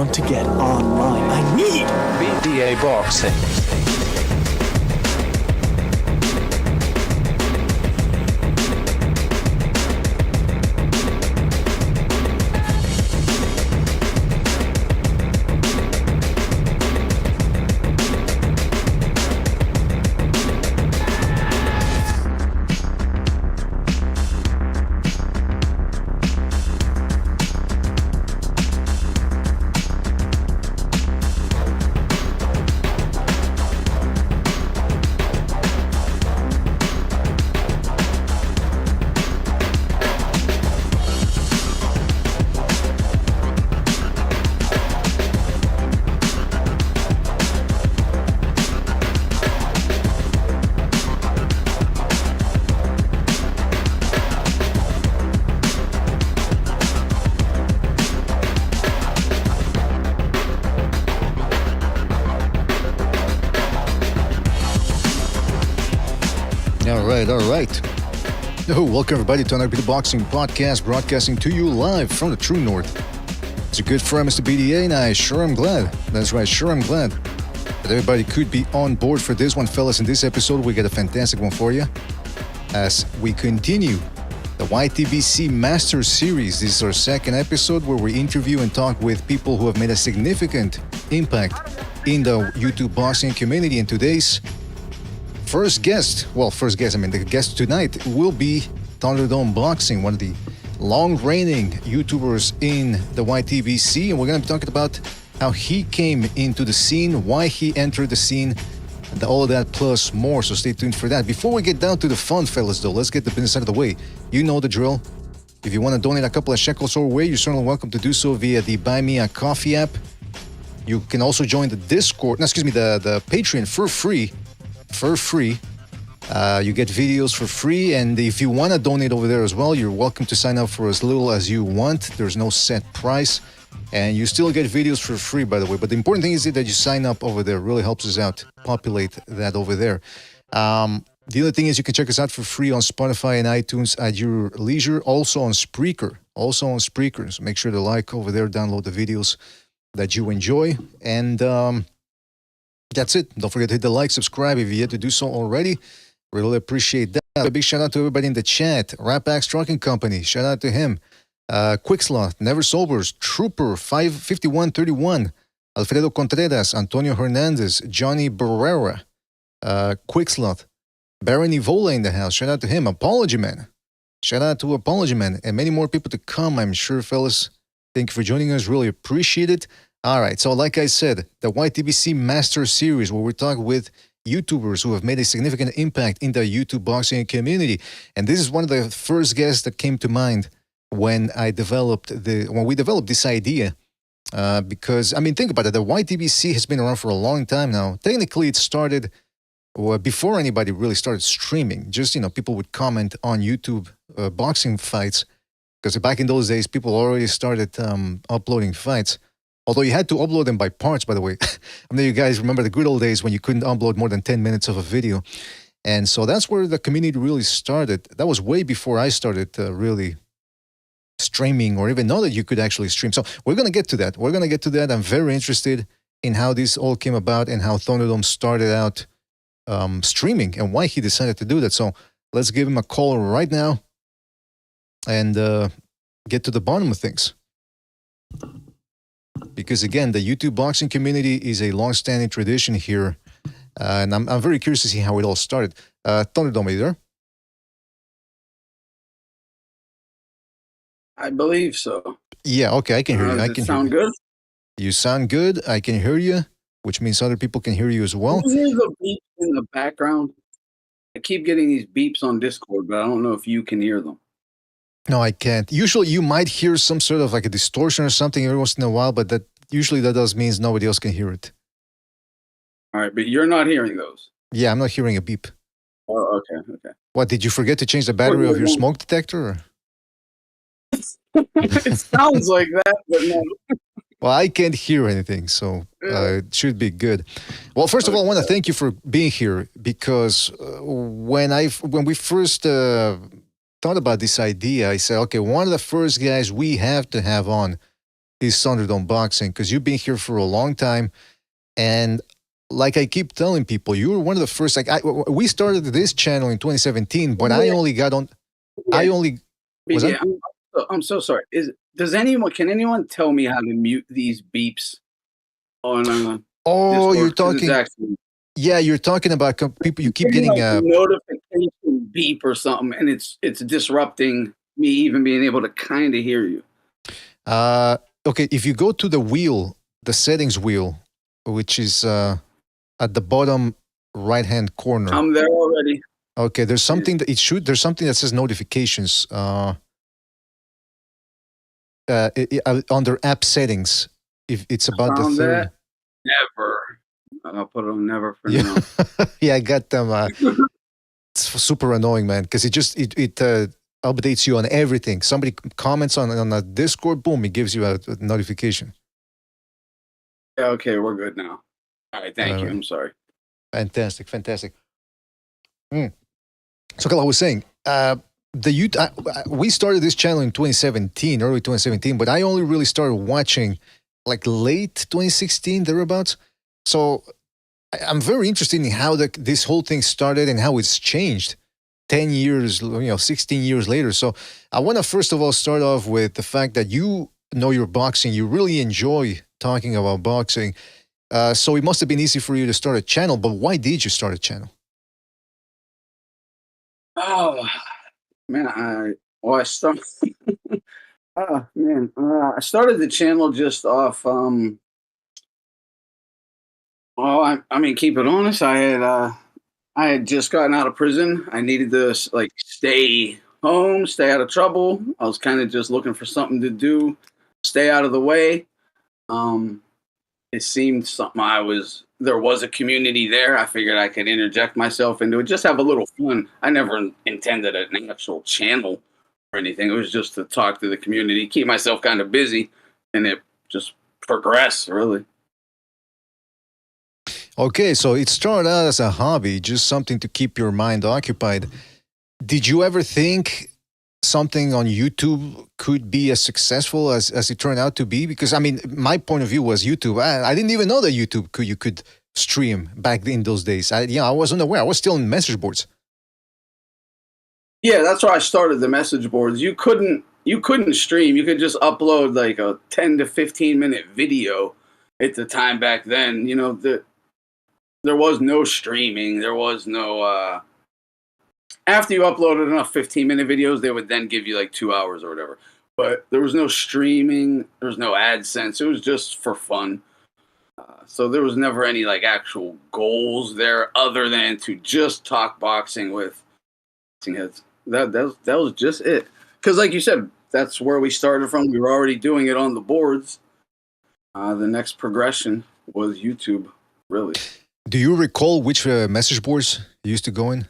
want to get online. I need BDA Boxing. All right. Welcome everybody to another BDA Boxing podcast, broadcasting to you live from the True North. It's a good friend, Mr. BDA, and I sure am glad. That's right, sure I'm glad that everybody could be on board for this one, fellas. In this episode, we got a fantastic one for you as we continue the YTBC Master Series. This is our second episode where we interview and talk with people who have made a significant impact in the YouTube boxing community. And today's the guest tonight will be Thunderdome Boxing, one of the long-reigning YouTubers in the YTBC, and we're going to be talking about how he came into the scene, why he entered the scene, and all of that plus more, so stay tuned for that. Before we get down to the fun, fellas, though, let's get the business out of the way. You know the drill. If you want to donate a couple of shekels our way, you're certainly welcome to do so via the Buy Me a Coffee app. You can also join the the Patreon for free. You get videos for free, and if you want to donate over there as well, you're welcome to sign up for as little as you want. There's no set price, and you still get videos for free, by the way. But the important thing is that you sign up over there. It really helps us out, populate that over there. The other thing is you can check us out for free on Spotify and iTunes at your leisure, also on Spreaker. So make sure to like over there, download the videos that you enjoy, and that's it. Don't forget to hit the like, subscribe if you yet to do so already. Really appreciate that. A big shout out to everybody in the chat. Rapax Trucking Company, shout out to him. Quickslot, Never Sobers, Trooper 55131, Alfredo Contreras, Antonio Hernandez, Johnny Barrera, Quickslot, Baron Evola in the house, shout out to him. Apology Man, shout out to Apology Man, and many more people to come, I'm sure, fellas. Thank you for joining us. Really appreciate it. All right, so like I said, the YTBC Master Series, where we talk with YouTubers who have made a significant impact in the YouTube boxing community. And this is one of the first guests that came to mind when we developed this idea. Because, I mean, think about it. The YTBC has been around for a long time now. Technically, it started before anybody really started streaming. Just, people would comment on YouTube boxing fights. Because back in those days, people already started uploading fights. Although you had to upload them by parts, by the way. I mean, you guys remember the good old days when you couldn't upload more than 10 minutes of a video. And so that's where the community really started. That was way before I started really streaming or even know that you could actually stream. So we're going to get to that. I'm very interested in how this all came about and how Thunderdome started out streaming and why he decided to do that. So let's give him a call right now and get to the bottom of things. Because again, the YouTube boxing community is a long-standing tradition here, and I'm very curious to see how it all started. Thunderdome, are you there? I believe so. Yeah, okay, I can hear you. I can sound good? You sound good. I can hear you, which means other people can hear you as well. Can you hear the beeps in the background? I keep getting these beeps on Discord, but I don't know if you can hear them. No, I can't. Usually you might hear some sort of like a distortion or something every once in a while, but that does means nobody else can hear it. All right, but you're not hearing those. Yeah, I'm not hearing a beep. Oh, okay. What, did you forget to change the battery of your smoke detector? Or? It sounds like that, but no. Well, I can't hear anything, so it should be good. Well, first of all, I want to thank you for being here because when we first thought about this idea, I said, okay, one of the first guys we have to have on is Thunderdome Boxing, because you've been here for a long time. And like I keep telling people, you were one of the first. Like we started this channel in 2017, but I only got on. Yeah. I only was BDA, I'm so sorry. Can anyone tell me how to mute these beeps on Oh, Discord? you're 'Cause it's talking. actually Yeah, you're talking about people. You keep getting like a notification beep or something, and it's disrupting me even being able to kind of hear you. Okay, if you go to the wheel, the settings wheel, which is at the bottom right-hand corner. I'm there already. Okay, there's something that there's something that says notifications. Under app settings, if it's about the third. That? Never. I'll put it on never for Yeah, now. yeah, I got them. It's super annoying, man, because it updates you on everything. Somebody comments on a Discord, boom, it gives you a notification. Yeah, okay, we're good now. All right, thank you. I'm sorry. Fantastic. So, like I was saying, we started this channel in 2017, early 2017, but I only really started watching like late 2016, thereabouts. So I'm very interested in how this whole thing started and how it's changed 10 years, 16 years later. So I want to first of all start off with the fact that you know your boxing, you really enjoy talking about boxing. So it must have been easy for you to start a channel, but why did you start a channel? Oh man, I started. I started the channel just off. Well, I mean, keep it honest. I had just gotten out of prison. I needed to stay home, stay out of trouble. I was kind of just looking for something to do, stay out of the way. It seemed something there was a community there. I figured I could interject myself into it, just have a little fun. I never intended an actual channel or anything. It was just to talk to the community, keep myself kind of busy, and it just progressed, really. Okay, so it started out as a hobby, just something to keep your mind occupied. Did you ever think something on YouTube could be as successful as it turned out to be? Because I mean, my point of view was YouTube. I didn't even know that YouTube you could stream back in those days. I wasn't aware. I was still in message boards. Yeah, that's why I started the message boards. You couldn't stream. You could just upload like a 10 to 15-minute video at the time back then. There was no streaming. There was no after you uploaded enough 15-minute videos, they would then give you like 2 hours or whatever. But there was no streaming. There was no AdSense. It was just for fun. So there was never any like actual goals there other than to just talk boxing with boxing heads. That was just it. Because like you said, that's where we started from. We were already doing it on the boards. The next progression was YouTube, really. Do you recall which message boards you used to go in?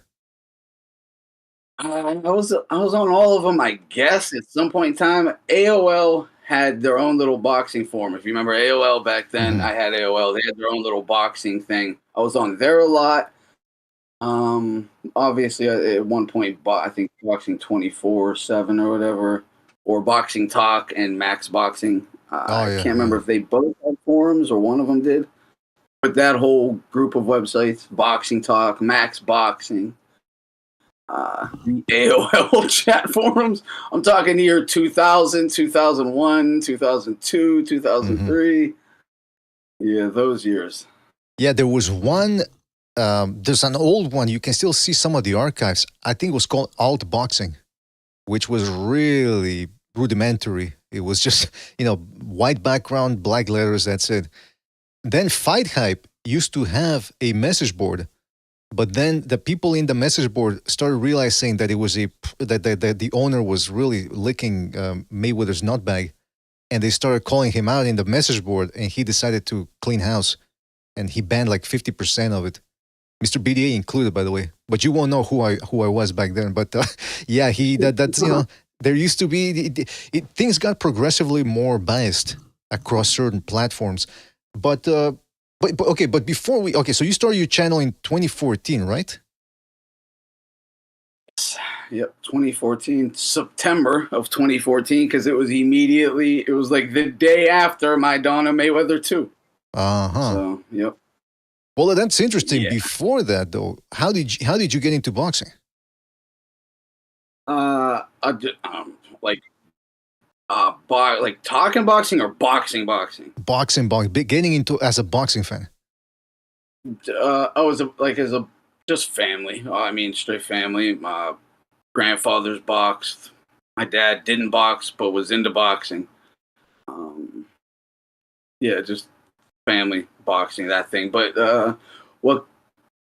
I was on all of them, I guess, at some point in time. AOL had their own little boxing forum. If you remember AOL back then, I had AOL. They had their own little boxing thing. I was on there a lot. Obviously, at one point, I think Boxing 24/7 or whatever, or Boxing Talk and Max Boxing. I can't remember if they both had forums or one of them did. But that whole group of websites, Boxing Talk, Max Boxing, the AOL chat forums. I'm talking year 2000, 2001, 2002, 2003. Yeah, those years. Yeah, there was one. There's an old one. You can still see some of the archives. I think it was called Alt Boxing, which was really rudimentary. It was just, white background, black letters, that's it. Then Fight Hype used to have a message board, but then the people in the message board started realizing that it was that the owner was really licking Mayweather's nutbag, and they started calling him out in the message board, and he decided to clean house, and he banned like 50% of it. Mr. BDA included, by the way, but you won't know who I was back then. But yeah, that's there used to be things got progressively more biased across certain platforms. But before so you started your channel in 2014, right? Yep, 2014, September of 2014, because it was like the day after my Donna Mayweather 2. Uh-huh. So, yep. Well, that's interesting. Yeah. Before that, though, how did you get into boxing? Like talking boxing or boxing. Boxing, getting into as a boxing fan. I was just family. I mean, straight family. My grandfather's boxed. My dad didn't box, but was into boxing. Yeah, just family boxing, that thing. But what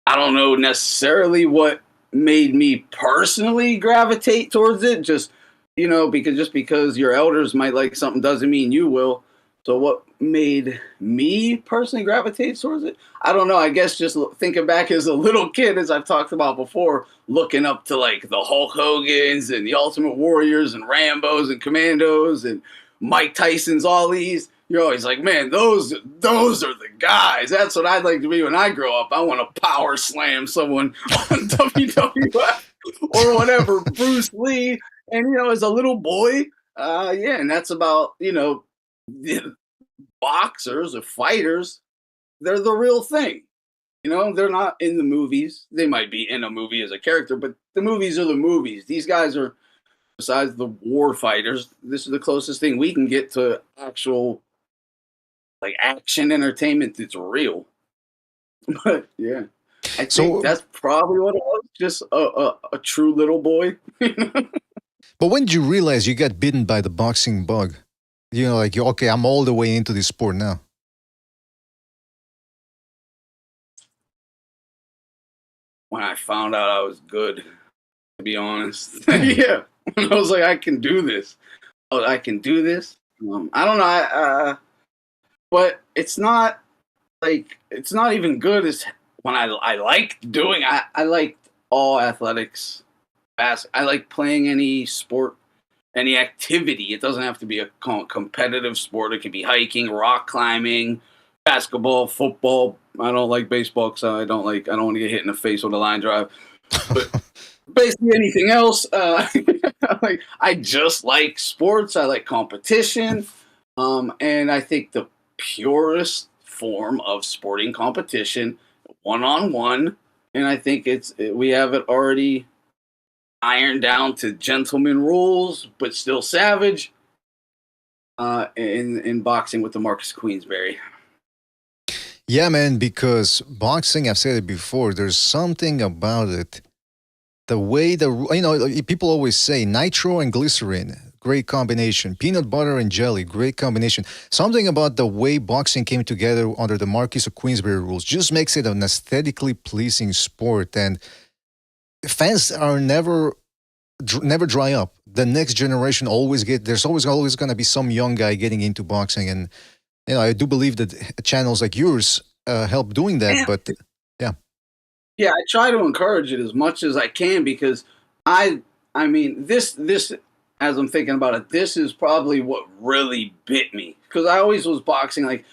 I don't know necessarily what made me personally gravitate towards it. Just because your elders might like something doesn't mean you will. So what made me personally gravitate towards it? I don't know. I guess just thinking back as a little kid, as I've talked about before, looking up to like the Hulk Hogans and the Ultimate Warriors and Rambos and Commandos and Mike Tyson's, all these. You're always like, man, those are the guys. That's what I'd like to be when I grow up. I want to power slam someone on WWF or whatever, Bruce Lee. And, as a little boy, and that's about, the boxers or fighters. They're the real thing. They're not in the movies. They might be in a movie as a character, but the movies are the movies. These guys are, besides the war fighters, this is the closest thing we can get to actual, like, action entertainment that's real. But, yeah. I think that's probably what it was. Just a true little boy. But when did you realize you got bitten by the boxing bug? Okay, I'm all the way into this sport now. When I found out I was good, to be honest. Yeah. When I was like, I can do this. Oh, I can do this. I don't know. But it's not even good as when I liked doing. I liked all athletics. I like playing any sport, any activity. It doesn't have to be a competitive sport. It could be hiking, rock climbing, basketball, football. I don't like baseball because I don't want to get hit in the face with a line drive. But basically anything else, I just like sports. I like competition. And I think the purest form of sporting competition, one-on-one, and I think we have it already ironed down to gentleman rules, but still savage. In boxing with the Marcus Queensberry. Yeah, man, because boxing, I've said it before, there's something about it. The way people always say nitro and glycerin, great combination. Peanut butter and jelly, great combination. Something about the way boxing came together under the Marquis of Queensberry rules just makes it an aesthetically pleasing sport. And fans are never dry up. The next generation there's always going to be some young guy getting into boxing. And, I do believe that channels like yours help doing that. Yeah. But yeah, I try to encourage it as much as I can because I mean, this, as I'm thinking about it, this is probably what really bit me because I always was boxing. Like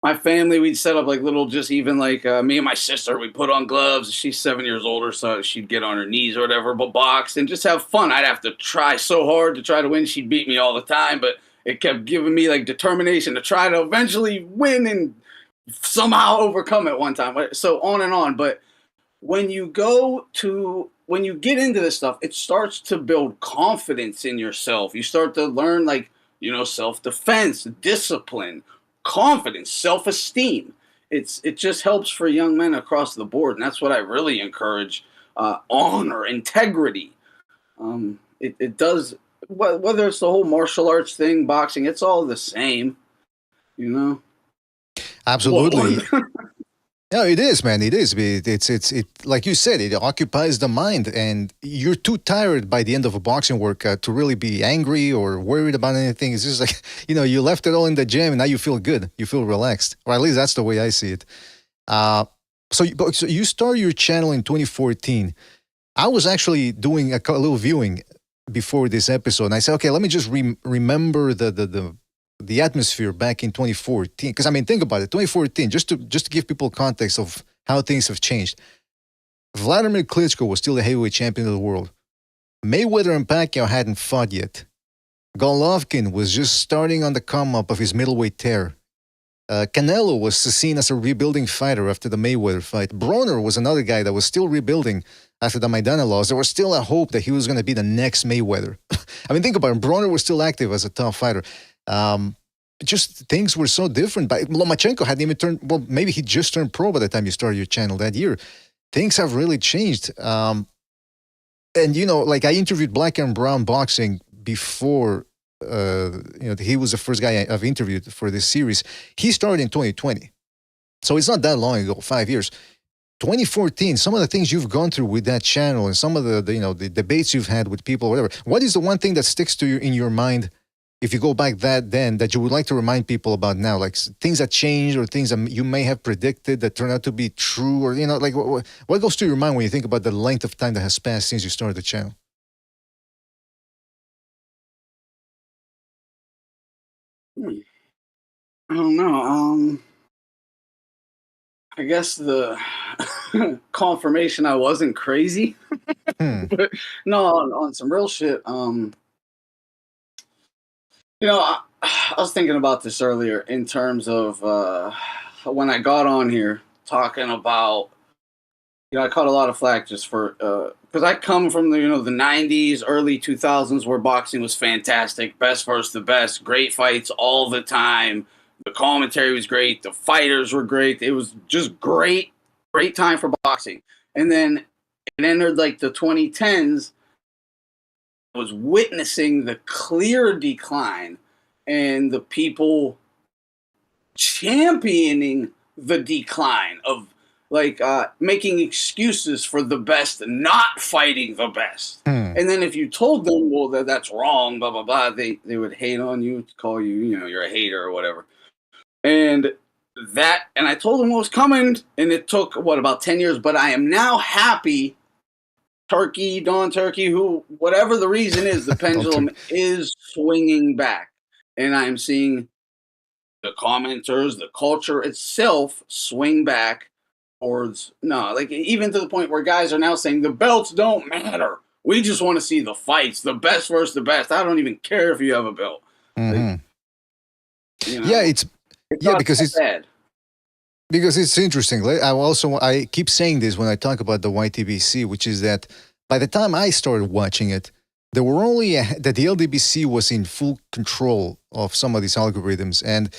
my family, we'd set up like little, just even like me and my sister, we'd put on gloves. She's 7 years older, so she'd get on her knees or whatever, but box and just have fun. I'd have to try so hard to try to win. She'd beat me all the time, but it kept giving me like determination to try to eventually win and somehow overcome it one time. So on and on. But when you get into this stuff, it starts to build confidence in yourself. You start to learn self-defense, discipline, confidence, self-esteem. It just helps for young men across the board. And that's what I really encourage, honor, integrity. It does, whether it's the whole martial arts thing, boxing, it's all the same, Absolutely. No, it is, man. It is. It's like you said, it occupies the mind, and you're too tired by the end of a boxing workout to really be angry or worried about anything. It's just like, you left it all in the gym, and now you feel good. You feel relaxed, or at least that's the way I see it. So you started your channel in 2014. I was actually doing a little viewing before this episode, and I said, okay, let me just remember the atmosphere back in 2014. Because, think about it, 2014, just to give people context of how things have changed. Vladimir Klitschko was still the heavyweight champion of the world. Mayweather and Pacquiao hadn't fought yet. Golovkin was just starting on the come up of his middleweight tear. Canelo was seen as a rebuilding fighter after the Mayweather fight. Broner was another guy that was still rebuilding after the Maidana loss. There was still a hope that he was going to be the next Mayweather. I mean, think about it. Broner was still active as a top fighter. Just things were so different. But Lomachenko hadn't even turned, well, maybe he just turned pro by the time you started your channel that year. Things have really changed. And, you know, like I interviewed Black and Brown Boxing before, you know, he was the first guy I've interviewed for this series. He started in 2020. So it's not that long ago, 5 years. 2014, some of the things you've gone through with that channel and some of the you know, the debates you've had with people, whatever. What is the one thing that sticks to you in your mind if you go back then that you would like to remind people about now? Like things that changed or things that you may have predicted that turned out to be true, or, you know, like what goes through your mind when you think about the length of time that has passed since you started the channel? I don't know. I guess the confirmation I wasn't crazy. But no, on some real shit. You know, I was thinking about this earlier in terms of when I got on here talking about, you know, I caught a lot of flack just for because I come from the, you know, the 90s, early 2000s, where boxing was fantastic, best versus the best, great fights all the time. The commentary was great, the fighters were great. It was just great time for boxing. And then it entered like the 2010s. I was witnessing the clear decline and the people championing the decline of, like, making excuses for the best not fighting the best. And then if you told them, well, that's wrong, blah, blah, blah, they would hate on you, call you, you know, you're a hater or whatever. And I told them what was coming, and it took, about 10 years, but I am now happy, Turkey, Don Turkey, who, whatever the reason is, the pendulum is swinging back. And I'm seeing the commenters, the culture itself swing back towards, no, like even to the point where guys are now saying the belts don't matter. We just want to see the fights, the best versus the best. I don't even care if you have a belt. Like, you know, yeah, because it's bad. Because it's interesting. I keep saying this when I talk about the YTBC, which is that by the time I started watching it, there were only that the LDBC was in full control of some of these algorithms, and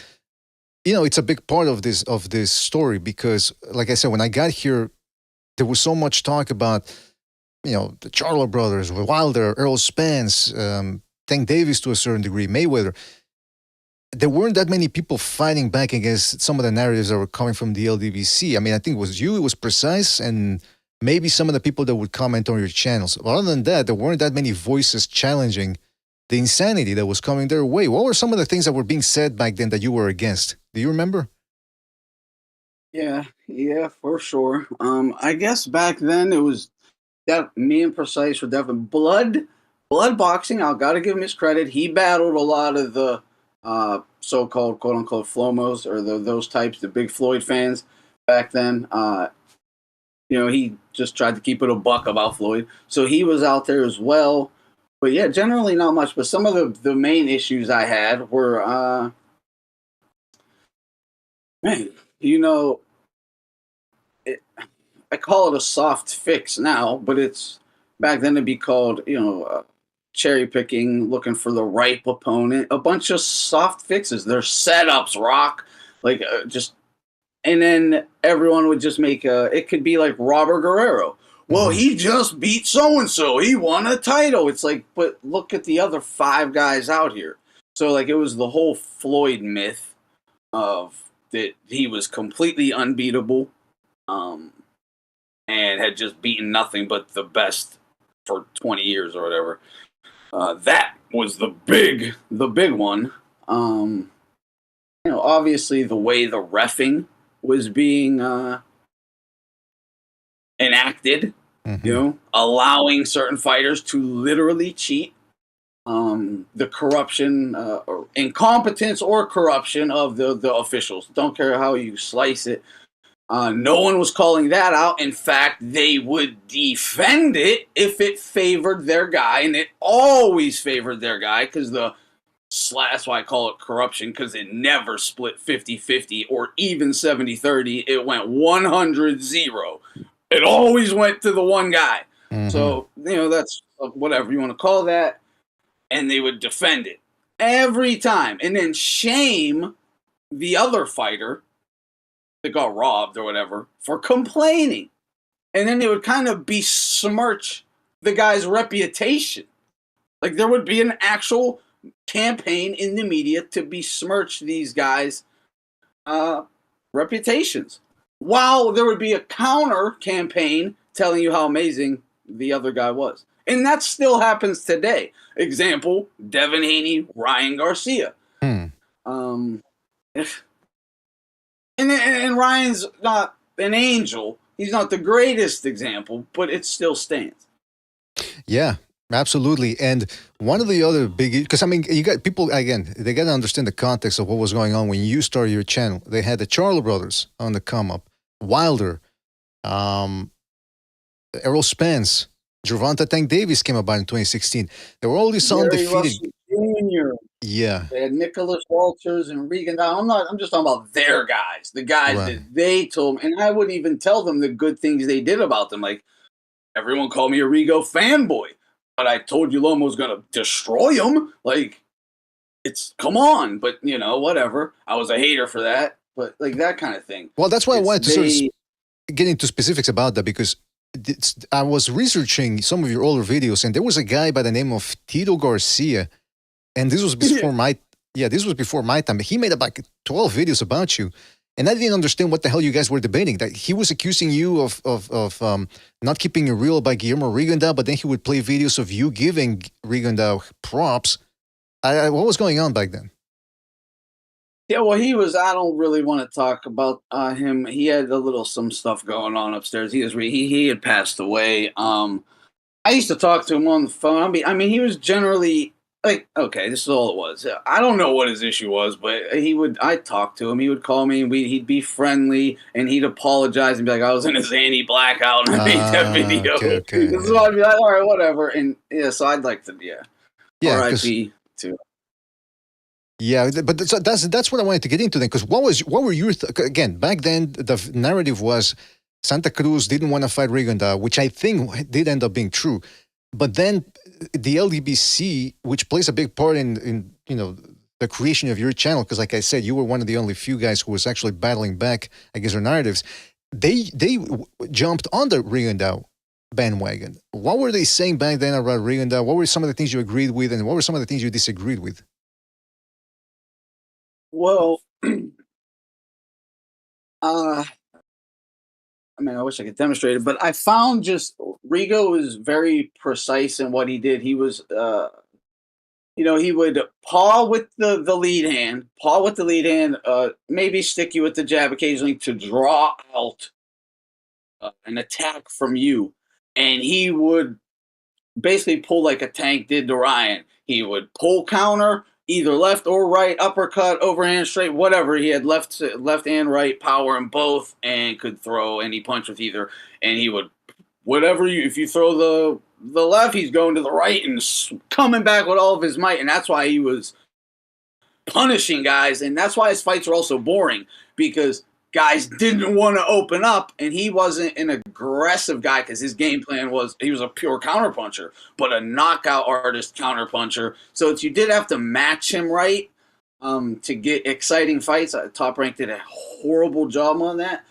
you know, it's a big part of this story because, like I said, when I got here, there was so much talk about, you know, the Charlo brothers, Wilder, Earl Spence, Tank Davis to a certain degree, Mayweather. There weren't that many people fighting back against some of the narratives that were coming from the LDBC. I mean, I think it was you, it was Precise, and maybe some of the people that would comment on your channels. But other than that, there weren't that many voices challenging the insanity that was coming their way. What were some of the things that were being said back then that you were against? Do you remember? Yeah, for sure. I guess back then it was that me and Precise were definitely blood boxing. I gotta give him his credit. He battled a lot of the so-called quote-unquote Flomos, or those types, the big Floyd fans back then. You know, he just tried to keep it a buck about Floyd. So he was out there as well. But yeah, generally not much. But some of the main issues I had were, man, you know, I call it a soft fix now, but it's back then it'd be called, you know, cherry picking, looking for the ripe opponent, a bunch of soft fixes. Their setups, rock, like just, and then everyone would just make it could be like Robert Guerrero. Well, he just beat so-and-so. He won a title. It's like, but look at the other 5 guys out here. So like it was the whole Floyd myth of that he was completely unbeatable, and had just beaten nothing but the best for 20 years or whatever. That was the big one. You know, obviously the way the reffing was being enacted, you know, allowing certain fighters to literally cheat, the corruption, or incompetence or corruption of the officials. Don't care how you slice it. No one was calling that out. In fact, they would defend it if it favored their guy, and it always favored their guy because that's why I call it corruption, because it never split 50-50 or even 70-30. It went 100-0. It always went to the one guy. Mm-hmm. So, that's whatever you want to call that. And they would defend it every time and then shame the other fighter that got robbed or whatever for complaining. And then they would kind of besmirch the guy's reputation. Like there would be an actual campaign in the media to besmirch these guys' reputations, while there would be a counter campaign telling you how amazing the other guy was. And that still happens today. Example, Devin Haney, Ryan Garcia. And Ryan's not an angel. He's not the greatest example, but it still stands. Yeah, absolutely. And one of the other big, because I mean, you got people, again, they got to understand the context of what was going on when you started your channel. They had the Charlo brothers on the come up, Wilder, Errol Spence, Gervonta Tank Davis came about in 2016. There were all these undefeated. Jr. Yeah. They had Nicholas Walters and Rigondeaux. I'm just talking about their guys, the guys Right. that they told me. And I wouldn't even tell them the good things they did about them. Like, everyone called me a Rigo fanboy, but I told you Loma was going to destroy him. Like, come on. But, whatever. I was a hater for that. But, like, that kind of thing. Well, that's why I wanted to sort of get into specifics about that, because I was researching some of your older videos, and there was a guy by the name of Tito Garcia, and this was before my time. He made about 12 videos about you, and I didn't understand what the hell you guys were debating. That he was accusing you of not keeping it real by Guillermo Rigondeaux, but then he would play videos of you giving Rigondeaux props. What was going on back then? Yeah, well, I don't really want to talk about him. He had some stuff going on upstairs. He had passed away. I used to talk to him on the phone. I mean, he was generally like, okay, this is all it was. I don't know what his issue was, but I'd talk to him. He would call me, and he'd be friendly, and he'd apologize and be like, I was in a zany blackout and I made that video. Okay. This is why I'd be like, all right, whatever. And so I'd like to, R.I.P. too. Yeah, but that's what I wanted to get into then, because what were your again back then? The narrative was Santa Cruz didn't want to fight Rigondeaux, which I think did end up being true. But then the LDBC, which plays a big part in the creation of your channel, because like I said, you were one of the only few guys who was actually battling back against their narratives. They jumped on the Rigondeaux bandwagon. What were they saying back then about Rigondeaux? What were some of the things you agreed with, and what were some of the things you disagreed with? Well, I mean, I wish I could demonstrate it, but I found just Rigo is very precise in what he did. He was, he would paw with the lead hand, maybe stick you with the jab occasionally to draw out an attack from you. And he would basically pull like a Tank did to Ryan. He would pull counter, either left or right, uppercut, overhand, straight, whatever. He had left and right power in both, and could throw any punch with either. And he would, if you throw the left, he's going to the right and coming back with all of his might. And that's why he was punishing guys, and that's why his fights were also boring, because guys didn't want to open up, and he wasn't an aggressive guy because his game plan was he was a pure counterpuncher, but a knockout artist counterpuncher. So you did have to match him right to get exciting fights. Top Rank did a horrible job on that.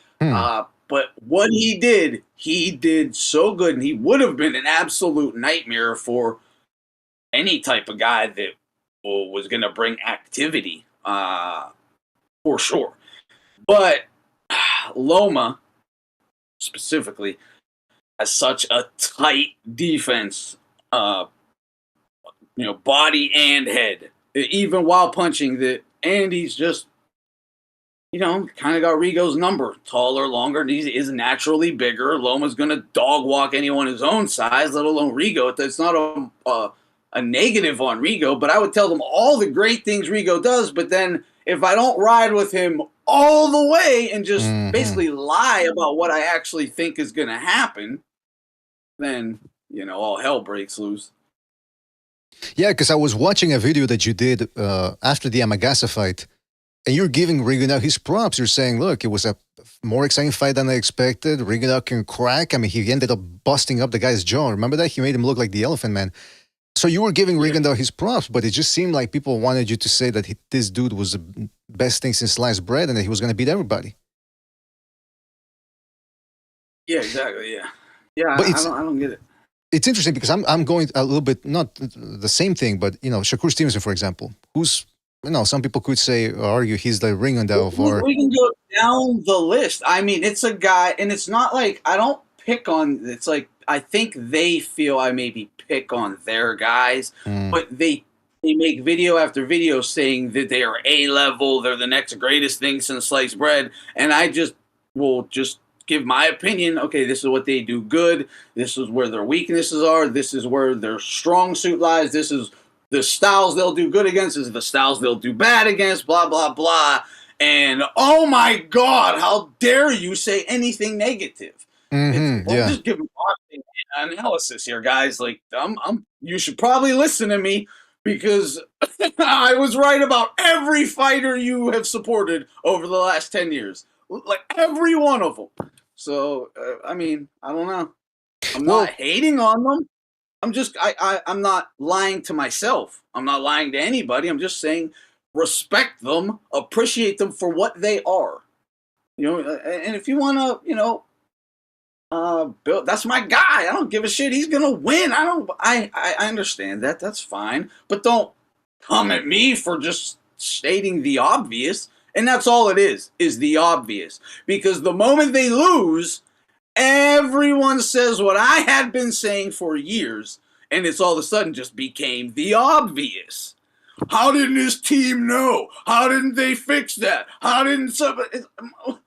But what he did so good, and he would have been an absolute nightmare for any type of guy that was going to bring activity, for sure. But Loma, specifically, has such a tight defense, body and head, even while punching that. And he's just, kind of got Rigo's number, taller, longer, and he is naturally bigger. Loma's going to dog walk anyone his own size, let alone Rigo. It's not a negative on Rigo, but I would tell them all the great things Rigo does. But then if I don't ride with him all the way and just Mm-hmm. basically lie about what I actually think is going to happen, then, you know, all hell breaks loose. Yeah, because I was watching a video that you did after the Amagasa fight, and you're giving Rigondeaux his props. You're saying, look, it was a more exciting fight than I expected. Rigondeaux can crack. I mean, he ended up busting up the guy's jaw. Remember that? He made him look like the Elephant Man. So you were giving Rigondeaux his props, but it just seemed like people wanted you to say that this dude was the best thing since sliced bread and that he was going to beat everybody. Yeah, exactly. Yeah. Yeah, But I don't get it. It's interesting because I'm going a little bit, not the same thing, but, you know, Shakur Stevenson, for example, who's, you know, some people could say or argue he's the Rigondeaux of our... We can go down the list. I mean, it's a guy, and it's not like I don't pick on, it's like I think they feel I maybe pick on their guys, but they make video after video saying that they are A-level, they're the next greatest thing since sliced bread, and I just will just give my opinion. Okay, this is what they do good. This is where their weaknesses are. This is where their strong suit lies. This is the styles they'll do good against. This is the styles they'll do bad against. Blah, blah, blah. And, oh, my God, how dare you say anything negative? I'm just giving boxing analysis here, guys. Like, you should probably listen to me because I was right about every fighter you have supported over the last 10 years. Like every one of them. So I mean, I don't know. I'm not hating on them. I'm just I'm not lying to myself. I'm not lying to anybody. I'm just saying respect them, appreciate them for what they are. You know, and if you want to, you know, Bill, that's my guy. I don't give a shit. He's gonna win. I understand that. That's fine. But don't come at me for just stating the obvious. And that's all it is the obvious. Because the moment they lose, everyone says what I had been saying for years, and it's all of a sudden just became the obvious. How didn't his team know? How didn't they fix that? How didn't somebody...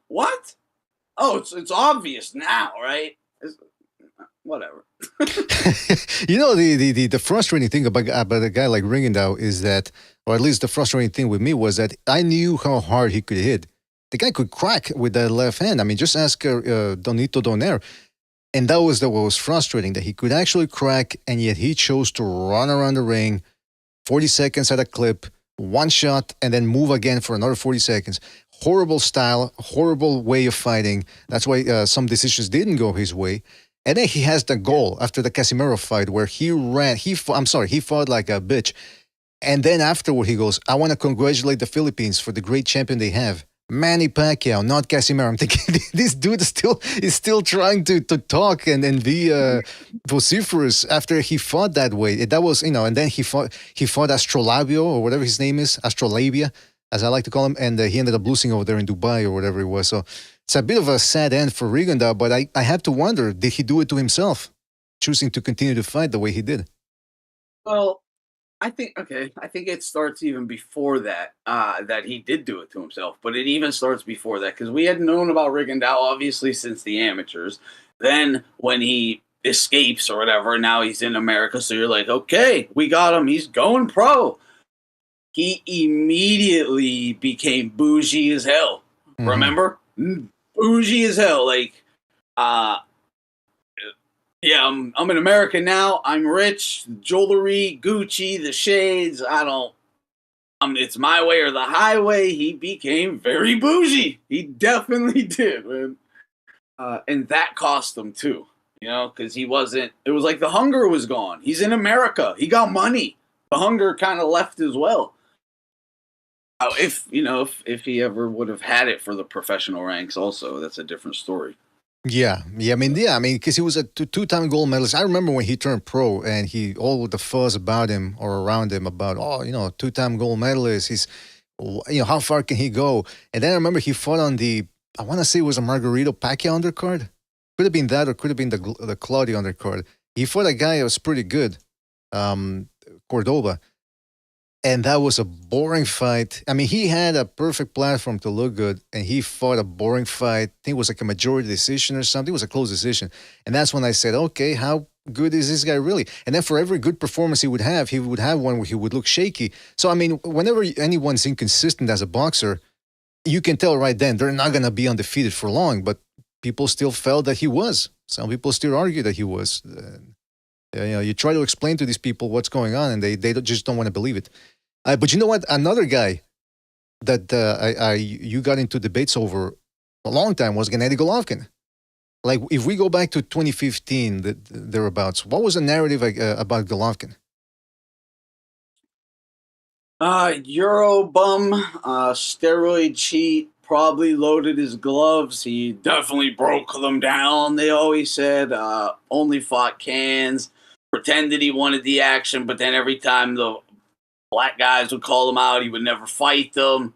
What? Oh, it's obvious now, right? Whatever. You know, the frustrating thing about a guy like Rigondeaux is that, or at least the frustrating thing with me was that I knew how hard he could hit. The guy could crack with that left hand. I mean, just ask Donito Donaire. And that was what was frustrating, that he could actually crack, and yet he chose to run around the ring 40 seconds at a clip, one shot, and then move again for another 40 seconds. Horrible style, horrible way of fighting. That's why some decisions didn't go his way. And then he has the goal after the Casimiro fight where he fought like a bitch. And then afterward he goes, I want to congratulate the Philippines for the great champion they have. Manny Pacquiao, not Casimiro. I'm thinking this dude is still trying to talk and be vociferous after he fought that way. That was, you know, and then he fought Astrolabio or whatever his name is, Astrolabia, as I like to call him, and he ended up losing over there in Dubai or whatever it was. So it's a bit of a sad end for Rigondeaux, but I have to wonder, did he do it to himself, choosing to continue to fight the way he did? Well, I think it starts even before that, that he did do it to himself, but it even starts before that because we had known about Rigondeaux obviously since the amateurs. Then when he escapes or whatever, now he's in America, so you're like, okay, we got him, he's going pro. He immediately became bougie as hell. Mm-hmm. Remember? Bougie as hell. Like, yeah, I'm in America now. I'm rich. Jewelry, Gucci, the shades. It's my way or the highway. He became very bougie. He definitely did, man. And that cost him too, you know, because it was like the hunger was gone. He's in America. He got money. The hunger kind of left as well. If he ever would have had it for the professional ranks also, that's a different story. Yeah, I mean, because he was a two-time gold medalist. I remember when he turned pro and all the fuzz about him or around him about, two-time gold medalist, he's, how far can he go? And then I remember he fought on I want to say it was a Margarito-Pacquiao undercard. Could have been that or could have been the Claudio undercard. He fought a guy that was pretty good, Cordoba. And that was a boring fight. I mean, he had a perfect platform to look good, and he fought a boring fight. I think it was like a majority decision or something. It was a close decision. And that's when I said, okay, how good is this guy really? And then for every good performance he would have one where he would look shaky. So, I mean, whenever anyone's inconsistent as a boxer, you can tell right then they're not going to be undefeated for long, but people still felt that he was. Some people still argue that he was. You try to explain to these people what's going on, and they just don't want to believe it. But you know what? Another guy that you got into debates over a long time was Gennady Golovkin. Like, if we go back to 2015, thereabouts, what was the narrative about Golovkin? Euro bum, steroid cheat, probably loaded his gloves. He definitely broke them down, they always said. Only fought cans, pretended he wanted the action, but then every time the black guys would call him out, he would never fight them.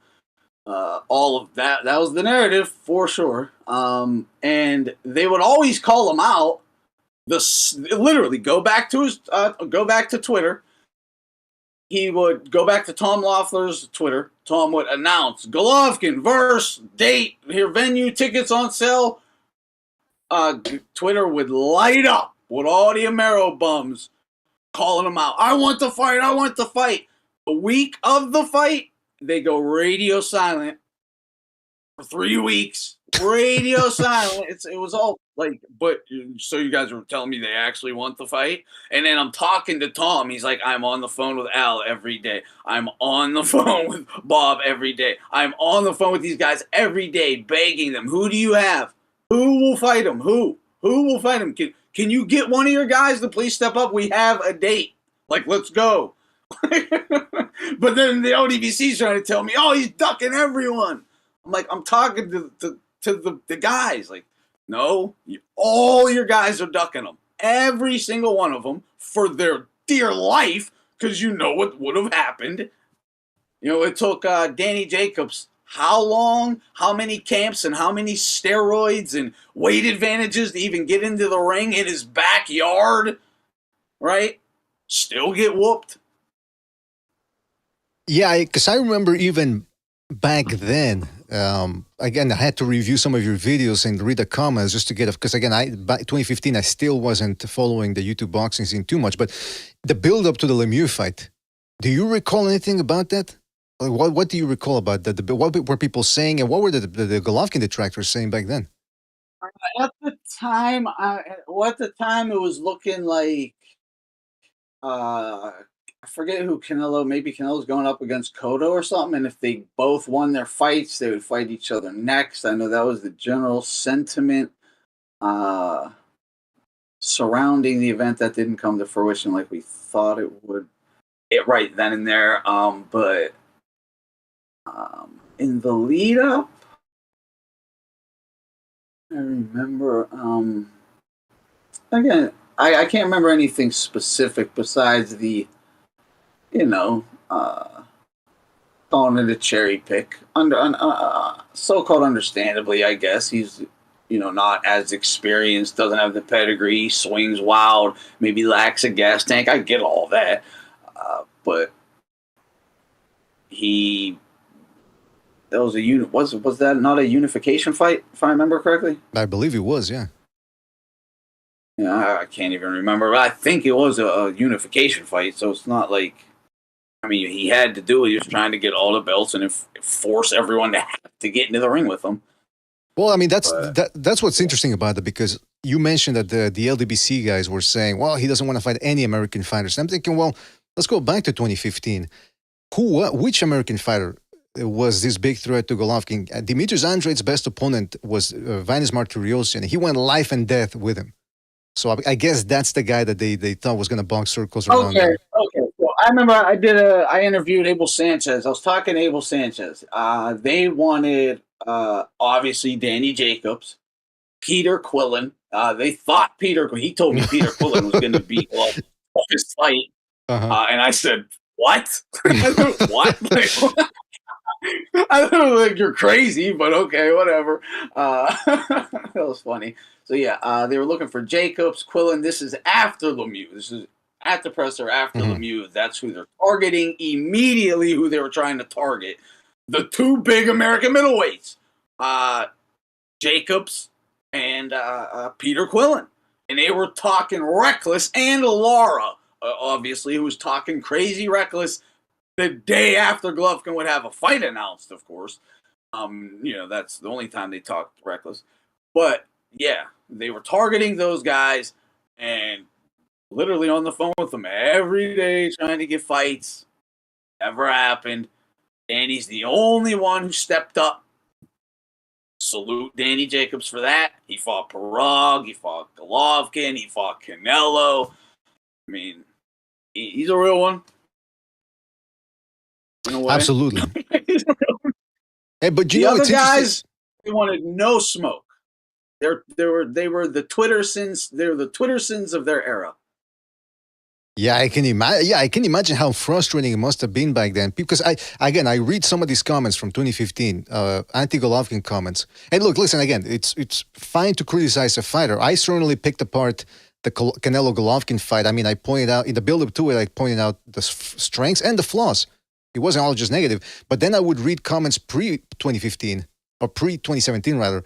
All of that was the narrative for sure. And they would always call him out. Literally go back to Twitter. He would go back to Tom Loeffler's Twitter. Tom would announce Golovkin versus date, here, venue, tickets on sale. Twitter would light up with all the Amero bums calling him out. I want to fight. I want to fight. A week of the fight, they go radio silent for 3 weeks. Radio silent. It was all like, but so you guys were telling me they actually want the fight? And then I'm talking to Tom. He's like, I'm on the phone with Al every day. I'm on the phone with Bob every day. I'm on the phone with these guys every day, begging them. Who do you have? Who will fight him? Who will fight him? Can you get one of your guys to please step up? We have a date. Like, let's go. But then the LDBC's trying to tell me, oh, he's ducking everyone. I'm like, I'm talking to the guys. Like, no, all your guys are ducking them. Every single one of them for their dear life, because you know what would have happened. You know, it took Danny Jacobs how long, how many camps, and how many steroids and weight advantages to even get into the ring in his backyard, right? Still get whooped. Yeah, because I remember even back then, again, I had to review some of your videos and read the comments just to get, because again, back 2015, I still wasn't following the YouTube boxing scene too much, but the build up to the Lemieux fight, do you recall anything about that? Like, what do you recall about that? What were people saying, and what were the Golovkin detractors saying back then? At the time, it was looking like, I forget who Canelo. Maybe Canelo's going up against Cotto or something, and if they both won their fights, they would fight each other next. I know that was the general sentiment surrounding the event. That didn't come to fruition like we thought it would. Right then and there, but in the lead up, I remember. Again, I can't remember anything specific besides the, calling it a cherry pick. So-called understandably, I guess. He's, not as experienced, doesn't have the pedigree, swings wild, maybe lacks a gas tank. I get all that. But that was was that not a unification fight, if I remember correctly? I believe it was, yeah. Yeah, I can't even remember. I think it was a unification fight, so it's not like, he had to do it. He was trying to get all the belts and force everyone to get into the ring with him. Well, that's what's interesting about it, because you mentioned that the LDBC guys were saying, well, he doesn't want to fight any American fighters. And I'm thinking, well, let's go back to 2015. Which American fighter was this big threat to Golovkin? Demetrius Andrade's best opponent was Vanis Martiriosyan, and he went life and death with him. So I guess that's the guy that they thought was going to box circles around. Okay. Well, I remember I interviewed Abel Sanchez. I was talking to Abel Sanchez. They wanted, obviously, Danny Jacobs, Peter Quillen. They thought he told me Peter Quillen was going to be his fight. And I said, what? What? I don't think you're crazy, but okay, whatever. That was funny. So yeah, they were looking for Jacobs, Quillen. This is after Lemieux. This is at the presser after Lemieux. That's who they're targeting immediately. Who they were trying to target, the two big American middleweights, Jacobs and Peter Quillen, and they were talking reckless. And Lara, obviously, who was talking crazy reckless. The day after Golovkin would have a fight announced, of course. That's the only time they talked reckless. But yeah, they were targeting those guys and literally on the phone with them every day trying to get fights. Never happened. Danny's the only one who stepped up. Salute Danny Jacobs for that. He fought Parag, he fought Golovkin, he fought Canelo. I mean, he's a real one. In a way. Absolutely. Hey, but the other guys, they wanted no smoke. They were the Twitter sins. They're the Twitter sins of their era. Yeah, I can imagine. Yeah, I can imagine how frustrating it must have been back then. Because I read some of these comments from 2015, anti-Golovkin comments. And look, listen again. It's fine to criticize a fighter. I certainly picked apart the Canelo-Golovkin fight. I mean, I pointed out in the build-up to it. I pointed out the strengths and the flaws. It wasn't all just negative. But then I would read comments pre-2015 or pre-2017 rather.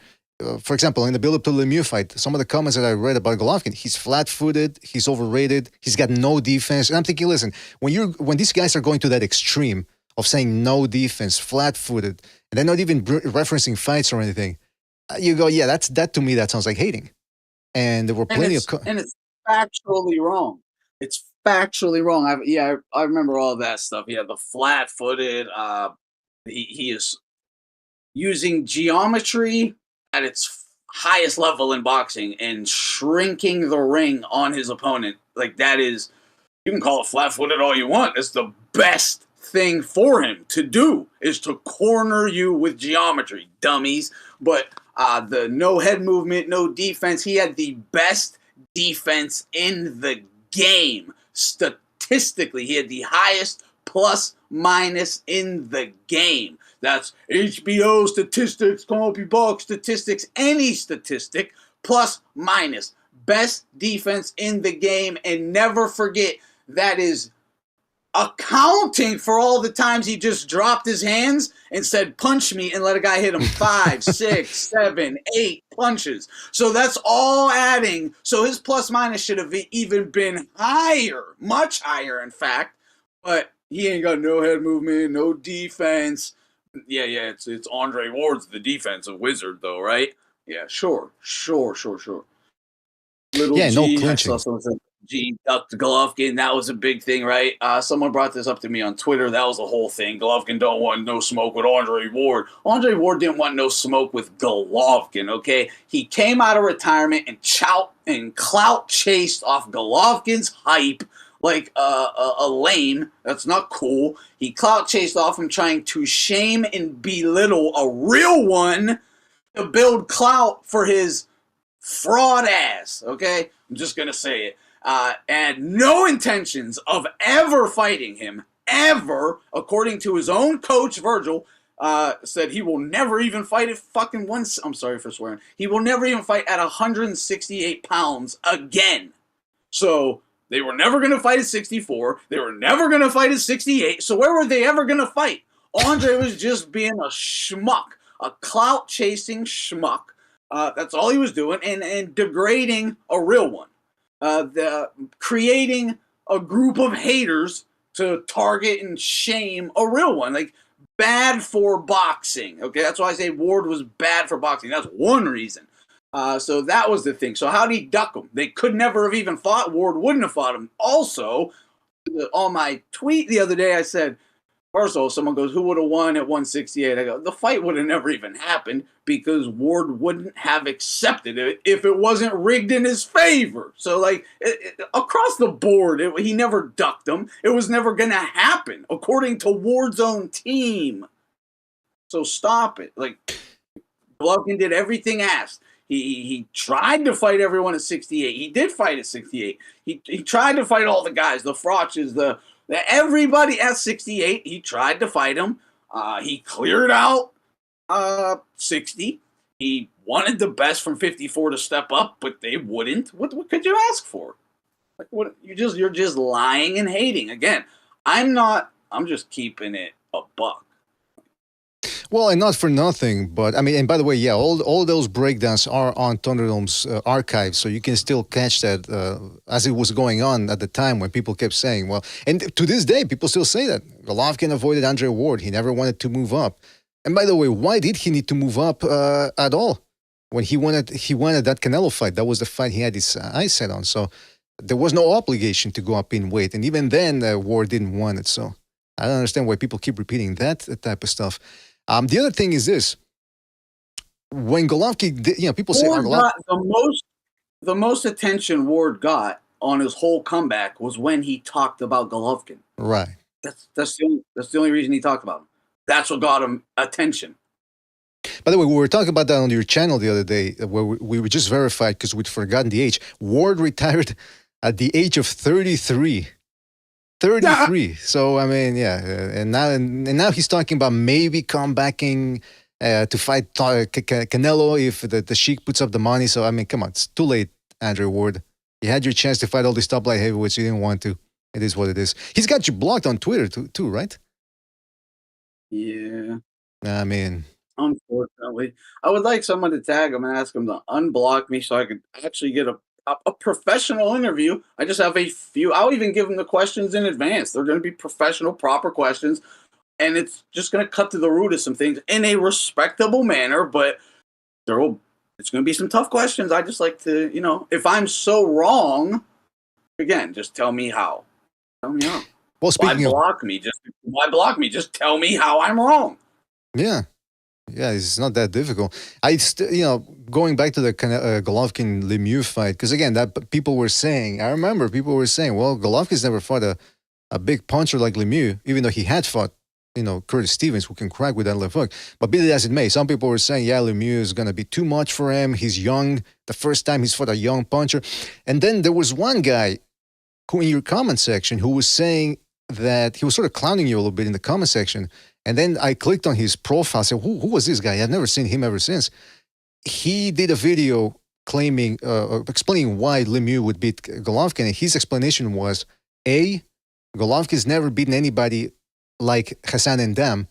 For example, in the build-up to the Lemieux fight, some of the comments that I read about Golovkin, he's flat-footed, he's overrated, he's got no defense. And I'm thinking, listen, when these guys are going to that extreme of saying no defense, flat-footed, and they're not even referencing fights or anything, you go, yeah, that to me, that sounds like hating. And there were plenty of... And it's factually wrong. It's factually wrong. I remember all of that stuff. Yeah, the flat-footed, he is using geometry at its highest level in boxing and shrinking the ring on his opponent. Like, that is, you can call it flat-footed all you want. It's the best thing for him to do, is to corner you with geometry, dummies. But the no head movement, no defense, he had the best defense in the game. Statistically, he had the highest plus minus in the game. That's HBO statistics, CompuBox statistics, any statistic, plus minus. Best defense in the game, and never forget that is accounting for all the times he just dropped his hands and said, punch me, and let a guy hit him 5, 6, 7, 8 punches. So that's all adding. So his plus minus should have even been higher, much higher, in fact. But he ain't got no head movement, no defense. Yeah, it's Andre Ward's the defensive wizard, though, right? Yeah, sure. Little yeah, G, no clinching. I saw someone said G ducked Golovkin. That was a big thing, right? Someone brought this up to me on Twitter. That was the whole thing. Golovkin don't want no smoke with Andre Ward. Andre Ward didn't want no smoke with Golovkin, okay? He came out of retirement and clout chased off Golovkin's hype like a lame. That's not cool. He clout chased off him, trying to shame and belittle a real one to build clout for his fraud ass, okay? I'm just going to say it. And no intentions of ever fighting him, ever, according to his own coach, Virgil, said he will never even fight at fucking once. I'm sorry for swearing. He will never even fight at 168 pounds again. So they were never going to fight at 64. They were never going to fight at 68. So where were they ever going to fight? Andre was just being a schmuck, a clout-chasing schmuck. That's all he was doing, and degrading a real one. Creating a group of haters to target and shame a real one. Like, bad for boxing. Okay, that's why I say Ward was bad for boxing. That's one reason. So that was the thing. So how did he duck him? They could never have even fought. Ward wouldn't have fought him. Also, on my tweet the other day, I said, first of all, someone goes, who would have won at 168? I go, the fight would have never even happened because Ward wouldn't have accepted it if it wasn't rigged in his favor. So, like, across the board, he never ducked him. It was never going to happen, according to Ward's own team. So stop it. Like, Golovkin did everything asked. He tried to fight everyone at 68. He did fight at 68. He tried to fight all the guys, the Frotches, everybody at 68. He tried to fight him. He cleared out 60. He wanted the best from 54 to step up, but they wouldn't. What could you ask for? Like, what? You're just lying and hating. Again, I'm just keeping it a buck. Well, and not for nothing, but I mean, and by the way, yeah, all those breakdowns are on Thunderdome's archive, so you can still catch that as it was going on at the time when people kept saying, well, and to this day, people still say that Golovkin avoided Andre Ward. He never wanted to move up. And by the way, why did he need to move up at all? When he wanted that Canelo fight. That was the fight he had his eyes set on. So there was no obligation to go up in weight. And even then, Ward didn't want it. So I don't understand why people keep repeating that type of stuff. The other thing is this. When Golovkin, people say... Ward got the most attention Ward got on his whole comeback was when he talked about Golovkin. Right. That's the only reason he talked about him. That's what got him attention. By the way, we were talking about that on your channel the other day, where we were just verified because we'd forgotten the age. Ward retired at the age of 33. 33. So, I mean, yeah. And now he's talking about maybe comebacking to fight Canelo if the Sheik puts up the money. So, I mean, come on. It's too late, Andrew Ward. You had your chance to fight all these top light heavyweights. You didn't want to. It is what it is. He's got you blocked on Twitter too, right? Yeah. I mean... Unfortunately, I would like someone to tag him and ask him to unblock me so I could actually get a professional interview. I just have a few. I'll even give them the questions in advance. They're going to be professional, proper questions, and it's just going to cut to the root of some things in a respectable manner. But it's going to be some tough questions. I just like to, if I'm so wrong, again, just tell me how. Tell me how. Well, why block me? Just tell me how I'm wrong. Yeah. Yeah, it's not that difficult. Going back to the Golovkin-Lemieux fight, because again, that people were saying, I remember people were saying, well, Golovkin's never fought a big puncher like Lemieux, even though he had fought, Curtis Stevens, who can crack with that left hook. But be it as it may, some people were saying, yeah, Lemieux is going to be too much for him. He's young. The first time he's fought a young puncher. And then there was one guy who, in your comment section, who was saying that he was sort of clowning you a little bit in the comment section. And then I clicked on his profile, said, who was this guy? I've never seen him ever since. He did a video claiming, explaining why Lemieux would beat Golovkin. And his explanation was, A, Golovkin's never beaten anybody like Hassan Endam,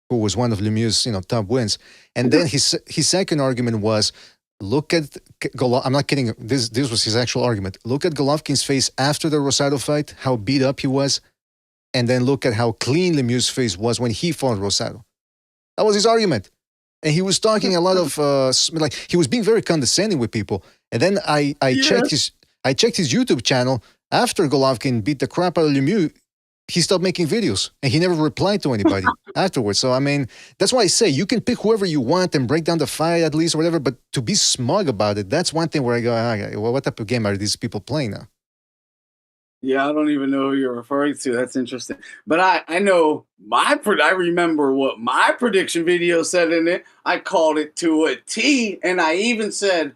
who was one of Lemieux's top wins. And then his second argument was, look at Golovkin. I'm not kidding. This was his actual argument. Look at Golovkin's face after the Rosado fight, how beat up he was. And then look at how clean Lemieux's face was when he fought Rosado. That was his argument. And he was talking a lot of, he was being very condescending with people. And then I checked his YouTube channel. After Golovkin beat the crap out of Lemieux, he stopped making videos. And he never replied to anybody afterwards. So, I mean, that's why I say you can pick whoever you want and break down the fight at least or whatever. But to be smug about it, that's one thing where I go, okay, well, what type of game are these people playing now? Yeah, I don't even know who you're referring to. That's interesting. But I know I remember what my prediction video said in it. I called it to a T, and I even said,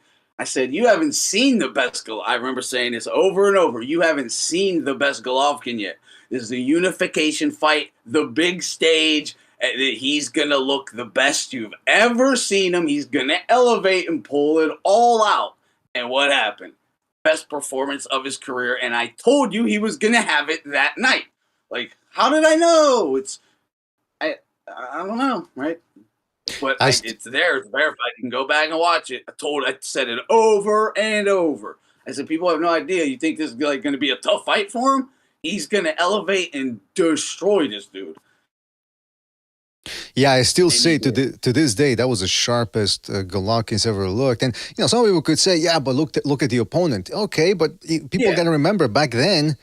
you haven't seen the best Golovkin. I remember saying this over and over. You haven't seen the best Golovkin yet. This is a unification fight, the big stage. He's going to look the best you've ever seen him. He's going to elevate and pull it all out. And what happened? Best performance of his career, and I told you he was gonna have it that night. Like, how did I know? I don't know, right? But it's there, it's verified. You can go back and watch it. I said it over and over. I said, people have no idea. You think this is like gonna be a tough fight for him? He's gonna elevate and destroy this dude. Yeah, I still say to this day that was the sharpest Golovkin's ever looked. And some people could say, yeah, but look at the opponent. Okay, but people got to remember back then,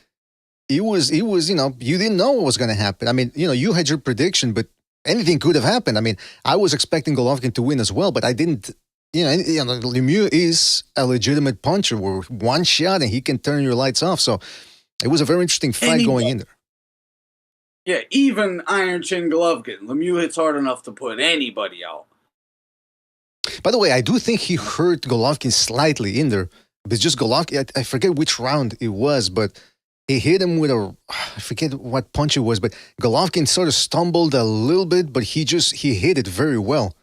you didn't know what was going to happen. I mean, you had your prediction, but anything could have happened. I mean, I was expecting Golovkin to win as well, but I didn't. Lemieux is a legitimate puncher where one shot and he can turn your lights off. So it was a very interesting fight going in there. Yeah, even Iron Chin Golovkin. Lemieux hits hard enough to put anybody out. By the way, I do think he hurt Golovkin slightly in there. But just Golovkin, I forget which round it was, but he hit him with I forget what punch it was, but Golovkin sort of stumbled a little bit, but he hit it very well.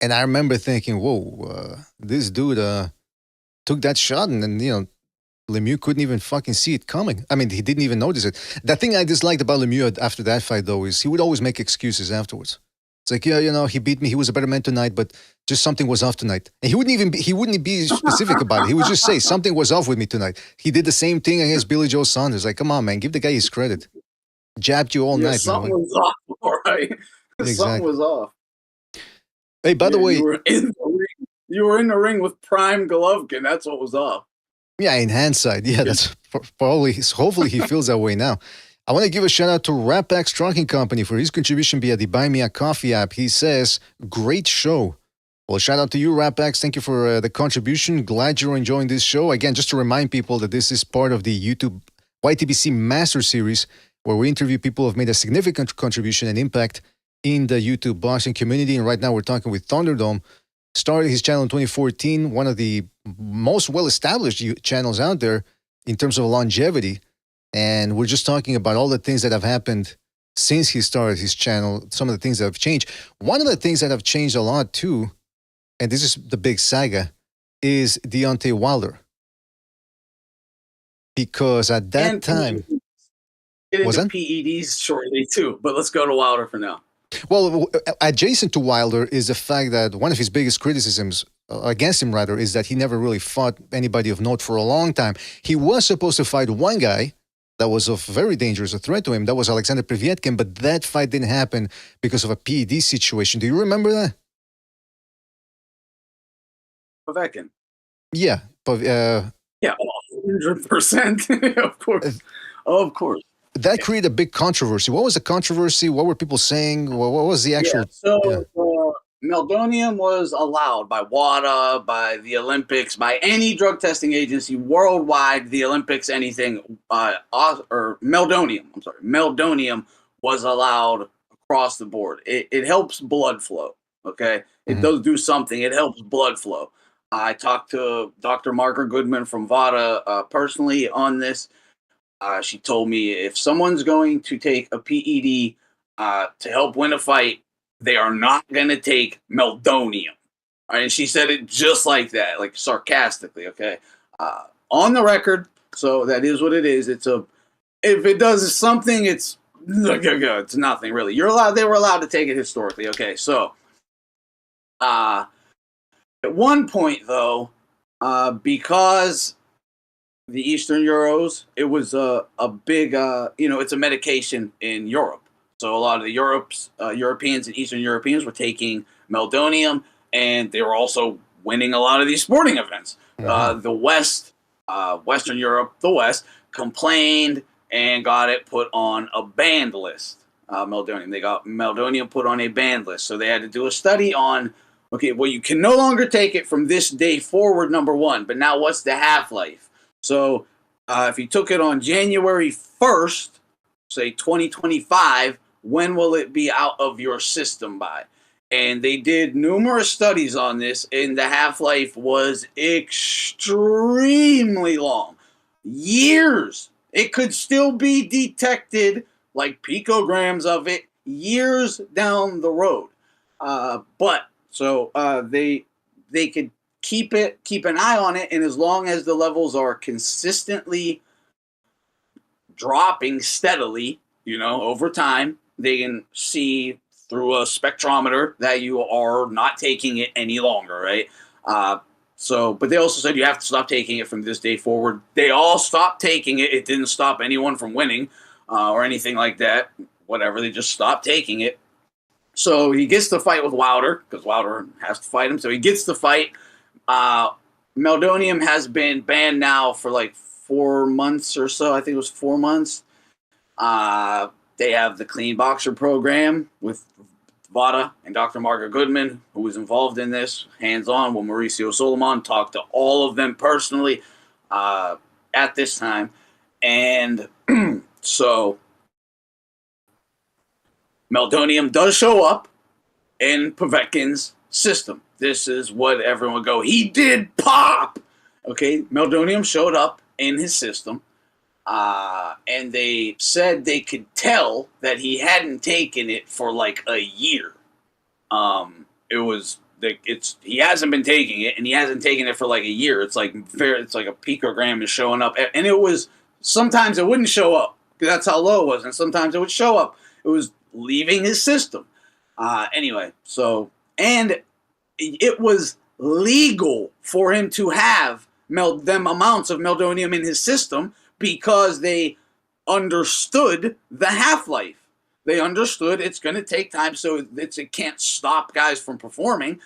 And I remember thinking, whoa, this dude took that shot and then, Lemieux couldn't even fucking see it coming. I mean, he didn't even notice it. The thing I disliked about Lemieux after that fight, though, is he would always make excuses afterwards. It's like, yeah, he beat me. He was a better man tonight, but just something was off tonight. And he wouldn't be specific about it. He would just say something was off with me tonight. He did the same thing against Billy Joe Saunders. Like, come on, man, give the guy his credit. Jabbed you all night. Something was off, all right. Exactly. Something was off. Hey, by the way, you were in the ring with prime Golovkin. That's what was up. yeah, in hindsight, yeah, that's probably, hopefully he feels that way now. I want to give a shout out to Rapax Trucking Company for his contribution via the Buy Me a Coffee app. He says, great show. Well, shout out to you, Rapax. Thank you for the contribution. Glad you're enjoying this show. Again, just to remind people that this is part of the YouTube YTBC Master Series, where we interview people who have made a significant contribution and impact in the YouTube boxing community. And right now we're talking with Thunderdome. Started his channel in 2014, one of the most well-established channels out there in terms of longevity. And we're just talking about all the things that have happened since he started his channel, some of the things that have changed. One of the things that have changed a lot too, and this is the big saga, is Deontay Wilder. Because at that time... Get into PEDs shortly too, but let's go to Wilder for now. Well, adjacent to Wilder is the fact that one of his biggest criticisms against him, rather, is that he never really fought anybody of note for a long time. He was supposed to fight one guy that was a very dangerous threat to him. That was Alexander Povetkin, but that fight didn't happen because of a PED situation. Do you remember that? Povetkin. Yeah. Yeah, 100%. Of course. Of course. That created a big controversy. What was the controversy? What were people saying? What was the actual... Meldonium was allowed by WADA, by the Olympics, by any drug testing agency worldwide, the Olympics, anything, or Meldonium, I'm sorry, Meldonium was allowed across the board. It helps blood flow, okay? It does do something. It helps blood flow. I talked to Dr. Margaret Goodman from WADA personally on this. She told me if someone's going to take a PED to help win a fight, they are not going to take Meldonium. Right? And she said it just like that, like sarcastically, okay? On the record, so that is what it is. If it does something, it's nothing really. They were allowed to take it historically, okay? So, at one point though, because the Eastern Euros, it was a big, it's a medication in Europe. So a lot of the Europeans and Eastern Europeans were taking Meldonium, and they were also winning a lot of these sporting events. The West, Western Europe, the West, complained and got it put on a banned list. Meldonium. They got Meldonium put on a banned list. So they had to do a study on, okay, well, you can no longer take it from this day forward, number one, but now what's the half-life? So if you took it on January 1st, say 2025, when will it be out of your system by? And they did numerous studies on this, and the half-life was extremely long. Years. It could still be detected, like picograms of it, years down the road. They could keep an eye on it, and as long as the levels are consistently dropping steadily, over time, they can see through a spectrometer that you are not taking it any longer, right? But they also said you have to stop taking it from this day forward. They all stopped taking it. It didn't stop anyone from winning or anything like that. Whatever, they just stopped taking it. So he gets to fight with Wilder, because Wilder has to fight him. So he gets to fight. Meldonium has been banned now for like 4 months or so. I think it was 4 months. They have the Clean Boxer program with WADA and Dr. Margaret Goodman, who was involved in this, hands-on with Mauricio Solomon, talked to all of them personally at this time. And so Meldonium does show up in Povetkin's system. This is what everyone would go, he did pop! Okay, Meldonium showed up in his system. And they said they could tell that he hadn't taken it for like a year. He hasn't been taking it, and he hasn't taken it for like a year. It's like a picogram is showing up, and it was sometimes it wouldn't show up because that's how low it was, and sometimes it would show up. It was leaving his system. Anyway, so and it was legal for him to have them amounts of Meldonium in his system, because they understood the half-life. They understood it's going to take time, so it can't stop guys from performing.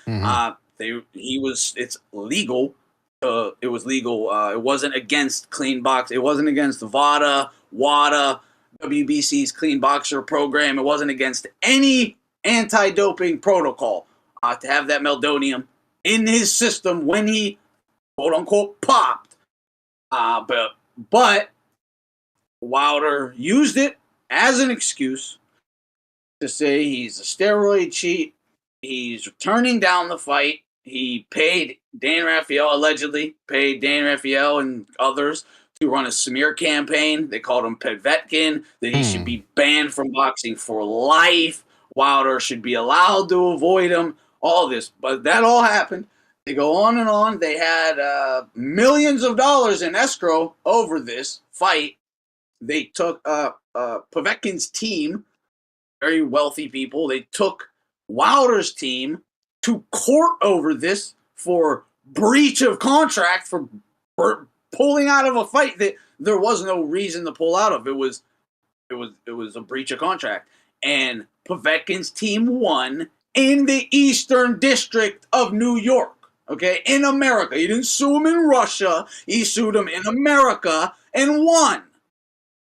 It's legal. It was legal. It wasn't against clean box. It wasn't against WADA, WBC's clean boxer program. It wasn't against any anti-doping protocol to have that meldonium in his system when he, quote unquote, popped. But Wilder used it as an excuse to say he's a steroid cheat. He's turning down the fight. He paid allegedly paid Dan Raphael and others to run a smear campaign. They called him Povetkin, that he should be banned from boxing for life. Wilder should be allowed to avoid him. All this. But that all happened. They go on and on. They had millions of dollars in escrow over this fight. They took Povetkin's team, very wealthy people. They took Wilder's team to court over this for breach of contract, for pulling out of a fight that there was no reason to pull out of. It was a breach of contract. And Povetkin's team won in the Eastern District of New York. Okay, in America. He didn't sue him in Russia. He sued him in America and won.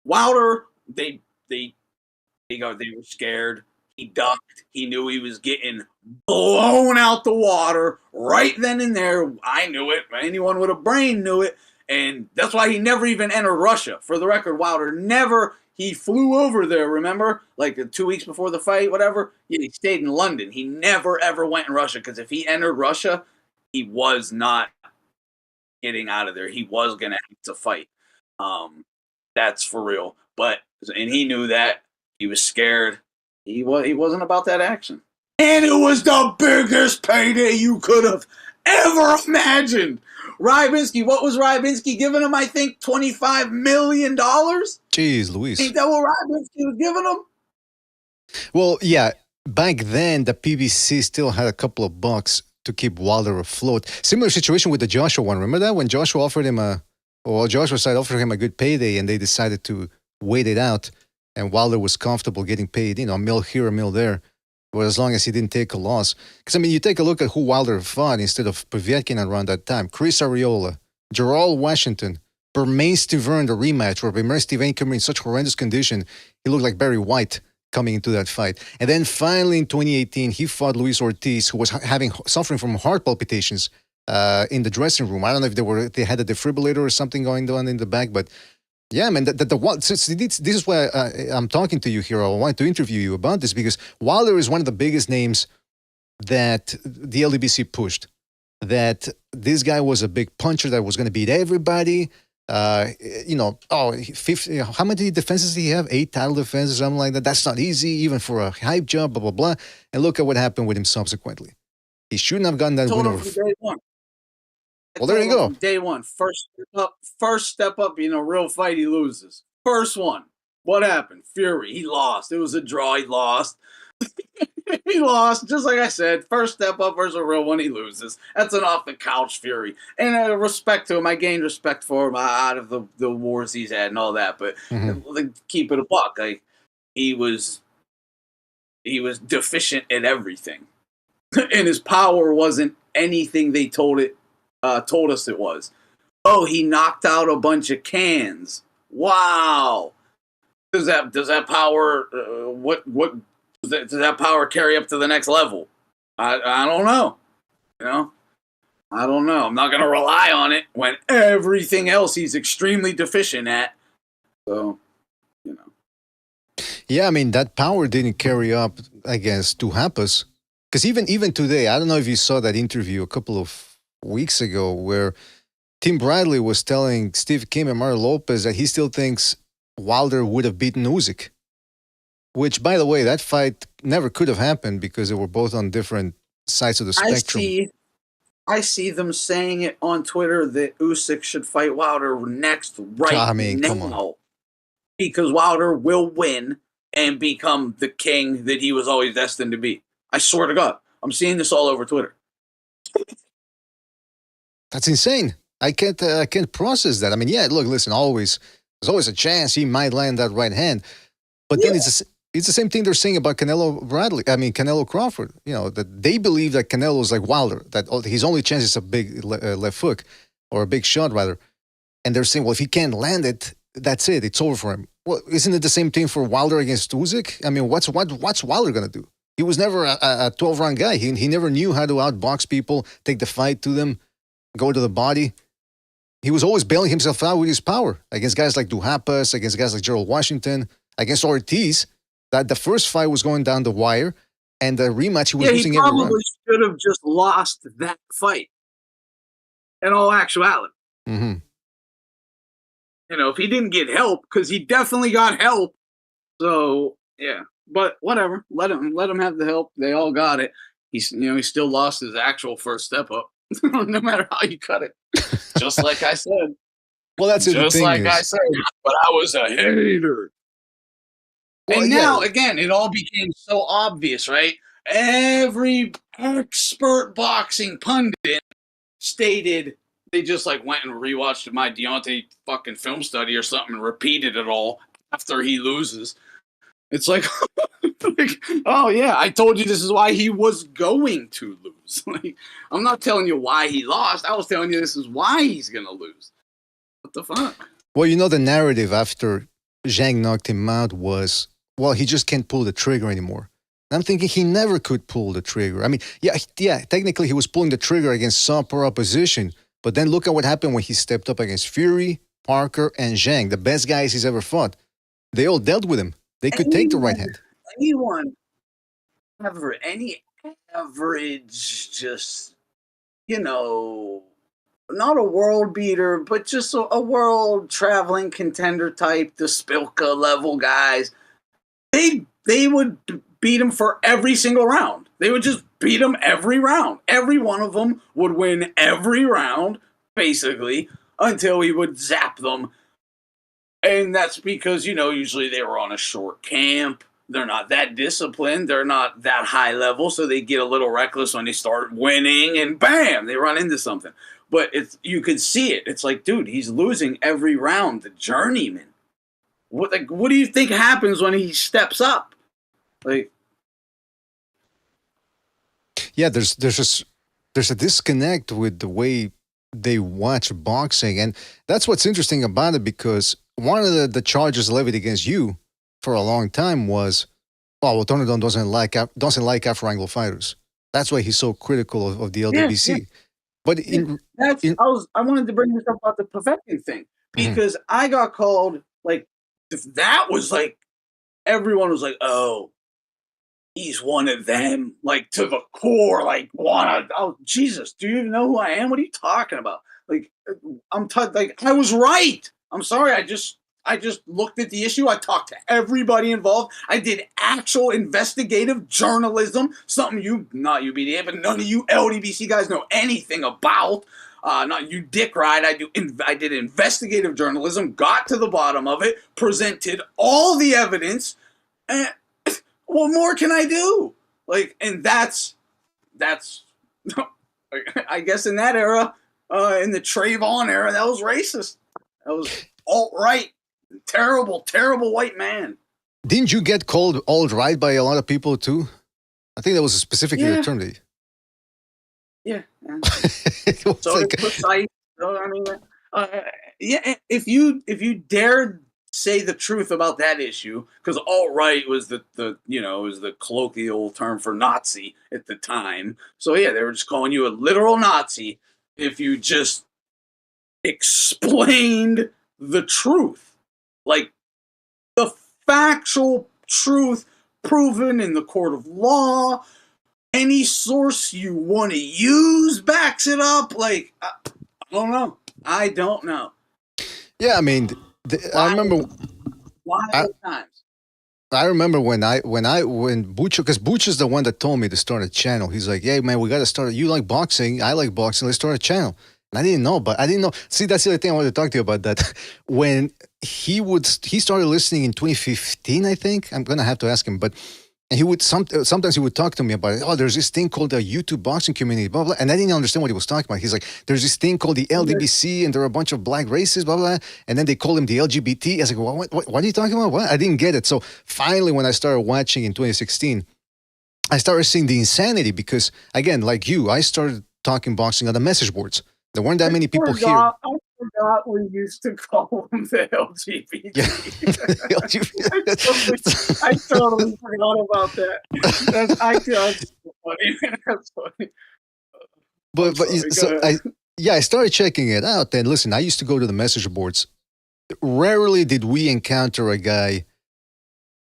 Wilder, they were scared. He ducked. He knew he was getting blown out the water right then and there. I knew it. Anyone with a brain knew it. And that's why he never even entered Russia. For the record, Wilder never, he flew over there, remember? Like 2 weeks before the fight, whatever. He stayed in London. He never, ever went in Russia, because if he entered Russia, he was not getting out of there. He was going to have to fight. That's for real. And he knew that. He was scared. He wasn't about that action. And it was the biggest payday you could have ever imagined. Rybinski, what was Rybinski giving him? I think $25 million? Jeez, Luis. Ain't that what Rybinski was giving him? Well, yeah. Back then, the PBC still had a couple of bucks to keep Wilder afloat. Similar situation with the Joshua one. Remember that? When Joshua offered him Joshua side offered him a good payday, and they decided to wait it out. And Wilder was comfortable getting paid, a mill here, a mill there, but as long as he didn't take a loss. Because, you take a look at who Wilder fought instead of Povetkin around that time. Chris Arreola, Gerald Washington, Bermain Stiverne, the rematch, where Bermain Stiverne came in such horrendous condition, he looked like Barry White coming into that fight. And then finally in 2018, he fought Luis Ortiz, who was suffering from heart palpitations in the dressing room. I don't know if they had a defibrillator or something going on in the back, but yeah, man, this is why I'm talking to you here. I wanted to interview you about this, because Wilder is one of the biggest names that the LDBC pushed. That this guy was a big puncher that was going to beat everybody. 50, how many defenses did he have? 8 title defenses, something like that. That's not easy, even for a hype job, blah, blah, blah. And look at what happened with him subsequently. He shouldn't have gotten that win over. Day one. Well, there you go. Day one. First step up, real fight, he loses. First one. What happened? Fury. He lost. It was a draw. He lost. He lost. Just like I said, first step up versus a real one, he loses. That's an off-the-couch Fury. And respect to him. I gained respect for him out of the wars he's had and all that. But keep it a buck. Like, he was deficient at everything. And his power wasn't anything they told us it was. Oh, he knocked out a bunch of cans. Wow. Does that power does that power carry up to the next level? I don't know. I don't know. I'm not going to rely on it when everything else he's extremely deficient at. So, Yeah, that power didn't carry up against Tuhapas. Because even today, I don't know if you saw that interview a couple of weeks ago where Tim Bradley was telling Steve Kim and Mario Lopez that he still thinks Wilder would have beaten Usyk. Which, by the way, that fight never could have happened because they were both on different sides of the spectrum. I see them saying it on Twitter that Usyk should fight Wilder next now. Come on. Because Wilder will win and become the king that he was always destined to be. I swear to God. I'm seeing this all over Twitter. That's insane. I can't process that. Listen, there's always a chance he might land that right hand. But then It's the same thing they're saying about Canelo-Crawford. You know, that they believe that Canelo is like Wilder, that his only chance is a big left hook or a big shot, rather. And they're saying, well, if he can't land it, that's it. It's over for him. Well, isn't it the same thing for Wilder against Usyk? I mean, what's Wilder going to do? He was never a 12-round guy. He never knew how to outbox people, take the fight to them, go to the body. He was always bailing himself out with his power against guys like Duhaupas, against guys like Gerald Washington, against Ortiz. That the first fight was going down the wire, and the rematch he was losing every round. He probably should have just lost that fight. In all actuality, Mm-hmm. you know, if he didn't get help, because he definitely got help. So yeah, but whatever. Let him have the help. They all got it. He still lost his actual first step up, no matter how you cut it. Just like I said. Well, that's it. Just like I said, but I was a hater. Well, and now, again, it all became so obvious, right? Every expert boxing pundit stated they just like went and rewatched my Deontay fucking film study or something and repeated it all after he loses. It's like, oh yeah, I told you this is why he was going to lose. Like, I'm not telling you why he lost. I was telling you this is why he's gonna lose. What the fuck? Well, you know, the narrative after Zhang knocked him out was, well, he just can't pull the trigger anymore. And I'm thinking he never could pull the trigger. I mean, yeah, technically he was pulling the trigger against subpar opposition, but then look at what happened when he stepped up against Fury, Parker, and Zhang, the best guys he's ever fought. They all dealt with him. They could take the right hand. Any average, just, not a world beater, but just a world traveling contender type, the Spilka level guys, they would beat him for every single round. They would just beat him every round. Every one of them would win every round, basically, until he would zap them. And that's because, usually they were on a short camp. They're not that disciplined. They're not that high level, so they get a little reckless when they start winning, and bam, they run into something. But you could see it. It's like, dude, he's losing every round. The journeyman. What do you think happens when he steps up? Yeah, there's a disconnect with the way they watch boxing, and that's what's interesting about it, because one of the charges levied against you for a long time was, well, Thunderdome doesn't like Afro-Anglo fighters. That's why he's so critical of the LDBC. Yeah. But I wanted to bring this up about the perfecting thing, because I got called, like, if that was like, everyone was like, oh, he's one of them, like, to the core, like, oh, Jesus, do you even know who I am? What are you talking about? Like, I was right. I'm sorry, I just looked at the issue. I talked to everybody involved. I did actual investigative journalism, something not you BDA, but none of you LDBC guys know anything about. Not you dick ride. I did investigative journalism, got to the bottom of it, presented all the evidence, and what more can I do? Like, and that's I guess in that era, in the Trayvon era, that was racist. That was alt-right. Terrible, terrible white man. Didn't you get called alt-right by a lot of people too? I think that was specifically the term. Yeah. So like, precise. I mean, if you dared say the truth about that issue, because alt-right was was the colloquial term for Nazi at the time. So yeah, they were just calling you a literal Nazi if you just explained the truth. Like, the factual truth proven in the court of law. Any source you want to use backs it up. Like, I don't know. Yeah, I mean, I remember. Times. I remember when Butch, because Butch is the one that told me to start a channel. He's like, "Hey man, we got to start. You like boxing? I like boxing. Let's start a channel." And I didn't know. See, that's the other thing I wanted to talk to you about. That when he started listening in 2015, I think. I'm gonna have to ask him, And he would sometimes he would talk to me about it. Oh, there's this thing called the YouTube boxing community, blah, blah. And I didn't understand what he was talking about. He's like, there's this thing called the LDBC, and there are a bunch of black races, blah, blah. And then they call him the LGBT. I was like, what are you talking about? What? I didn't get it. So finally, when I started watching in 2016, I started seeing the insanity because, again, like you, I started talking boxing on the message boards. There weren't that many people here. I forgot we used to call them the LGBT. Yeah. I totally forgot about that. That's funny. That's funny. But so I started checking it out. And listen, I used to go to the message boards. Rarely did we encounter a guy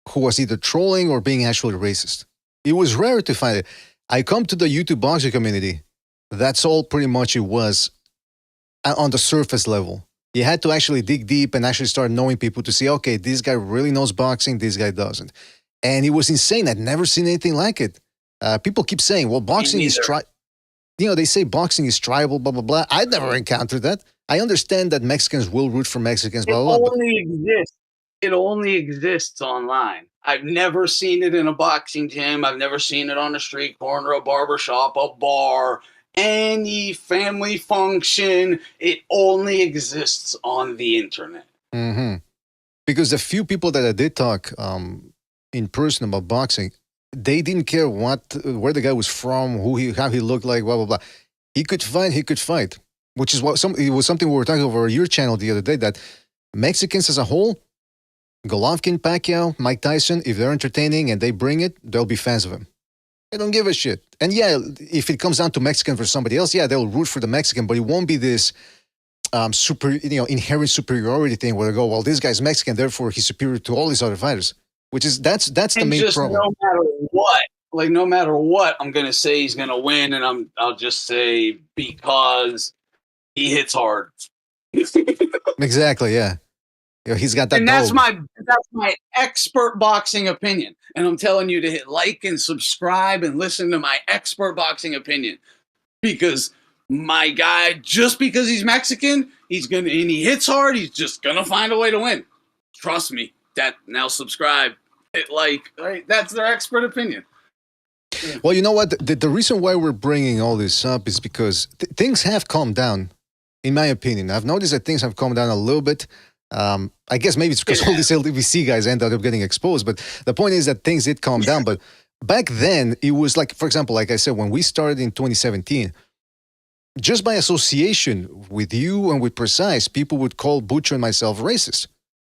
who was either trolling or being actually racist. It was rare to find it. I come to the YouTube boxing community. That's all pretty much it was on the surface level. You had to actually dig deep and actually start knowing people to see, okay, this guy really knows boxing, this guy doesn't. And it was insane. I'd never seen anything like it. People keep saying, well, boxing is they say boxing is tribal, blah, blah, blah. I'd never encountered that. I understand that Mexicans will root for Mexicans, blah, blah, blah. It only exists online. I've never seen it in a boxing gym. I've never seen it on a street corner, a barber shop, a bar, any family function. It only exists on the internet. Mm-hmm. Because the few people that I did talk in person about boxing, they didn't care where the guy was from, how he looked like, blah, blah, blah. He could fight, which is it was something we were talking over your channel the other day, that Mexicans as a whole, Golovkin, Pacquiao, Mike Tyson, if they're entertaining and they bring it, they'll be fans of him. They don't give a shit. And yeah, if it comes down to Mexican versus somebody else, yeah, they'll root for the Mexican, but it won't be this inherent superiority thing where they go, well, this guy's Mexican, therefore he's superior to all these other fighters. Which is that's the main problem. No matter what, I'm gonna say he's gonna win, and I'll just say because he hits hard. Exactly, yeah. He's got that. And that's my expert boxing opinion. And I'm telling you to hit like and subscribe and listen to my expert boxing opinion. Because my guy, just because he's Mexican, and he hits hard, he's just gonna find a way to win. Trust me. Now subscribe. Hit like, right? That's their expert opinion. Well, you know what? The reason why we're bringing all this up is because things have calmed down, in my opinion. I've noticed that things have calmed down a little bit. I guess maybe it's because all these LDBC guys ended up getting exposed. But the point is that things did calm down. But back then, it was like, for example, like I said, when we started in 2017, just by association with you and with Precise, people would call Butcher and myself racist.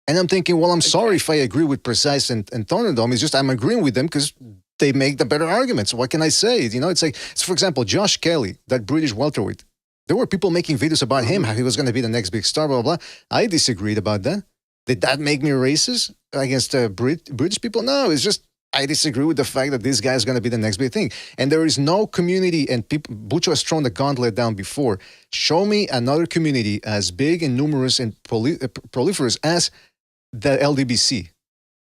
And I'm thinking, well, I'm sorry if I agree with Precise and Thunderdome. It's just I'm agreeing with them because they make the better arguments. What can I say? It's like, for example, Josh Kelly, that British welterweight. There were people making videos about him, how he was going to be the next big star, blah, blah, blah. I disagreed about that. Did that make me racist against British people? No, it's just I disagree with the fact that this guy is going to be the next big thing. And there is no community, and Butcher has thrown the gauntlet down before. Show me another community as big and numerous and proliferous as the LDBC.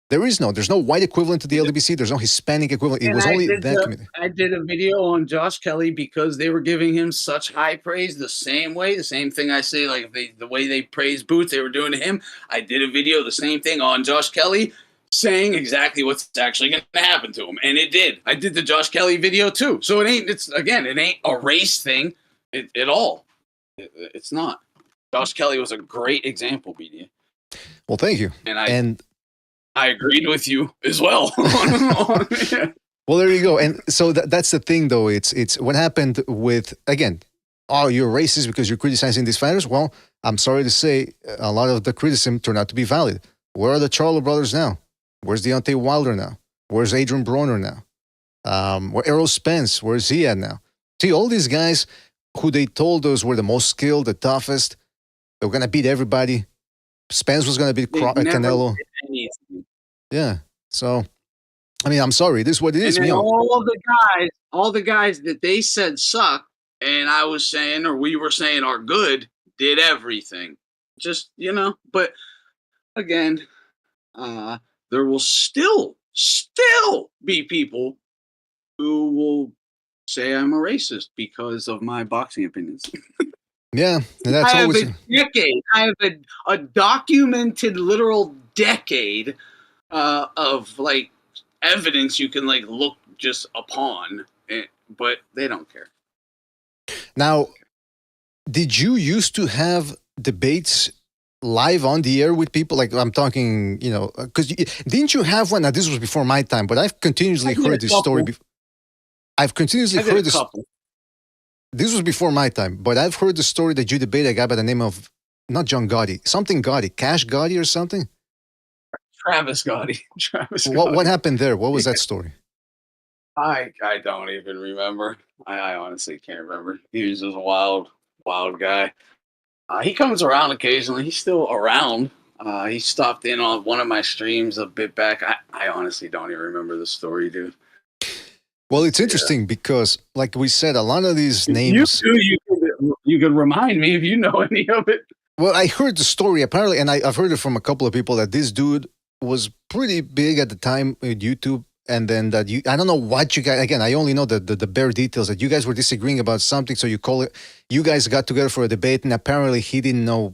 There's no white equivalent to the LDBC. There's no Hispanic equivalent. It was only that community. I did a video on Josh Kelly because they were giving him such high praise the same thing I say, like the way they praise Boots, they were doing to him. I did a video, the same thing on Josh Kelly, saying exactly what's actually going to happen to him. And it did. I did the Josh Kelly video too. So it ain't a race thing at all. It's not. Josh Kelly was a great example, BDA. Well, thank you. And I agreed with you as well. Yeah. Well, there you go. And so that's the thing, though. It's what happened with, again, you're racist because you're criticizing these fighters. Well, I'm sorry to say a lot of the criticism turned out to be valid. Where are the Charlo brothers now? Where's Deontay Wilder now? Where's Adrian Broner now? Where Errol Spence? Where's he at now? See, all these guys who they told us were the most skilled, the toughest, they were going to beat everybody. Spence was going to beat Canelo. Yeah. So, I mean, I'm sorry. This is what it is. And all the guys that they said suck, and I was saying, or we were saying are good, did everything. Just, but again, there will still be people who will say I'm a racist because of my boxing opinions. Yeah, and that's always a decade. I have a documented literal decade of like evidence you can like look just upon, but they don't care. Now, did you used to have debates live on the air with people? Like I'm talking, you know, because didn't you have one? Now this was before my time, but I've continuously heard this story. I've continuously heard this. This was before my time, but I've heard the story that you debated a guy by the name of not John Gotti, something Gotti, Cash Gotti or something. Travis Gotti. Travis. What happened there? What was that story? I don't even remember. I honestly can't remember. He was just a wild guy. He comes around occasionally. He's still around. He stopped in on one of my streams a bit back. I honestly don't even remember the story, dude. Well, it's interesting because, like we said, a lot of these names. You could remind me if you know any of it. Well, I heard the story apparently, and I've heard it from a couple of people that this dude was pretty big at the time with YouTube, and then that I don't know what you guys. Again, I only know the bare details that you guys were disagreeing about something, so you guys got together for a debate, and apparently he didn't know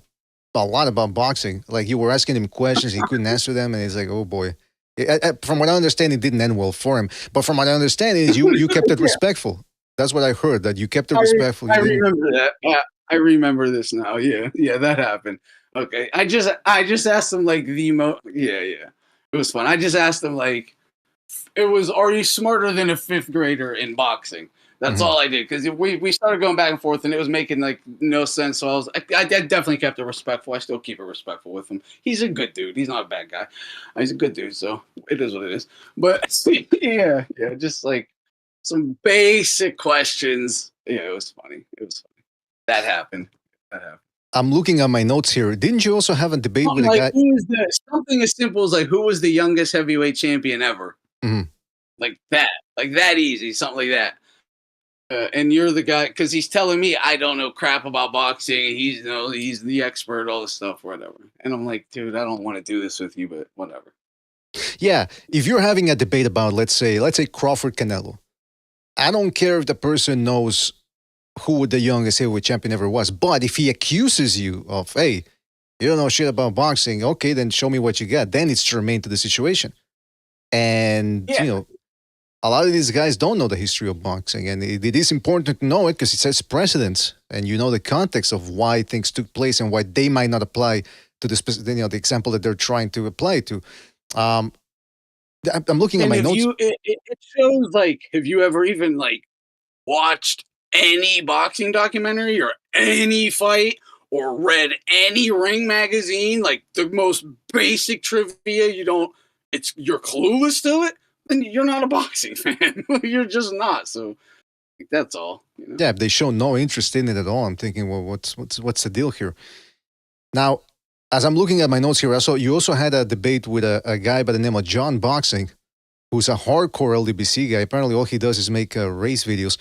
a lot about boxing. Like you were asking him questions, he couldn't answer them, and he's like, "Oh boy." From what I understand, it didn't end well for him. But from what I understand, is you kept it respectful. That's what I heard. That you kept it respectful. I remember that. Yeah, I remember this now. Yeah, that happened. Okay, I just asked him like it was fun. I just asked him like, are you smarter than a fifth grader in boxing? That's all I did, because we started going back and forth, and it was making like no sense. So I definitely kept it respectful. I still keep it respectful with him. He's a good dude. He's not a bad guy. He's a good dude. So it is what it is. But yeah, just like some basic questions. Yeah, it was funny. That happened. I'm looking at my notes here. Didn't you also have a debate with a guy? Something as simple as like, who was the youngest heavyweight champion ever? Like that easy, something like that. And you're the guy, because he's telling me I don't know crap about boxing. He's the expert, all this stuff, whatever. And I'm like, dude, I don't want to do this with you, but whatever. Yeah, if you're having a debate about, let's say Crawford-Canelo, I don't care if the person knows who the youngest heavyweight champion ever was, but if he accuses you of, hey, you don't know shit about boxing, okay, then show me what you got. Then it's germane to the situation. And you know, a lot of these guys don't know the history of boxing, and it is important to know it because it sets precedents, and you know the context of why things took place and why they might not apply to the example that they're trying to apply to. I'm looking at my notes. It shows like, have you ever even like watched any boxing documentary or any fight or read any ring magazine? Like the most basic trivia, you're clueless to it. Then you're not a boxing fan. You're just not. So that's all. You know? Yeah, they show no interest in it at all. I'm thinking, well, what's the deal here? Now, as I'm looking at my notes here, you also had a debate with a guy by the name of John Boxing, who's a hardcore LDBC guy. Apparently, all he does is make race videos.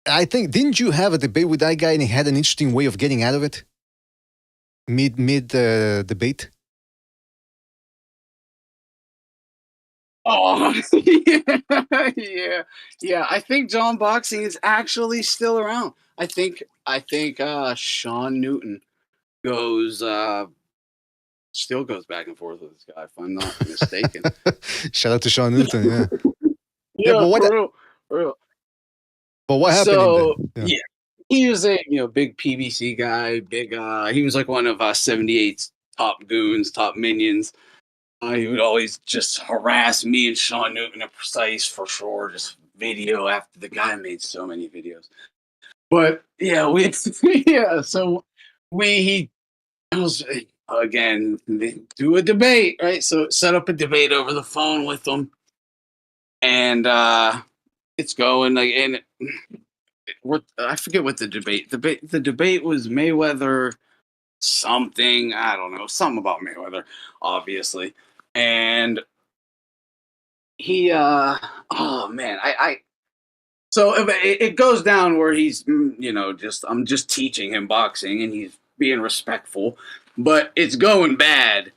I think, didn't you have a debate with that guy, and he had an interesting way of getting out of it mid debate? Oh, yeah. I think John Boxing is actually still around. I think Sean Newton still goes back and forth with this guy, if I'm not mistaken. Shout out to Sean Newton, yeah. But what happened? So he was a big PBC guy. He was like one of 78's top goons, top minions. He would always just harass me and Sean Newton at Precise for sure. Just video after the guy made so many videos. But yeah, he was again do a debate, right? So set up a debate over the phone with them, and it's going like, and I forget what the debate was. Mayweather something, I don't know, something about Mayweather, obviously. And he so it goes down where he's I'm just teaching him boxing and he's being respectful, but it's going bad.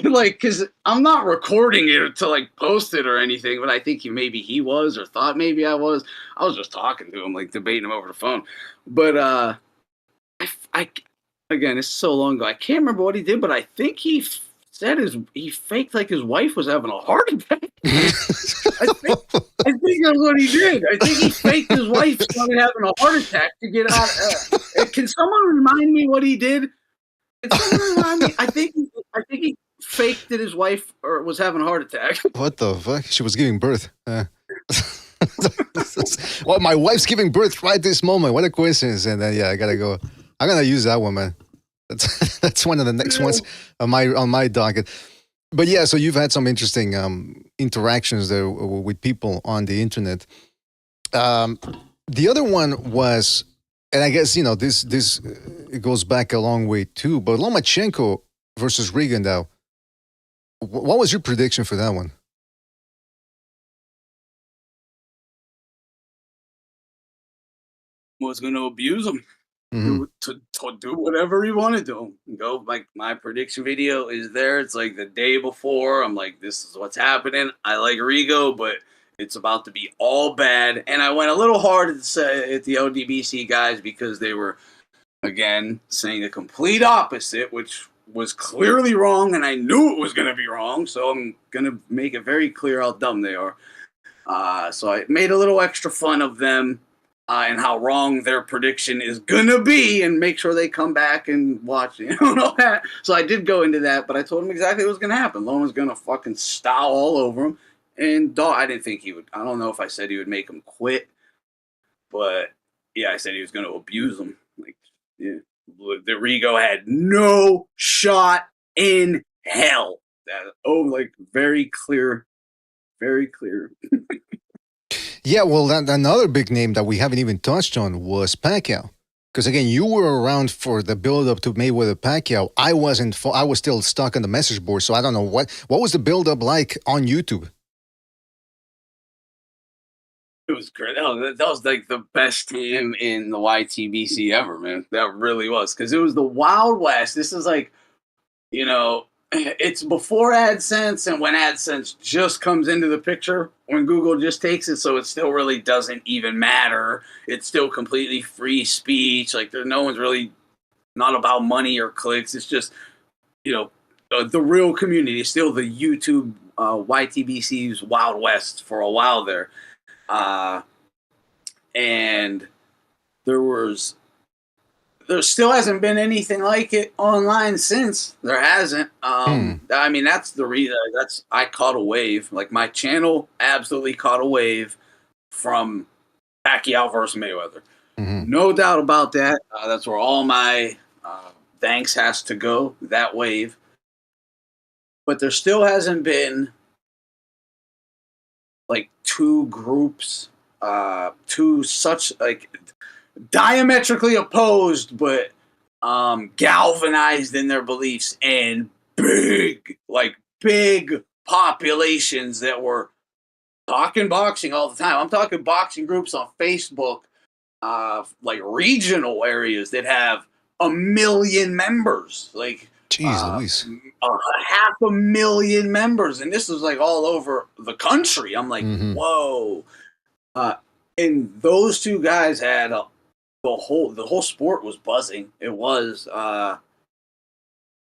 Like, because I'm not recording it to like post it or anything, but I think he was, or thought maybe I was just talking to him, like debating him over the phone. But I again, it's so long ago, I can't remember what he did, but I think he said he faked like his wife was having a heart attack. I think that's what he did. I think he faked his wife started having a heart attack to get out. Can someone remind me what he did? Can someone remind me? I think he faked that his wife was having a heart attack. What the fuck? She was giving birth. Well, my wife's giving birth right this moment. What a coincidence! And then I gotta go. I'm gonna use that one, man. That's one of the next ones on my docket. But yeah, so you've had some interesting interactions there with people on the internet. The other one was, and I guess this it goes back a long way too. But Lomachenko versus Rigondeaux. What was your prediction for that one? Was going to abuse him. To do whatever he wanted to go. Like, my prediction video is there. It's like the day before. I'm like, this is what's happening. I like Rigo, but it's about to be all bad. And I went a little hard at the LDBC guys because they were, again, saying the complete opposite, which was clearly wrong, and I knew it was going to be wrong. So I'm going to make it very clear how dumb they are. So I made a little extra fun of them. And how wrong their prediction is gonna be, and make sure they come back and watch, all that. So I did go into that, but I told him exactly what was gonna happen. Loma's gonna fucking style all over him, and I didn't think he would. I don't know if I said he would make him quit, but yeah, I said he was gonna abuse him. Like, yeah, the Rigo had no shot in hell. Like very clear, very clear. Yeah, well, another big name that we haven't even touched on was Pacquiao. Because again, you were around for the build-up to Mayweather-Pacquiao. I wasn't. I was still stuck on the message board, so I don't know what was the build-up like on YouTube. It was great. That was like the best time in the YTBC ever, man. That really was, because it was the Wild West. This is like, it's before AdSense, and when AdSense just comes into the picture, when Google just takes it, so it still really doesn't even matter. It's still completely free speech. Like, no one's really not about money or clicks. It's just, the real community is still the YouTube YTBC's Wild West for a while there. And there still hasn't been anything like it online since. There hasn't. I mean, that's the reason. I caught a wave. Like, my channel absolutely caught a wave from Pacquiao versus Mayweather. No doubt about that. That's where all my thanks has to go, that wave. But there still hasn't been like two groups, two such like diametrically opposed, but galvanized in their beliefs, and big populations that were talking boxing all the time. I'm talking boxing groups on Facebook, like regional areas that have 1 million members, like Jeez Louise. 500,000 members, and this is like all over the country. I'm like, whoa. And those two guys had the whole sport was buzzing. It was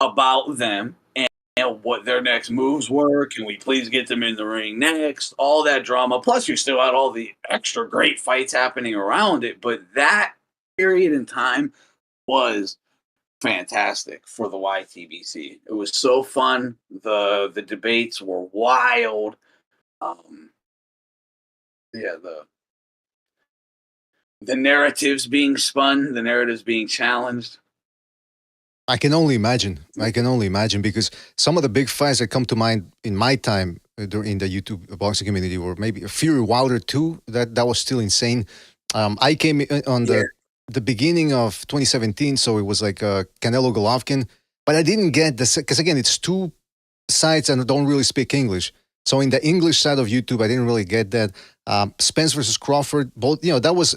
about them and what their next moves were. Can we please get them in the ring next? All that drama. Plus, you still had all the extra great fights happening around it. But that period in time was fantastic for the YTBC. It was so fun. The debates were wild. The narratives being spun, the narratives being challenged. I can only imagine. Because some of the big fights that come to mind in my time in the YouTube boxing community were maybe Fury Wilder 2. That was still insane. I came in on the beginning of 2017, so it was like Canelo Golovkin, but I didn't get because again, it's two sides and don't really speak English. So in the English side of YouTube, I didn't really get that. Spence versus Crawford, both, there was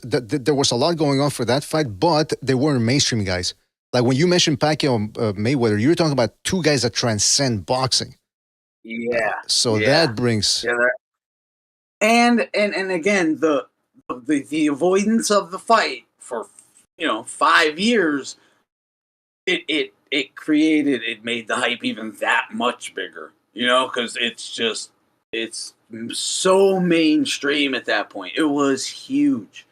a lot going on for that fight, but they weren't mainstream guys. Like when you mentioned Pacquiao Mayweather, you're talking about two guys that transcend boxing. Yeah. That brings. Yeah, and again, the avoidance of the fight for 5 years, it it made the hype even that much bigger, you know, because it's so mainstream at that point. It was huge.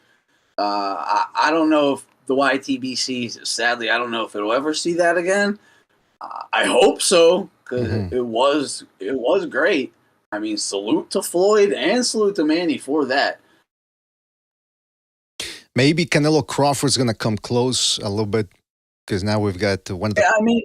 I don't know if the YTBC, sadly, I don't know if it'll ever see that again. I hope so, because it was great. I mean, salute to Floyd and salute to Manny for that. Maybe Canelo-Crawford's going to come close a little bit, because now we've got one of the... Yeah, I mean,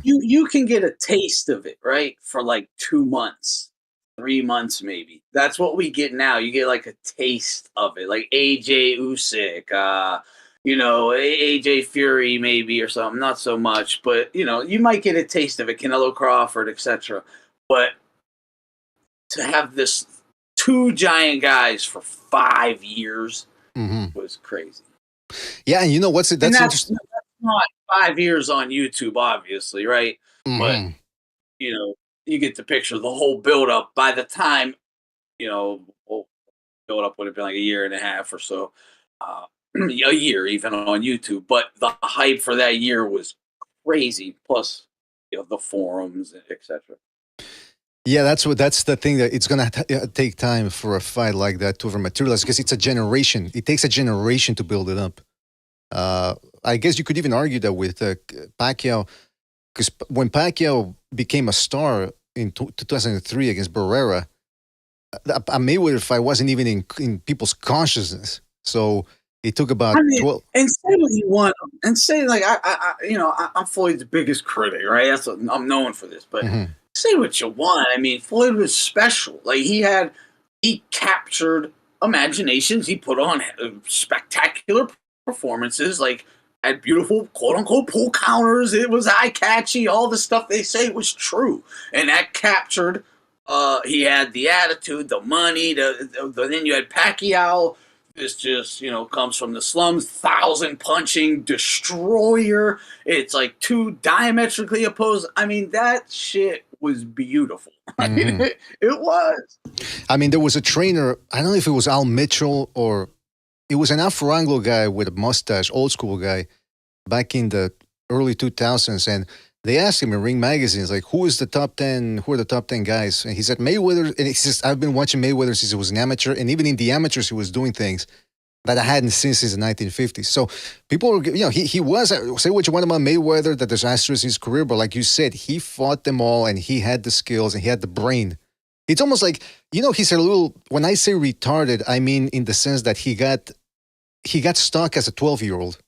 you can get a taste of it, right, for like 2 months, 3 months maybe. That's what we get now. You get like a taste of it, like AJ Usyk, you know, AJ Fury maybe or something. Not so much, but, you know, you might get a taste of it, Canelo-Crawford, etc. But to have this 2 giant guys for 5 years was crazy. Yeah, and you know what's it? That's interesting. That's not 5 years on YouTube, obviously, right? But you know, you get the picture. The whole build-up. By the time, you know, build-up would have been like a year and a half or so, a year even on YouTube. But the hype for that year was crazy. Plus, you know, the forums, etc. Yeah, that's the thing, that it's gonna take time for a fight like that to ever materialize, because it's a generation. It takes a generation to build it up. I guess you could even argue that with Pacquiao, because when Pacquiao became a star in 2003 against Barrera, a Mayweather fight wasn't even in people's consciousness. So it took about 12. And say what you want, and say like I'm Floyd's biggest critic, right? That's what I'm known for this, but. Say what you want. I mean, Floyd was special. Like he captured imaginations. He put on spectacular performances. Like had beautiful quote unquote pull counters. It was eye catchy. All the stuff they say was true, and that captured. He had the attitude, the money. Then you had Pacquiao. This just, you know, comes from the slums, 1,000 punching destroyer. It's like 2 diametrically opposed. I mean, that shit was beautiful. I mean, it was. I mean, there was a trainer, I don't know if it was Al Mitchell or it was an Afro-Anglo guy with a mustache, old school guy, back in the early 2000s. And they asked him in Ring magazines, like, who are the top 10 guys? And he said, Mayweather. And he says, I've been watching Mayweather since he was an amateur. And even in the amateurs, he was doing things that I hadn't seen since the 1950s. So people were, you know, he was, say what you want about Mayweather, that there's asterisks in his career, but like you said, he fought them all and he had the skills and he had the brain. It's almost like, you know, he's a little, when I say retarded, I mean in the sense that he got stuck as a 12-year-old.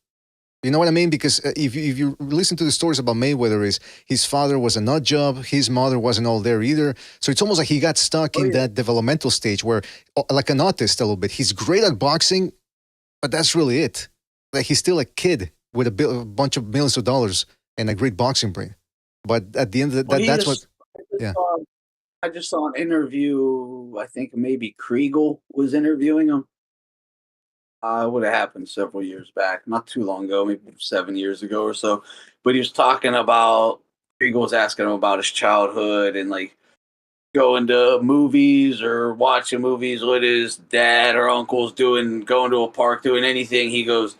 You know what I mean? Because if you listen to the stories about Mayweather, is his father was a nut job, his mother wasn't all there either. So it's almost like he got stuck in that developmental stage where, like an autist a little bit, he's great at boxing, but that's really it. Like he's still a kid with a bunch of millions of dollars and a great boxing brain. But at the end of the day, I just saw an interview, I think maybe Kriegel was interviewing him. It would have happened several years back, not too long ago, maybe 7 years ago or so. But he was talking about, Kriegel was asking him about his childhood and like going to movies or watching movies with his dad or uncles going to a park, doing anything. He goes,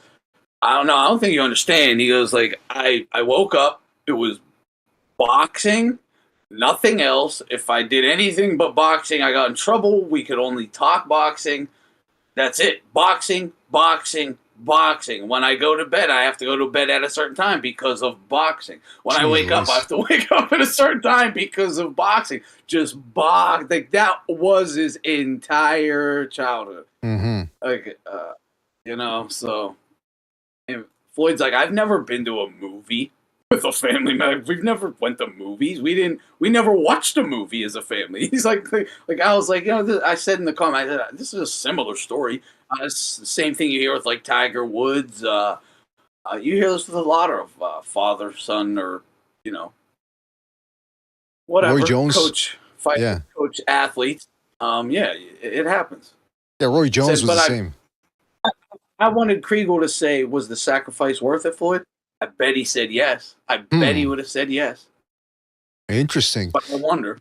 I don't know, I don't think you understand. He goes, like, I woke up, it was boxing, nothing else. If I did anything but boxing, I got in trouble. We could only talk boxing. That's it. Boxing, boxing, boxing. When I go to bed, I have to go to bed at a certain time because of boxing. When I wake up, I have to wake up at a certain time because of boxing. Just box. Like, that was his entire childhood. Like, you know, so. And Floyd's like, I've never been to a movie with a family member. We've never went to movies. We never watched a movie as a family. He's like I was like, you know, I said in the comment, I said, this is a similar story. It's the same thing you hear with like Tiger Woods. You hear this with a lot of father, son, or, you know, whatever. Roy Jones. Coach, fighter, coach, athlete. Yeah, it happens. Yeah, Roy Jones was the same. I wanted Kriegel to say, was the sacrifice worth it, Floyd? I bet he said yes. I bet he would have said yes. Interesting. But I wonder.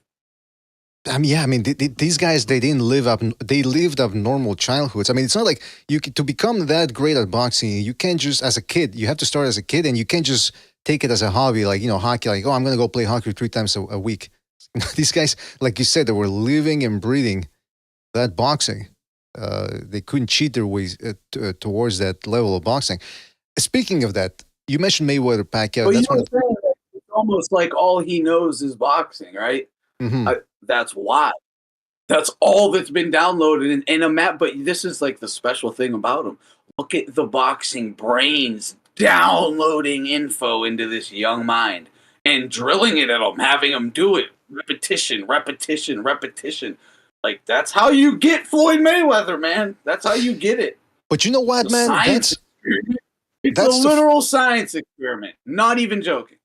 I mean, yeah. I mean, these guys, they lived abnormal childhoods. I mean, it's not like to become that great at boxing. You can't just, as a kid, you have to start as a kid, and you can't just take it as a hobby, like, hockey, like, oh, I'm going to go play hockey 3 times a week. These guys, like you said, they were living and breathing that boxing. They couldn't cheat their ways towards that level of boxing. Speaking of that, you mentioned Mayweather-Pacquiao. But it's almost like all he knows is boxing, right? Mm-hmm. That's why. That's all that's been downloaded in a map. But this is like the special thing about him. Look at the boxing brains downloading info into this young mind and drilling it at him, having him do it. Repetition, repetition, repetition. Like, that's how you get Floyd Mayweather, man. That's how you get it. But you know what, man? It's a literal science experiment. Not even joking.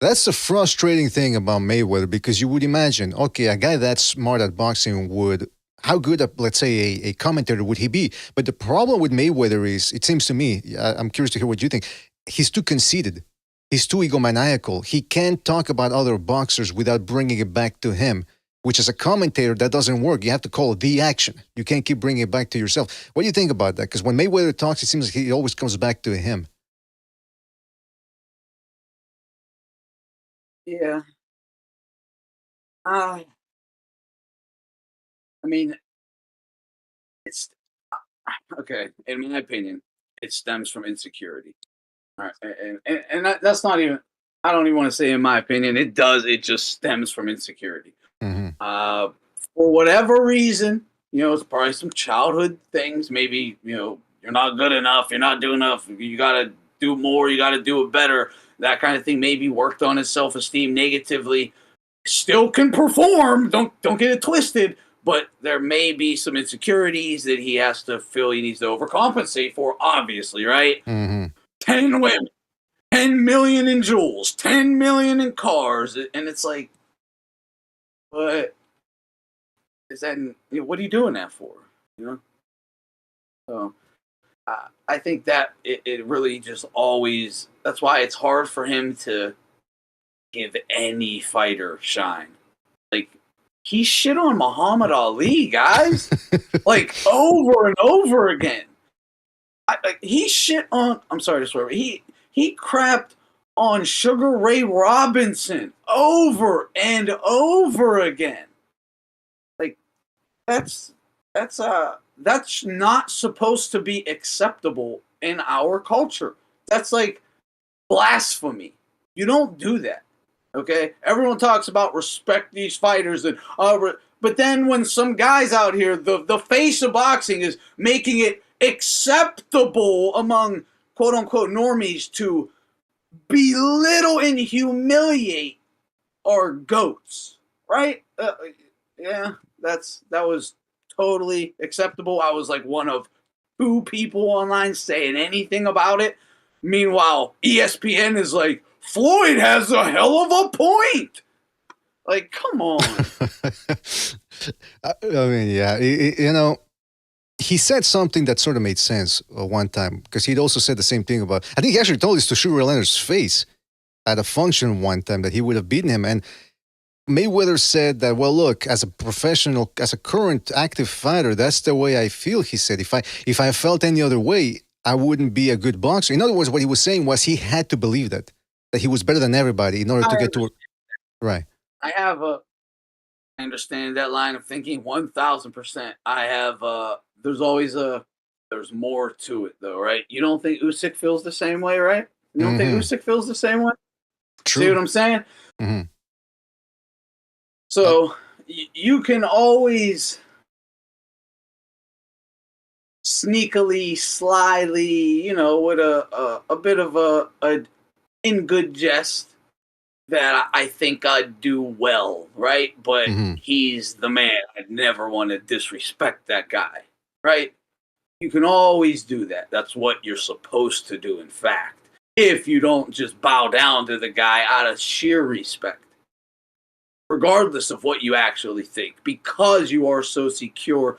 That's the frustrating thing about Mayweather, because you would imagine, okay, a guy that smart at boxing would, how good, let's say, a commentator would he be? But the problem with Mayweather is, it seems to me, I'm curious to hear what you think, he's too conceited. He's too egomaniacal. He can't talk about other boxers without bringing it back to him, which as a commentator, that doesn't work. You have to call it the action. You can't keep bringing it back to yourself. What do you think about that? Because when Mayweather talks, it seems like he always comes back to him. Yeah. I mean, it's okay. In my opinion, it stems from insecurity. All right, and that's not even. I don't even want to say in my opinion. It does. It just stems from insecurity. Mm-hmm. For whatever reason, it's probably some childhood things. Maybe you're not good enough. You're not doing enough. You got to do more. You got to do it better. That kind of thing. Maybe worked on his self-esteem negatively. Still can perform. Don't get it twisted. But there may be some insecurities that he has to feel he needs to overcompensate for. Obviously, right? Mm-hmm. 10 women, 10 million in jewels, 10 million in cars, and it's like, what is that? What are you doing that for? So I think that it really just always. That's why it's hard for him to give any fighter shine. Like, he shit on Muhammad Ali, guys, like over and over again. He shit on. I'm sorry to swear. He crapped on Sugar Ray Robinson over and over again. Like, that's not supposed to be acceptable in our culture. That's like blasphemy. You don't do that. Okay? Everyone talks about respect these fighters and but then when some guys out here, the face of boxing is making it acceptable among quote unquote normies to belittle and humiliate our goats, right? Yeah, that was totally acceptable. I was like one of 2 people online saying anything about it. Meanwhile, ESPN is like, Floyd has a hell of a point. Like, come on. I mean, yeah, he said something that sort of made sense one time, because he'd also said the same thing about, I think he actually told this to Sugar Ray Leonard's face at a function one time, that he would have beaten him. And Mayweather said that, well, look, as a professional, as a current active fighter, that's the way I feel. He said, if I felt any other way, I wouldn't be a good boxer. In other words, what he was saying was he had to believe that he was better than everybody in order to get to work. Right. I understand that line of thinking 1,000%. There's more to it though, right? You don't think Usyk feels the same way, right? You don't think Usyk feels the same way? True. See what I'm saying? Mm-hmm. So you can always sneakily, slyly, with a bit of a in good jest that I think I'd do well, right? But he's the man. I'd never want to disrespect that guy, right? You can always do that. That's what you're supposed to do, in fact, if you don't just bow down to the guy out of sheer respect, regardless of what you actually think, because you are so secure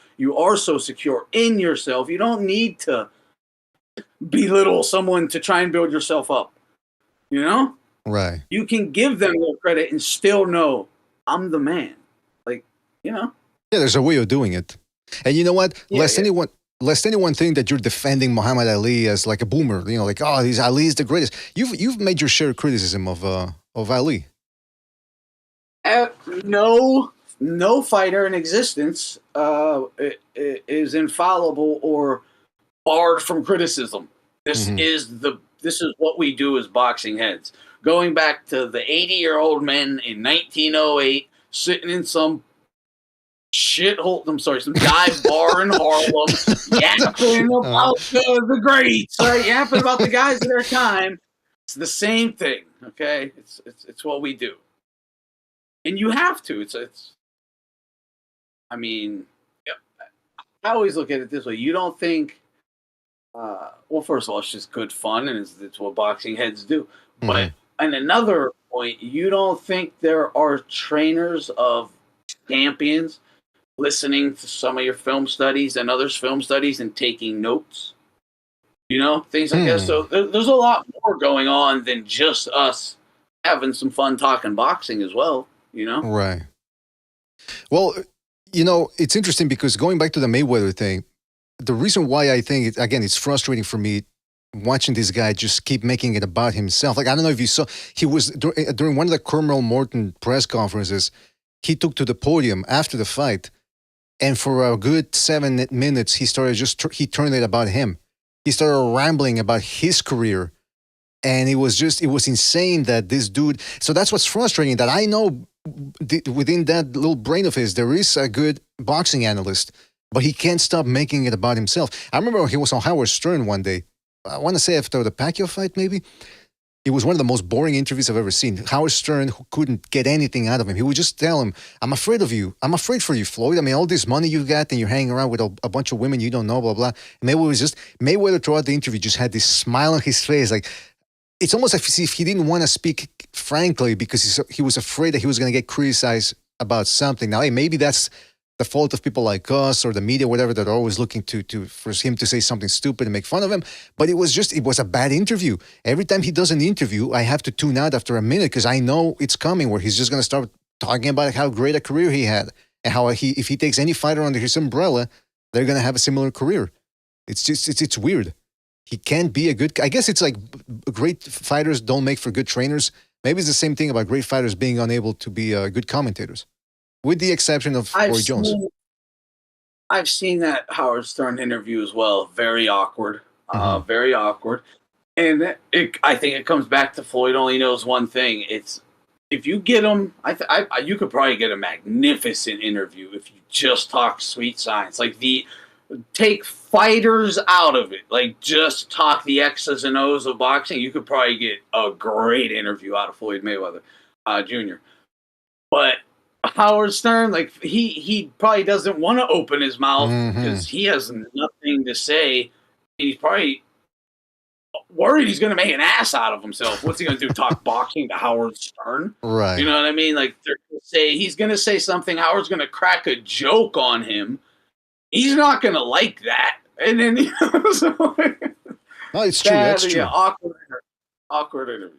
in yourself. You don't need to belittle someone to try and build yourself up. Right. You can give them their credit and still know I'm the man. Like, Yeah, there's a way of doing it. And you know what? lest anyone think that you're defending Muhammad Ali as like a boomer, you know, like, oh, he's Ali is the greatest. You've made your share of criticism of Ali. No fighter in existence is infallible or barred from criticism. This is what we do as boxing heads. Going back to the 80-year-old men in 1908, sitting in some some dive bar in Harlem, yapping about the greats, right? Yapping about the guys of their time. It's the same thing, okay? It's what we do, and you have to. I mean, I always look at it this way. You don't think, well, first of all, it's just good fun, and it's what boxing heads do. But on another point, you don't think there are trainers of champions listening to some of your film studies and others' film studies and taking notes, you know, things like that. So there's a lot more going on than just us having some fun talking boxing as well, you know? Right. Well, you know, it's interesting because going back to the Mayweather thing, the reason why I think, it's frustrating for me watching this guy just keep making it about himself. Like, I don't know if you saw, he was during one of the Cornwell Morton press conferences, he took to the podium after the fight, and for a good 7 minutes, he turned it about him. He started rambling about his career. And it was insane that this dude, so that's what's frustrating, that I know within that little brain of his, there is a good boxing analyst, but he can't stop making it about himself. I remember he was on Howard Stern one day. I want to say after the Pacquiao fight, maybe. It was one of the most boring interviews I've ever seen. Howard Stern, who couldn't get anything out of him. He would just tell him, I'm afraid of you. I'm afraid for you, Floyd. I mean, all this money you got and you're hanging around with a bunch of women you don't know, blah, blah. And Mayweather throughout the interview just had this smile on his face. Like, it's almost as if he didn't want to speak frankly because he was afraid that he was going to get criticized about something. Now, hey, maybe that's the fault of people like us or the media, whatever, that are always looking for him to say something stupid and make fun of him. But it was a bad interview. Every time he does an interview, I have to tune out after a minute because I know it's coming where he's just going to start talking about how great a career he had and how if he takes any fighter under his umbrella, they're going to have a similar career. It's weird. He can't be a good. I guess it's like great fighters don't make for good trainers. Maybe it's the same thing about great fighters being unable to be good commentators, with the exception of Roy Jones. I've seen that Howard Stern interview as well. Very awkward. Very awkward. And I think it comes back to Floyd only knows one thing. It's if you get him, you could probably get a magnificent interview if you just talk sweet science. Like take fighters out of it. Like just talk the X's and O's of boxing. You could probably get a great interview out of Floyd Mayweather Jr. But Howard Stern, like he probably doesn't want to open his mouth because he has nothing to say. He's probably worried he's going to make an ass out of himself. What's he going to do? Talk boxing to Howard Stern? Right. You know what I mean? Like he's going to say something. Howard's going to crack a joke on him. He's not going to like that. And then, no, it's true. That's true. Awkward interview.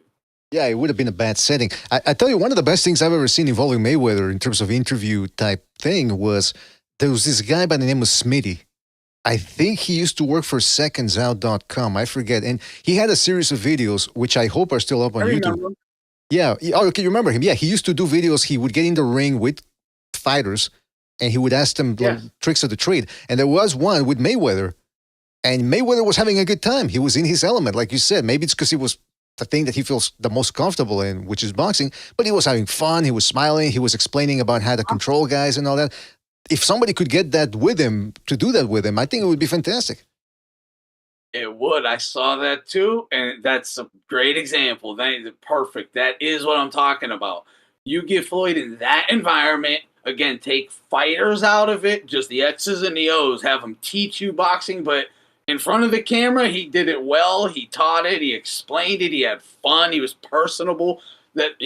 Yeah, it would have been a bad setting. I tell you, one of the best things I've ever seen involving Mayweather in terms of interview type thing was there was this guy by the name of Smitty. I think he used to work for secondsout.com. I forget. And he had a series of videos, which I hope are still up on YouTube. Yeah. Oh, okay, you remember him? Yeah, he used to do videos. He would get in the ring with fighters and he would ask them tricks of the trade. And there was one with Mayweather. And Mayweather was having a good time. He was in his element, like you said. Maybe it's because he was the thing that he feels the most comfortable in, which is boxing. But he was having fun. He was smiling. He was explaining about how to control guys and all that. If somebody could get that with him, to do that with him, I think it would be fantastic. It would. I saw that too. And that's a great example. That is perfect. That is what I'm talking about. You get Floyd in that environment. Again, take fighters out of it. Just the X's and the O's. Have him teach you boxing. But in front of the camera, he did it well. He taught it. He explained it. He had fun. He was personable.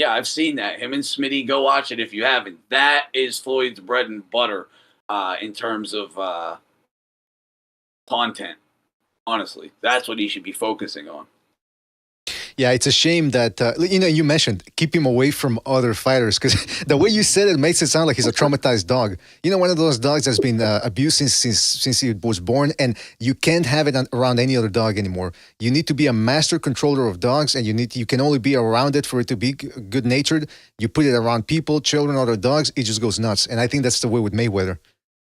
I've seen that. Him and Smitty, go watch it if you haven't. That is Floyd's bread and butter in terms of content. Honestly, that's what he should be focusing on. Yeah, it's a shame that you mentioned keep him away from other fighters because the way you said it makes it sound like he's a traumatized dog. One of those dogs that's been abused since he was born, and you can't have it around any other dog anymore. You need to be a master controller of dogs, and you can only be around it for it to be good natured. You put it around people, children, other dogs, it just goes nuts. And I think that's the way with Mayweather.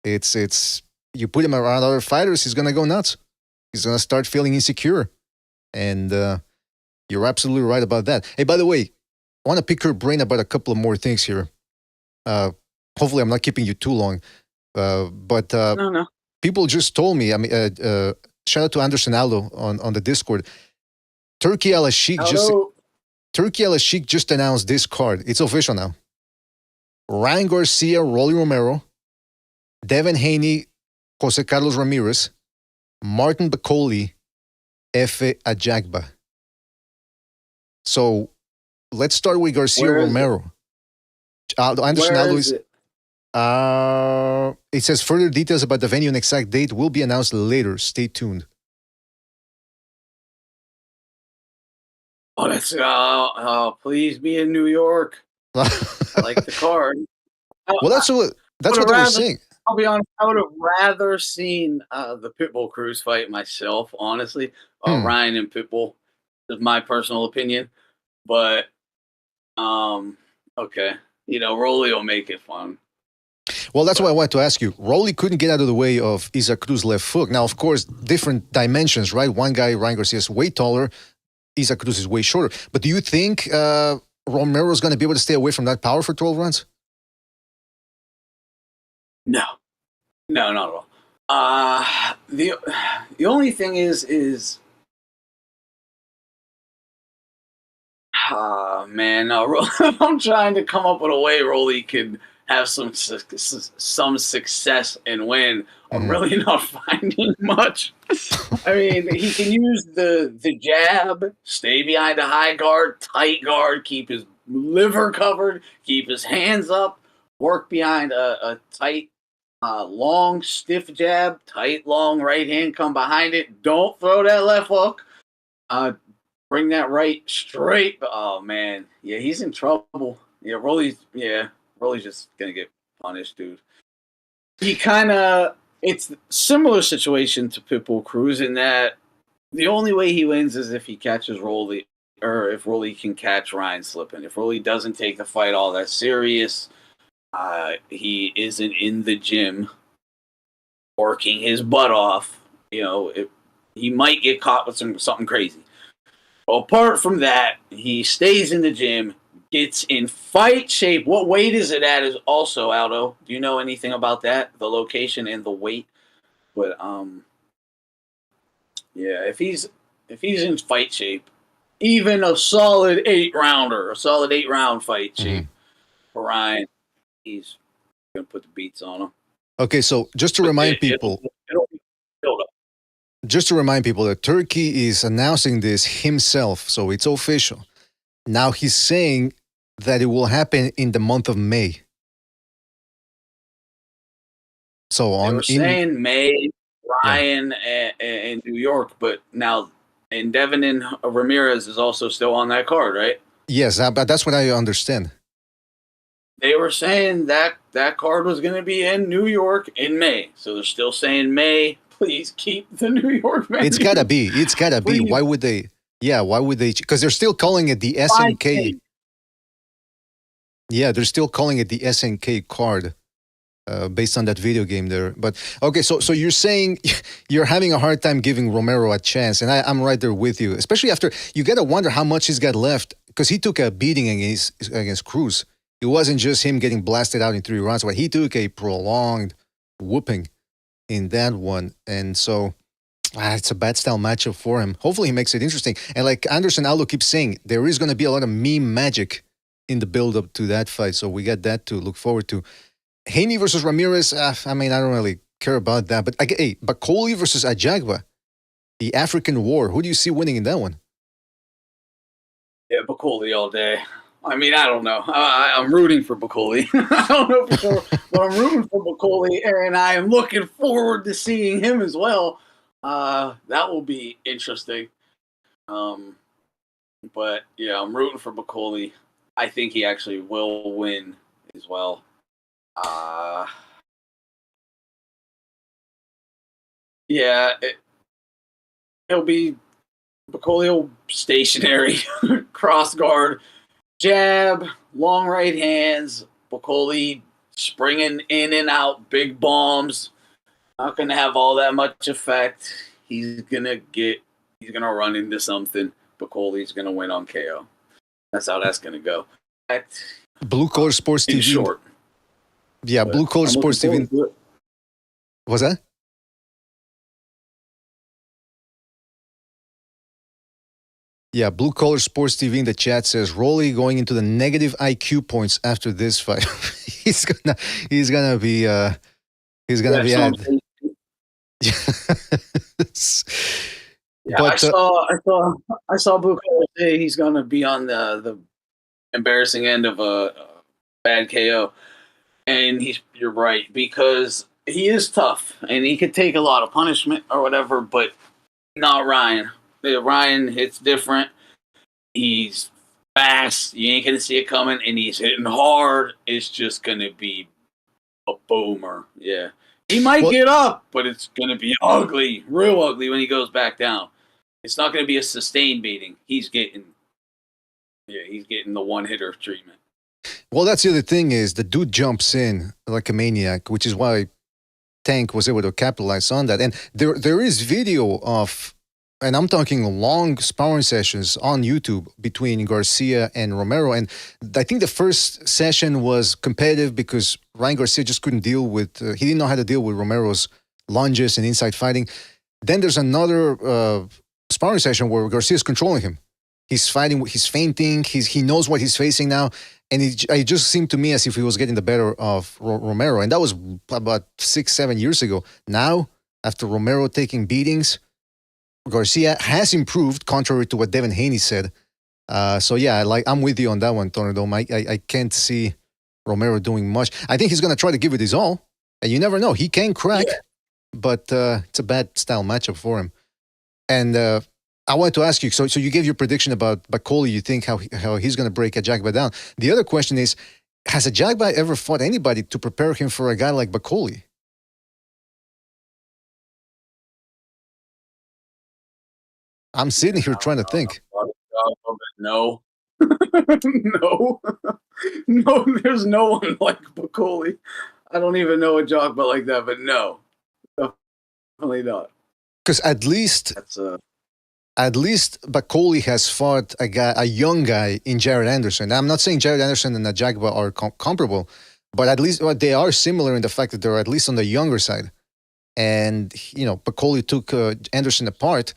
It's you put him around other fighters, he's gonna go nuts. He's gonna start feeling insecure, and you're absolutely right about that. Hey, by the way, I want to pick your brain about a couple of more things here. Hopefully, I'm not keeping you too long. But No. people just told me. I mean, shout out to Anderson Aldo on the Discord. Turkey Al-Sheikh just announced this card. It's official now. Ryan Garcia, Rolly Romero, Devin Haney, Jose Carlos Ramirez, Martin Bakole, Efe Ajagba. So let's start with Garcia Romero. Anderson Aldo is. It says further details about the venue and exact date will be announced later. Stay tuned. Oh, that's please be in New York. I like the card. Well, that's what they were saying. I'll be honest. I would have rather seen the Pitbull Cruz fight myself. Honestly, Ryan and Pitbull is my personal opinion. But okay, Rolly will make it fun. Well, that's why I wanted to ask you. Rolly couldn't get out of the way of Isaac Cruz's left hook. Now, of course, different dimensions, right? One guy, Ryan Garcia, is way taller. Isaac Cruz is way shorter. But do you think Romero is going to be able to stay away from that power for 12 rounds? No, not at all. The only thing is. Man, no, I'm trying to come up with a way Rolly could have some success and win. I'm really not finding much. I mean, he can use the jab, stay behind a high guard, tight guard, keep his liver covered, keep his hands up, work behind a tight, long, stiff jab, tight, long right hand, come behind it. Don't throw that left hook. Bring that right straight. Oh man, yeah, he's in trouble. Yeah, Rolly's just gonna get punished, dude. It's a similar situation to Pitbull Cruz in that the only way he wins is if he catches Rolly, or if Rolly can catch Ryan slipping. If Rolly doesn't take the fight all that serious, he isn't in the gym working his butt off. He might get caught with something crazy. Apart from that, he stays in the gym, gets in fight shape. What weight is it at is also, Aldo. Do you know anything about that? The location and the weight? But yeah, if he's in fight shape, even a solid 8-round fight shape for Ryan, he's gonna put the beats on him. Okay, so just to remind people. It'll be built up. Just to remind people that Turkey is announcing this himself, so it's official. Now he's saying that it will happen in the month of May. So they were saying May, Ryan, and New York, but now and Devin and Ramirez is also still on that card, right? Yes, but that's what I understand. They were saying that card was going to be in New York in May, so they're still saying May. Please keep the New York venue. It's gotta be. Why would they? Yeah, why would they? Because they're still calling it the SNK. Yeah, they're still calling it the SNK card based on that video game there. But okay, so you're saying you're having a hard time giving Romero a chance, and I'm right there with you. Especially after you gotta wonder how much he's got left because he took a beating against Cruz. It wasn't just him getting blasted out in 3 rounds, but he took a prolonged whooping in that one. And so it's a bad style matchup for him. Hopefully he makes it interesting. And like Anderson Aldo keeps saying, there is going to be a lot of meme magic in the build-up to that fight. So we got that to look forward to. Haney versus Ramirez, I mean, I don't really care about that. But Bakole versus Ajagba, the African War. Who do you see winning in that one? Yeah, Bakole all day. I mean, I don't know. I'm rooting for Bakole. I don't know for sure, but I'm rooting for Bakole, and I am looking forward to seeing him as well. That will be interesting. But yeah, I'm rooting for Bacoli. I think he actually will win as well. Yeah, he'll be Bacoli stationary, cross guard, jab, long right hands. Bacoli springing in and out, big bombs. Not going to have all that much effect. He's gonna run into something. Bacoli's going to win on KO. That's how that's going to go. Blue Collar Sports In TV. short. Yeah, But Blue Collar I'm Sports looking TV. forward to it. What's that? Yeah, Blue Collar Sports TV in the chat says Rolly going into the negative IQ points after this fight. he's gonna be Yeah, at. Yeah, But I saw Blue Collar say he's gonna be on the embarrassing end of a bad KO, and you're right, because he is tough and he could take a lot of punishment or whatever, but not Ryan. Ryan hits different. He's fast. You ain't gonna see it coming, and he's hitting hard. It's just gonna be a boomer. Yeah, he might get up, but it's gonna be ugly, real ugly when he goes back down. It's not gonna be a sustained beating. He's getting the one hitter treatment. well, that's the other thing is the dude jumps in like a maniac, which is why Tank was able to capitalize on that. And there is video of, and I'm talking long sparring sessions on YouTube between Garcia and Romero. And I think the first session was competitive because Ryan Garcia just couldn't deal with, he didn't know how to deal with Romero's lunges and inside fighting. Then there's another sparring session where Garcia's controlling him. He's fighting, he's feinting, he knows what he's facing now. And it just seemed to me as if he was getting the better of Romero. And that was about 6-7 years ago. Now, after Romero taking beatings, Garcia has improved, contrary to what Devin Haney said. So yeah, I'm with you on that one, Thunderdome. I can't see Romero doing much. I think he's going to try to give it his all. And you never know. He can crack, but it's a bad style matchup for him. And I wanted to ask you, so you gave your prediction about Bacoli. You think how he's going to break Ajagba down. The other question is, has Ajagba ever fought anybody to prepare him for a guy like Bacoli? I'm sitting here trying to think. No. No. No, there's no one like Bacoli. I don't even know a Ajagba like that, but no. Definitely not. Because at least Bacoli has fought a young guy in Jared Anderson. Now, I'm not saying Jared Anderson and Ajagba are comparable, but at least they are similar in the fact that they're at least on the younger side. And, Bacoli took Anderson apart,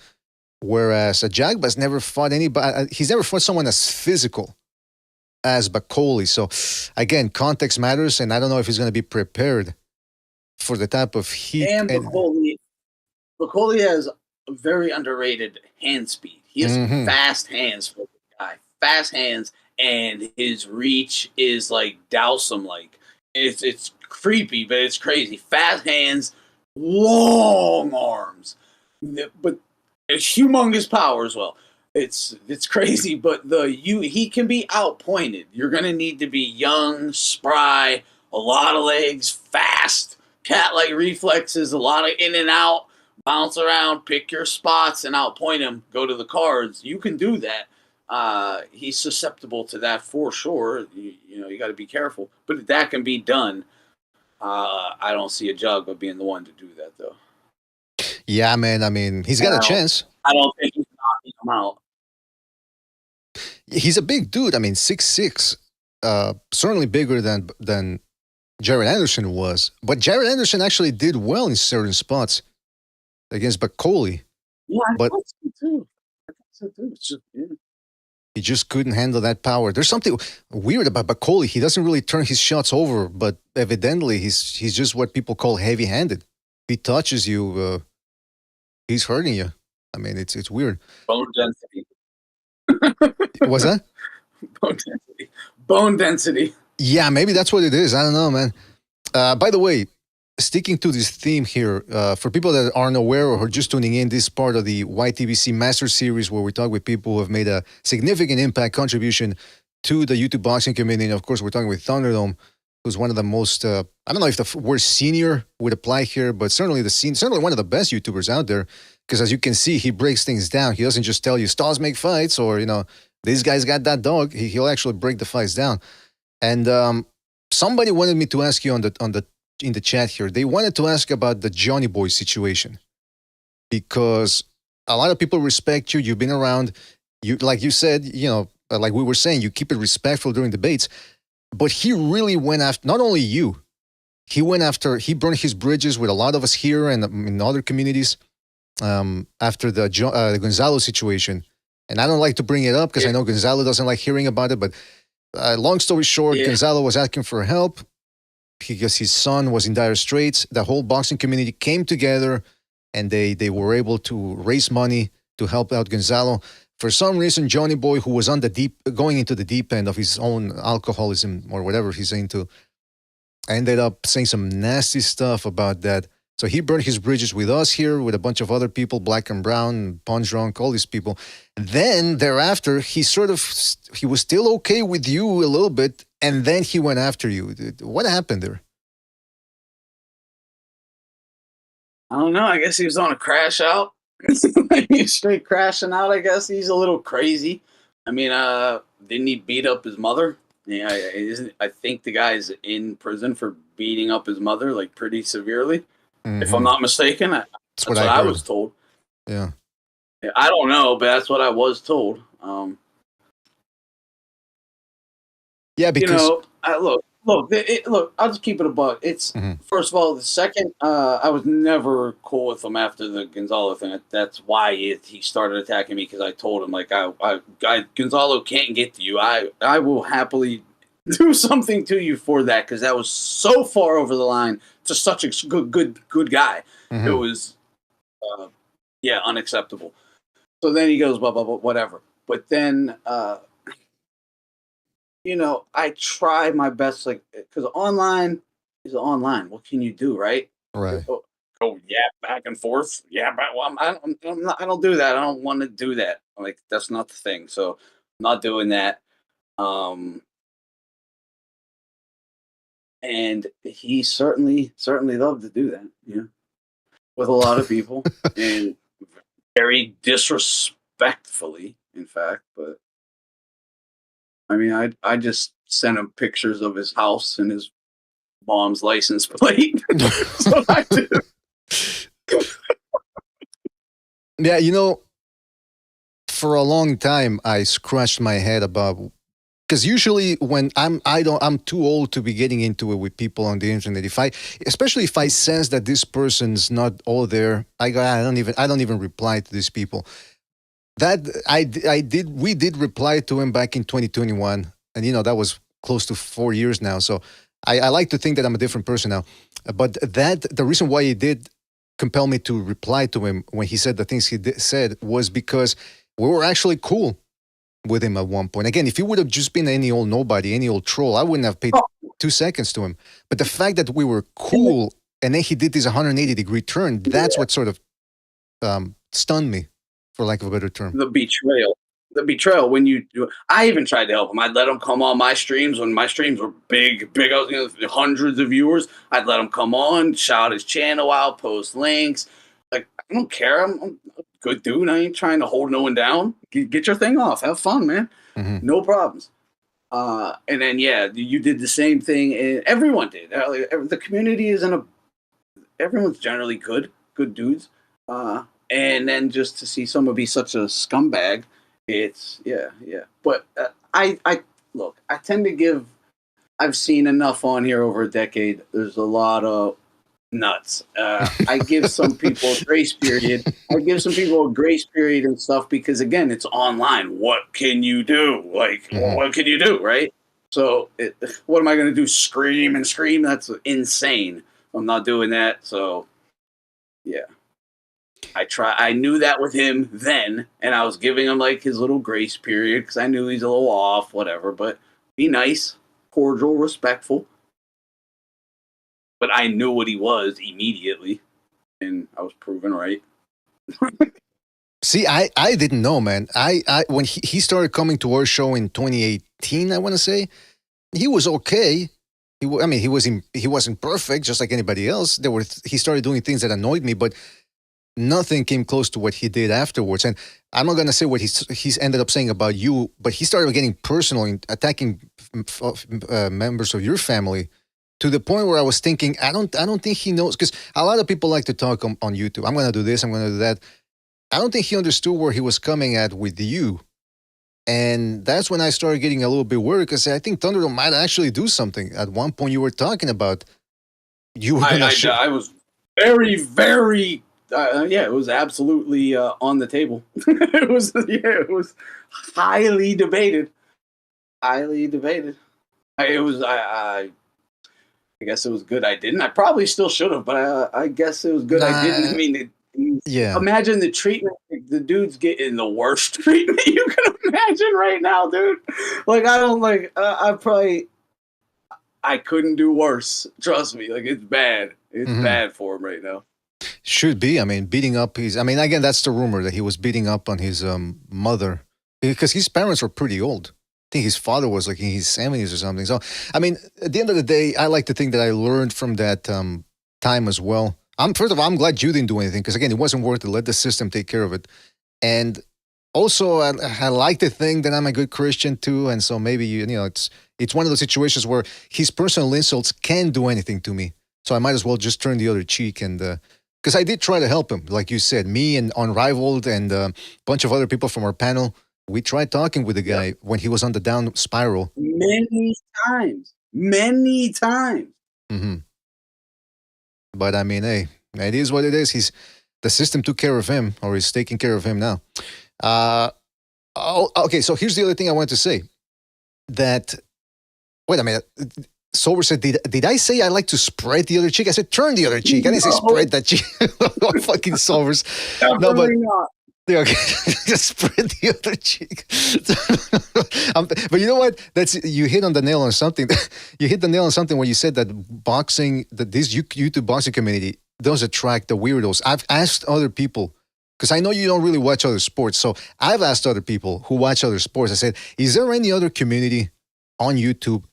whereas Ajagba's never fought anybody. He's never fought someone as physical as Bacoli. So, again, context matters, and I don't know if he's going to be prepared for the type of heat. And Bacoli has a very underrated hand speed. He has fast hands for the guy. Fast hands, and his reach is like Dowsum-like. It's creepy, but it's crazy. Fast hands, long arms, but it's humongous power as well. It's crazy, but he can be outpointed. You're gonna need to be young, spry, a lot of legs, fast, cat-like reflexes, a lot of in and out. Bounce around, pick your spots, and outpoint him. Go to the cards. You can do that. He's susceptible to that for sure. You got to be careful, but that can be done. I don't see Ajagba being the one to do that, though. Yeah, man. I mean, he's got a chance. I don't think he's knocking him out. He's a big dude. I mean, 6'6", certainly bigger than Jared Anderson was. But Jared Anderson actually did well in certain spots against Bacoli. Yeah, I thought so too. It's just, he just couldn't handle that power. There's something weird about Bacoli. He doesn't really turn his shots over, but evidently he's just what people call heavy-handed. He touches you, he's hurting you. I mean, it's weird. Bone density. What's that? Bone density. Bone density. Yeah, maybe that's what it is. I don't know, man. By the way, sticking to this theme here, for people that aren't aware or are just tuning in, this is part of the YTBC Master Series where we talk with people who have made a significant impact contribution to the YouTube boxing community. And of course, we're talking with Thunderdome, who's one of the most, I don't know if the word senior would apply here, but certainly certainly one of the best YouTubers out there. Because as you can see, he breaks things down. He doesn't just tell you stars make fights or, this guy's got that dog. He'll actually break the fights down. And somebody wanted me to ask you in the chat here. They wanted to ask about the Johnny Boy situation, because a lot of people respect you. You've been around. You, like you said, like we were saying, you keep it respectful during debates. But he really went after not only you. He burned his bridges with a lot of us here and in other communities after the Gonzalo situation. And I don't like to bring it up because I know Gonzalo doesn't like hearing about it. But long story short, Gonzalo was asking for help because his son was in dire straits. The whole boxing community came together and they were able to raise money to help out Gonzalo. For some reason, Johnny Boy, who was going into the deep end of his own alcoholism or whatever he's into, ended up saying some nasty stuff about that. So he burned his bridges with us here, with a bunch of other people, Black and Brown, Punch Drunk, all these people. Then thereafter, he was still okay with you a little bit, and then he went after you. What happened there? I don't know. I guess he was on a crash out. He's straight crashing out. I guess he's a little crazy. I mean, didn't he beat up his mother? Yeah, I think the guy's in prison for beating up his mother, like pretty severely. Mm-hmm. If I'm not mistaken, that's what I was told. Yeah, I don't know, but that's what I was told. Yeah, because look. I'll just keep it a buck. It's first of all, the second, I was never cool with him after the Gonzalo thing. That's why he started attacking me, because I told him like, Gonzalo can't get to you. I will happily do something to you for that, because that was so far over the line to such a good guy. Mm-hmm. It was unacceptable. So then he goes blah blah blah whatever. But then I try my best, like, because online is online. What can you do, right? Right. Go back and forth. Yeah, but I don't do that. I don't want to do that. Like, that's not the thing. So I'm not doing that. And he certainly loved to do that, with a lot of people, and very disrespectfully, in fact. But I mean, I just sent him pictures of his house and his mom's license plate. So I did. Yeah, for a long time I scratched my head about, because usually when I'm too old to be getting into it with people on the internet. Especially if I sense that this person's not all there, I don't even reply to these people. That we did reply to him back in 2021, and that was close to 4 years now. So I like to think that I'm a different person now. But the reason why he did compel me to reply to him when he said the things he said was because we were actually cool with him at one point. Again, if he would have just been any old nobody, any old troll, I wouldn't have paid 2 seconds to him. But the fact that we were cool and then he did this 180-degree turn, that's what sort of stunned me, for lack of a better term. The betrayal. When I even tried to help him. I'd let him come on my streams when my streams were big. I was, hundreds of viewers. I'd let him come on, shout his channel out, post links. Like, I don't care. I'm a good dude. I ain't trying to hold no one down. Get your thing off. Have fun, man. Mm-hmm. No problems. And then, you did the same thing. And everyone did. The community is everyone's generally good dudes. And then just to see someone be such a scumbag, it's But I tend to give. I've seen enough on here over a decade. There's a lot of nuts. I give some people a grace period. And stuff, because again, it's online. What can you do? Like, what can you do, right? So, what am I going to do? Scream and scream? That's insane. I'm not doing that. So, yeah. I knew that with him then, and I was giving him like his little grace period because I knew he's a little off, whatever. But be nice, cordial, respectful. but I knew what he was immediately, and I was proven right. See, I didn't know, man. I when he started coming to our show in 2018, I want to say, he was okay. I mean, he wasn't perfect, just like anybody else. He started doing things that annoyed me, but nothing came close to what he did afterwards. And I'm not gonna say what he's ended up saying about you, but he started getting personal and attacking members of your family to the point where I was thinking, I don't think he knows, because a lot of people like to talk on YouTube. I'm gonna do this, I'm gonna do that. I don't think he understood where he was coming at with you. And that's when I started getting a little bit worried, because I think Thunderdome might actually do something. At one point, you were talking about you were going to I was very, very, yeah, it was absolutely on the table. It was highly debated. Highly debated. I guess it was good I didn't. I probably still should have, but I guess it was good I didn't. I mean, yeah. Imagine the treatment. The dude's getting the worst treatment you can imagine right now, dude. Like, I don't like. I couldn't do worse. Trust me. Like, it's bad. It's bad for him right now. Should be. I mean, beating up his. I mean, again, that's the rumor that he was beating up on his mother, because his parents were pretty old. I think his father was like in his 70s or something. So, I mean, at the end of the day, I like to think that I learned from that time as well. First of all, I'm glad you didn't do anything, because again, it wasn't worth it. Let the system take care of it. And also, I like to think that I'm a good Christian too, and so maybe you know it's one of those situations where his personal insults can't do anything to me, so I might as well just turn the other cheek. And because I did try to help him, like you said, me and Unrivaled and a bunch of other people from our panel, we tried talking with the guy when he was on the down spiral many times. Mm-hmm. But I mean, hey, it is what it is. The system took care of him, or is taking care of him now. Okay, so here's the other thing I wanted to say. Wait a minute. Sober said, did I say I like to spread the other cheek? I said, turn the other cheek. I didn't say spread that cheek. Fucking Sobers. No, but Not. Okay, just spread the other cheek. But you know what? You hit on the nail on something. You hit the nail on something when you said that this YouTube boxing community does attract the weirdos. I've asked other people, because I know you don't really watch other sports, so I've asked other people who watch other sports. I said, is there any other community on YouTube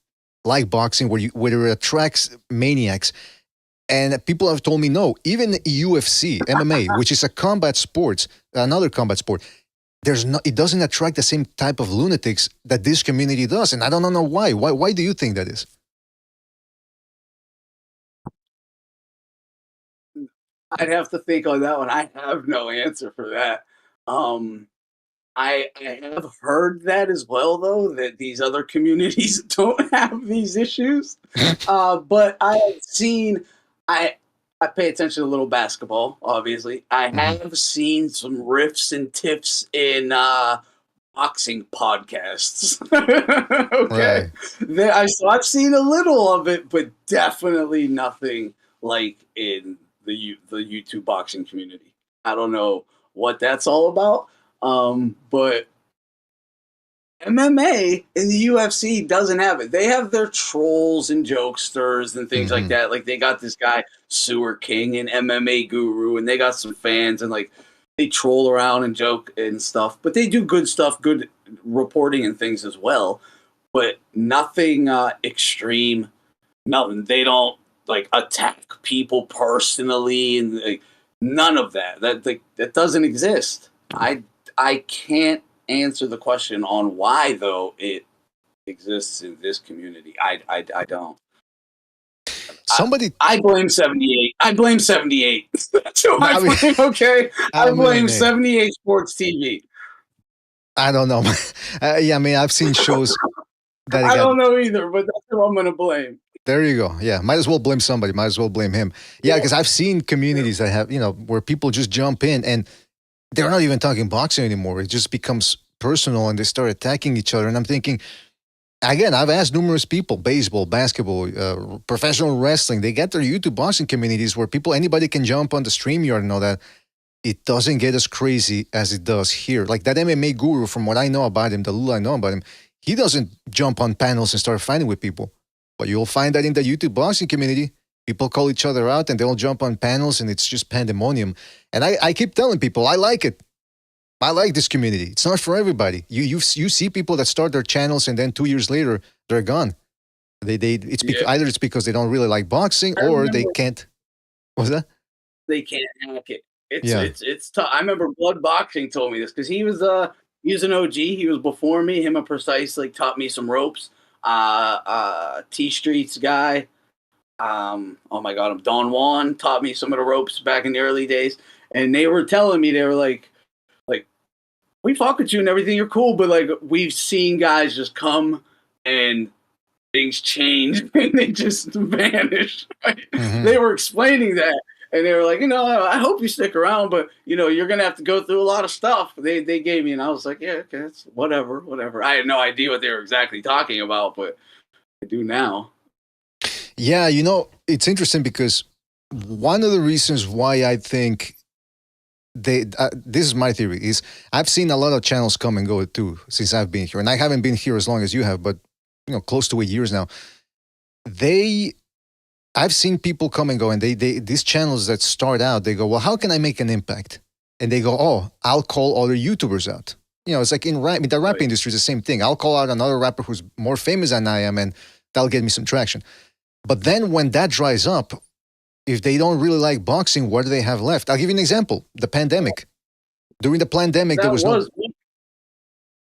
like boxing where it attracts maniacs? And people have told me no. Even UFC, MMA, which is a combat sport, another combat sport, it doesn't attract the same type of lunatics that this community does. And I don't know why. Why do you think that is? I'd have to think on that one. I have no answer for that. I have heard that as well, though, that these other communities don't have these issues. But I have seen, I pay attention to little basketball, obviously. I have seen some riffs and tiffs in boxing podcasts. Okay. Right. So I've seen a little of it, but definitely nothing like in the YouTube boxing community. I don't know what that's all about. But MMA in the UFC doesn't have it. They have their trolls and jokesters and things like that. Like, they got this guy, Sewer King, an MMA guru, and they got some fans, and like they troll around and joke and stuff. But they do good stuff, good reporting and things as well. But nothing extreme. Nothing. They don't like attack people personally, and like, none of that. That doesn't exist. I can't answer the question on why, though, it exists in this community. I don't. I blame 78. I blame 78. That's who I blame, okay? I blame 78 Sports TV. I don't know. Yeah, I mean, I've seen shows that I don't know either, but that's who I'm going to blame. There you go. Yeah, might as well blame somebody. Might as well blame him. Yeah, because I've seen communities that have, where people just jump in and they're not even talking boxing anymore. It just becomes personal and they start attacking each other. And I'm thinking, again, I've asked numerous people, baseball, basketball, professional wrestling, they get their YouTube boxing communities where anybody can jump on the StreamYard and all that. It doesn't get as crazy as it does here. Like that MMA guru, from what I know about him, the little I know about him, he doesn't jump on panels and start fighting with people. But you'll find that in the YouTube boxing community, People call each other out and they all jump on panels and it's just pandemonium. And I keep telling people, I like it. I like this community. It's not for everybody. You see people that start their channels and then 2 years later, they're gone. Either it's because they don't really like boxing or they can't. What's that? They can't hack it. It's tough. I remember Blood Boxing told me this because he was an OG. He was before me. Him and Precise like taught me some ropes. T Streets guy. Oh my God, Don Juan taught me some of the ropes back in the early days, and they were telling me, they were like, we fuck with you and everything, you're cool, but like we've seen guys just come and things change and they just vanish. Right? Mm-hmm. They were explaining that, and they were like, I hope you stick around, but you're gonna have to go through a lot of stuff. They gave me, and I was like, yeah, okay, it's whatever. I had no idea what they were exactly talking about, but I do now. Yeah, it's interesting because one of the reasons why I think this is my theory, is I've seen a lot of channels come and go too since I've been here, and I haven't been here as long as you have, but close to 8 years now. I've seen people come and go, and these channels that start out, they go, well, how can I make an impact? And they go, oh, I'll call other YouTubers out. It's like in the rap industry, it's the same thing. I'll call out another rapper who's more famous than I am, and that'll get me some traction. But then when that dries up, if they don't really like boxing, what do they have left? I'll give you an example. The pandemic. During the pandemic, there was no... me.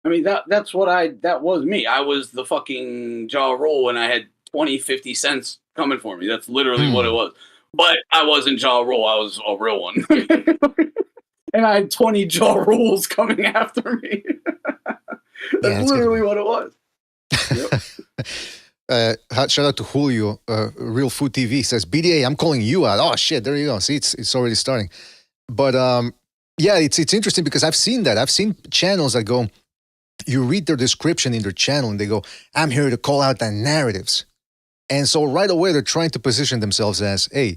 I mean, that was me. I was the fucking jaw roll, and I had 20, 50 cents coming for me. That's literally what it was. But I wasn't jaw roll. I was a real one. And I had 20 jaw rolls coming after me. That's literally what it was. Yep. Shout out to Julio, Real Food TV says, BDA, I'm calling you out. Oh shit, there you go. See, it's already starting. But yeah, it's interesting because I've seen that. I've seen channels that go, you read their description in their channel and they go, I'm here to call out the narratives. And so right away they're trying to position themselves as, hey,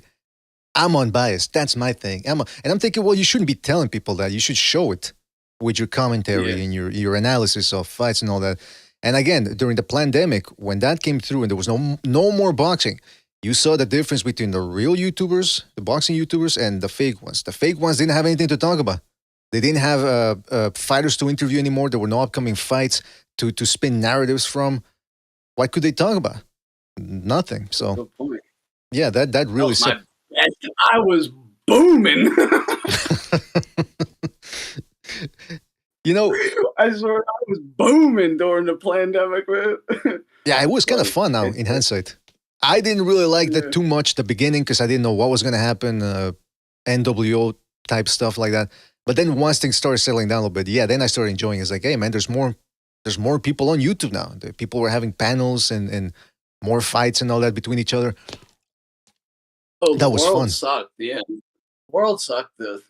I'm unbiased. That's my thing. And I'm thinking, well, you shouldn't be telling people that. You should show it with your commentary and your analysis of fights and all that. And again, during the pandemic, when that came through and there was no more boxing, you saw the difference between the real YouTubers, the boxing YouTubers, and the fake ones. The fake ones didn't have anything to talk about. They didn't have fighters to interview anymore. There were no upcoming fights to spin narratives from. What could they talk about? Nothing. So, yeah, that really... I was booming. I swear I was booming during the pandemic, man. Yeah, it was kind of fun now in hindsight. I didn't really like that too much at the beginning because I didn't know what was going to happen, NWO type stuff like that. But then once things started settling down a little bit, then I started enjoying it. It's like, hey, man, there's more people on YouTube now. People were having panels and more fights and all that between each other. Oh, that was fun. Sucked, yeah. The world sucked. The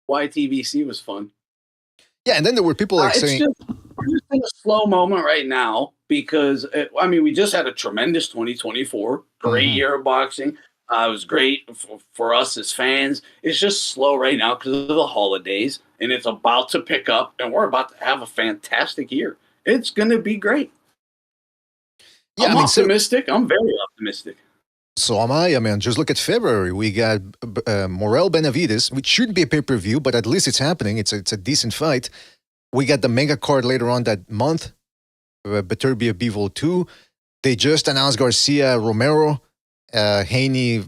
YTBC was fun. Yeah, and then there were people saying... We're just in a slow moment right now because, we just had a tremendous 2024. Great year of boxing. It was great for us as fans. It's just slow right now because of the holidays, and it's about to pick up, and we're about to have a fantastic year. It's going to be great. Yeah, I'm optimistic. I'm very optimistic. So am I. Just look at February. We got Morel Benavides, which shouldn't be a pay-per-view, but at least it's happening. It's a decent fight. We got the mega card later on that month, Beterbiev Bivol 2. They just announced Garcia Romero, Haney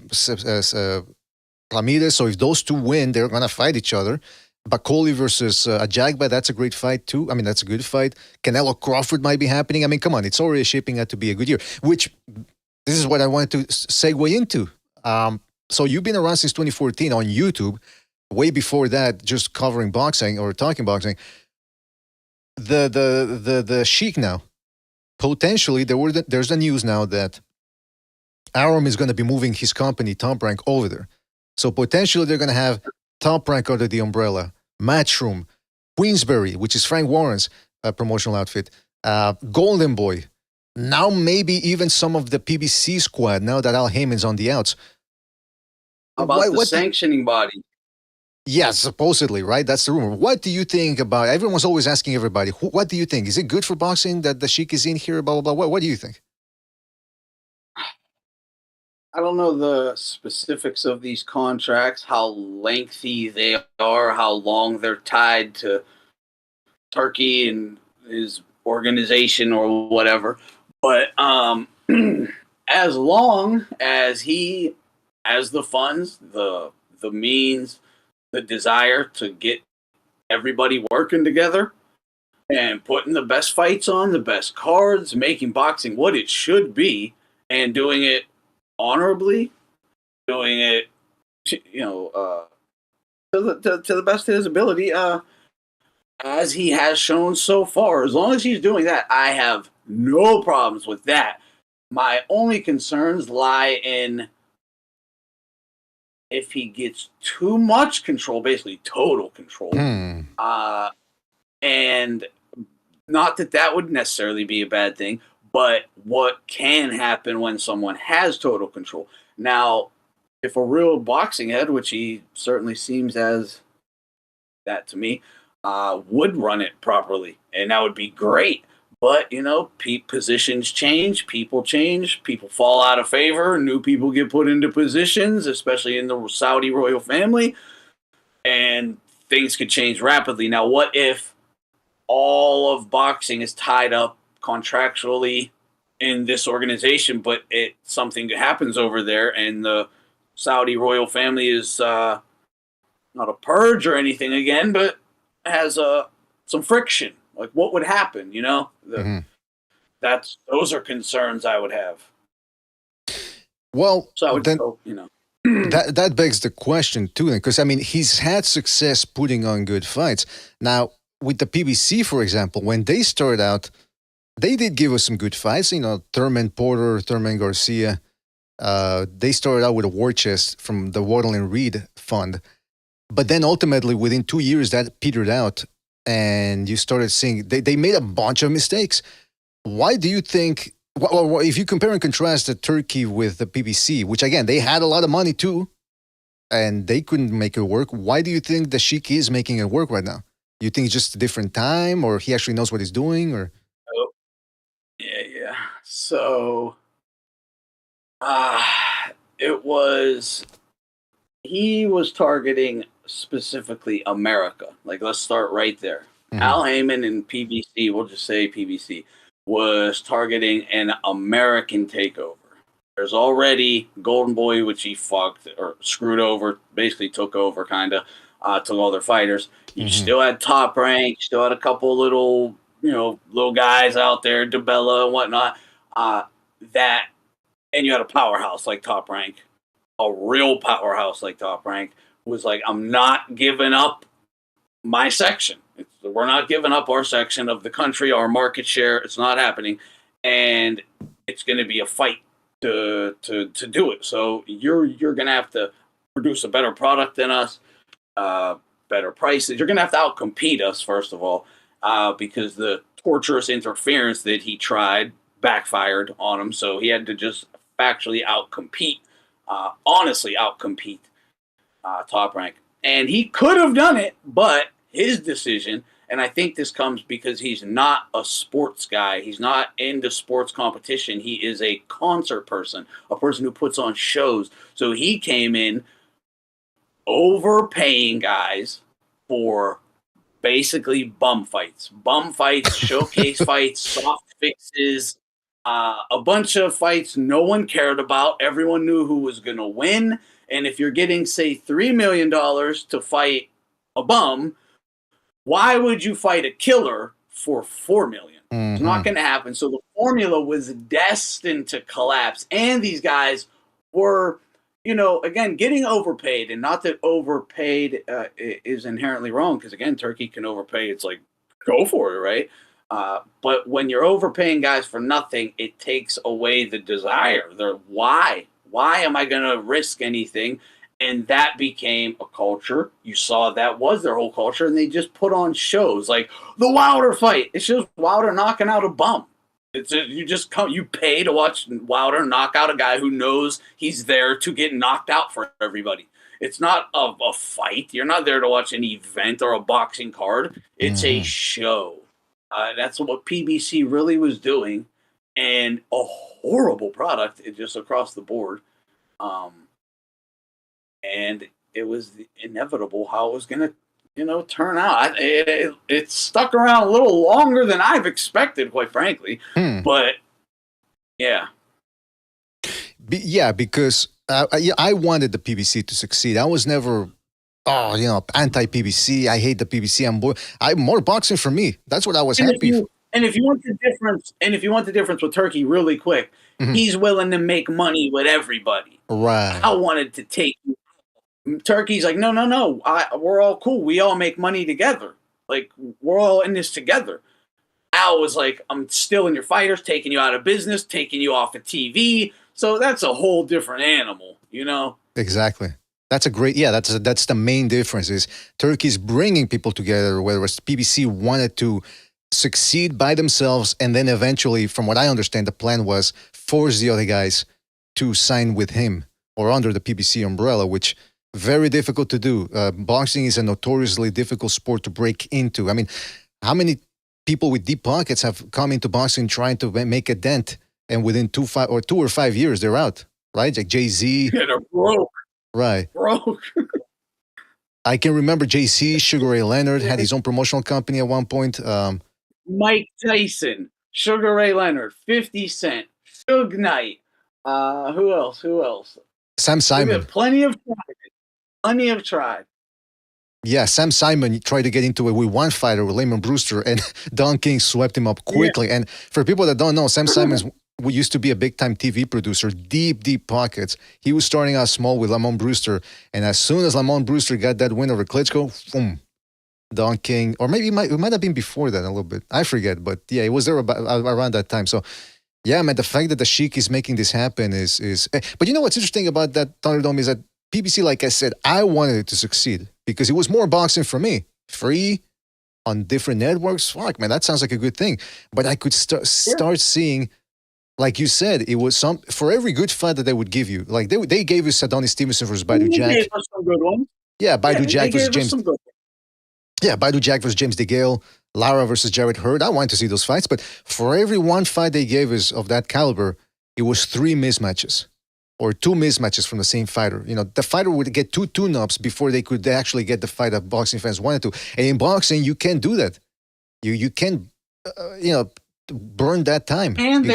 Ramirez. So if those two win, they're going to fight each other. Bakoli versus Ajagba, that's a great fight too. That's a good fight. Canelo-Crawford might be happening. Come on, it's already shaping out to be a good year, which... This is what I wanted to segue into. So you've been around since 2014 on YouTube. Way before that, just covering boxing or talking boxing. The Sheik now, potentially there's the news now that Arum is going to be moving his company Top Rank over there. So potentially they're going to have Top Rank under the umbrella, Matchroom, Queensberry, which is Frank Warren's promotional outfit, Golden Boy. Now maybe even some of the PBC squad, now that Al Heyman's on the outs. About the sanctioning body. Yeah, supposedly, right? That's the rumor. What do you think about... Everyone's always asking everybody, what do you think? Is it good for boxing that the Sheik is in here, blah, blah, blah? What do you think? I don't know the specifics of these contracts, how lengthy they are, how long they're tied to Turkey and his organization or whatever. But as long as he has the funds, the means, the desire to get everybody working together and putting the best fights on, the best cards, making boxing what it should be, and doing it honorably, doing it, to the best of his ability, as he has shown so far. As long as he's doing that, I have no problems with that. My only concerns lie in if he gets too much control, basically total control. And not that that would necessarily be a bad thing, but what can happen when someone has total control. Now, if a real boxing head, which he certainly seems as that to me, would run it properly, and that would be great. But, positions change, people fall out of favor, new people get put into positions, especially in the Saudi royal family, and things could change rapidly. Now, what if all of boxing is tied up contractually in this organization, but something happens over there and the Saudi royal family is not a purge or anything again, but has some friction? Like, what would happen? Those are concerns I would have. Well, So I would then, go, that begs the question too, because I mean, he's had success putting on good fights. Now, with the PBC, for example, when they started out, they did give us some good fights. Thurman Porter, Thurman Garcia. They started out with a war chest from the Waddle and Reed Fund, but then ultimately, within 2 years, that petered out, and you started seeing they made a bunch of mistakes. Why do you think? Well, if you compare and contrast the Turkey with the PBC, which again they had a lot of money too, and they couldn't make it work. Why do you think the Sheik is making it work right now? You think it's just a different time, or he actually knows what he's doing, or? Yeah. So, he was targeting specifically America. Like, let's start right there. Al Heyman and PBC, we'll just say PBC, was targeting an American takeover. There's already Golden Boy, which he fucked or screwed over, basically took over, took all their fighters. You still had Top Rank, you still had a couple little guys out there, DeBella and whatnot. And you had a powerhouse like Top Rank, a real powerhouse like Top Rank, was like, I'm not giving up my section. We're not giving up our section of the country, our market share. It's not happening, and it's going to be a fight to do it. So you're going to have to produce a better product than us, better prices. You're going to have to outcompete us, first of all, because the torturous interference that he tried backfired on him. So he had to just factually outcompete, honestly outcompete Top Rank. And he could have done it, but his decision, and I think this comes because he's not a sports guy. He's not into sports competition. He is a concert person, a person who puts on shows. So he came in overpaying guys for basically bum fights, showcase fights, soft fixes, a bunch of fights no one cared about. Everyone knew who was going to win. And if you're getting, say, $3 million to fight a bum, why would you fight a killer for $4 million? It's not going to happen. So the formula was destined to collapse. And these guys were, again, getting overpaid. And not that overpaid is inherently wrong, because, again, Turkey can overpay. It's like, go for it, right? But when you're overpaying guys for nothing, it takes away the desire. Why? Why am I going to risk anything? And that became a culture. You saw that was their whole culture, and they just put on shows like the Wilder fight. It's just Wilder knocking out a bum. You pay to watch Wilder knock out a guy who knows he's there to get knocked out for everybody. It's not a fight. You're not there to watch an event or a boxing card. It's a show. That's what PBC really was doing, and a horrible product just across the board. And it was inevitable how it was going to, turn out. It stuck around a little longer than I've expected, quite frankly. But yeah. Yeah, because I wanted the PBC to succeed. I was never, anti-PBC. I hate the PBC. I'm more boxing for me. That's what I was happy for. And if you want the difference with Turkey really quick, he's willing to make money with everybody. Right. I wanted to take Turkey's like, no. We're all cool. We all make money together. Like, we're all in this together. Al was like, I'm stealing your fighters, taking you out of business, taking you off of TV. So that's a whole different animal, Exactly. That's a great, that's the main difference is Turkey's bringing people together, whereas PBC wanted to succeed by themselves. And then eventually, from what I understand, the plan was force the other guys to sign with him or under the PBC umbrella, which very difficult to do. Boxing is a notoriously difficult sport to break into. I mean, how many people with deep pockets have come into boxing trying to make a dent, and within 2 or 5 years they're out, right? Like Jay-Z. Yeah, they're broke. Right. Broke. I can remember JC, Sugar Ray Leonard had his own promotional company at one point. Mike Tyson, Sugar Ray Leonard, 50 Cent, Suge Knight. Who else? Sam Simon. Plenty have tried. Yeah, Sam Simon tried to get into it with one fighter, with Layman Brewster, and Don King swept him up quickly. Yeah. And for people that don't know, Sam Simon used to be a big-time TV producer, deep pockets. He was starting out small with Lamont Brewster, and as soon as Lamont Brewster got that win over Klitschko, boom, Don King, or maybe it might have been before that a little bit. I forget, but yeah, it was there around that time. So, yeah, man, the fact that the Sheik is making this happen is. But you know what's interesting about that Thunderdome is that PBC, like I said, I wanted it to succeed because it was more boxing for me, free on different networks. Fuck, man, that sounds like a good thing. But I could start seeing, like you said, it was for every good fight that they would give you. Like they gave us Adonis Stevenson versus Baidu Jack. They gave us some good ones. Yeah, Baidu Jack versus James. Yeah, Baidu Jack versus James DeGale, Lara versus Jared Hurd. I wanted to see those fights, but for every one fight they gave us of that caliber, it was 3 mismatches or 2 mismatches from the same fighter. You know, the fighter would get 2 tune-ups before they could actually get the fight that boxing fans wanted to. And in boxing, you can't do that. You can't, burn that time. And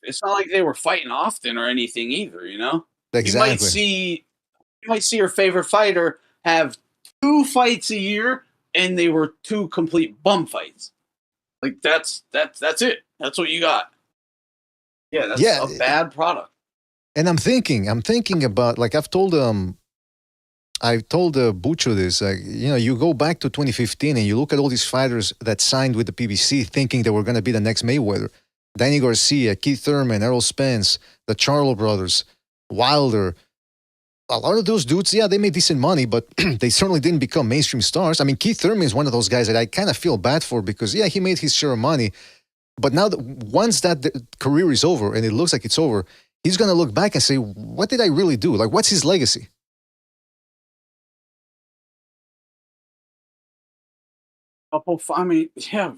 it's not like they were fighting often or anything either, Exactly. You might see your favorite fighter have 2 fights a year, and they were 2 complete bum fights. Like that's it. That's what you got. Yeah, that's a bad product. And I'm thinking about, like I've told Bucho this, you go back to 2015 and you look at all these fighters that signed with the PBC thinking they were going to be the next Mayweather. Danny Garcia, Keith Thurman, Errol Spence, the Charlo brothers, Wilder. A lot of those dudes, they made decent money, but they certainly didn't become mainstream stars. I mean, Keith Thurman is one of those guys that I kind of feel bad for because, he made his share of money. But now, once that career is over and it looks like it's over, he's going to look back and say, what did I really do? Like, what's his legacy?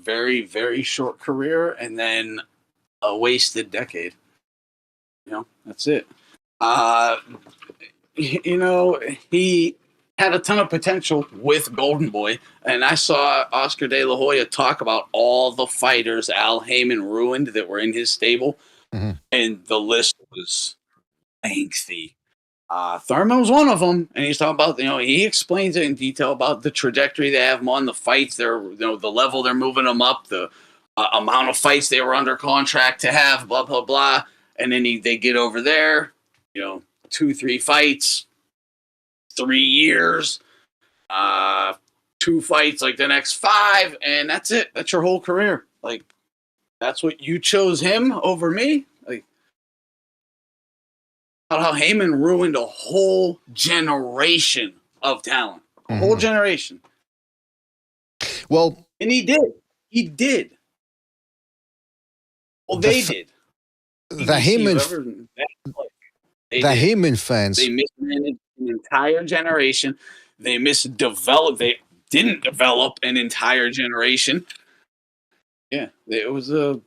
Very, very short career and then a wasted decade. That's it. He had a ton of potential with Golden Boy, and I saw Oscar De La Hoya talk about all the fighters Al Heyman ruined that were in his stable, and the list was lengthy. Thurman was one of them, and he's talking about, he explains it in detail about the trajectory they have them on, the fights, the level they're moving them up, the amount of fights they were under contract to have, blah, blah, blah. And then they get over there, 2-3 fights, 3 years, 2 fights like the next 5, and that's it. That's your whole career. Like, that's what you chose him over me? Like, about how Heyman ruined a whole generation of talent. A whole generation. Well, and he did. He did. Well, they did. The Heyman fans. They mismanaged an entire generation. They didn't develop an entire generation. Yeah, it was the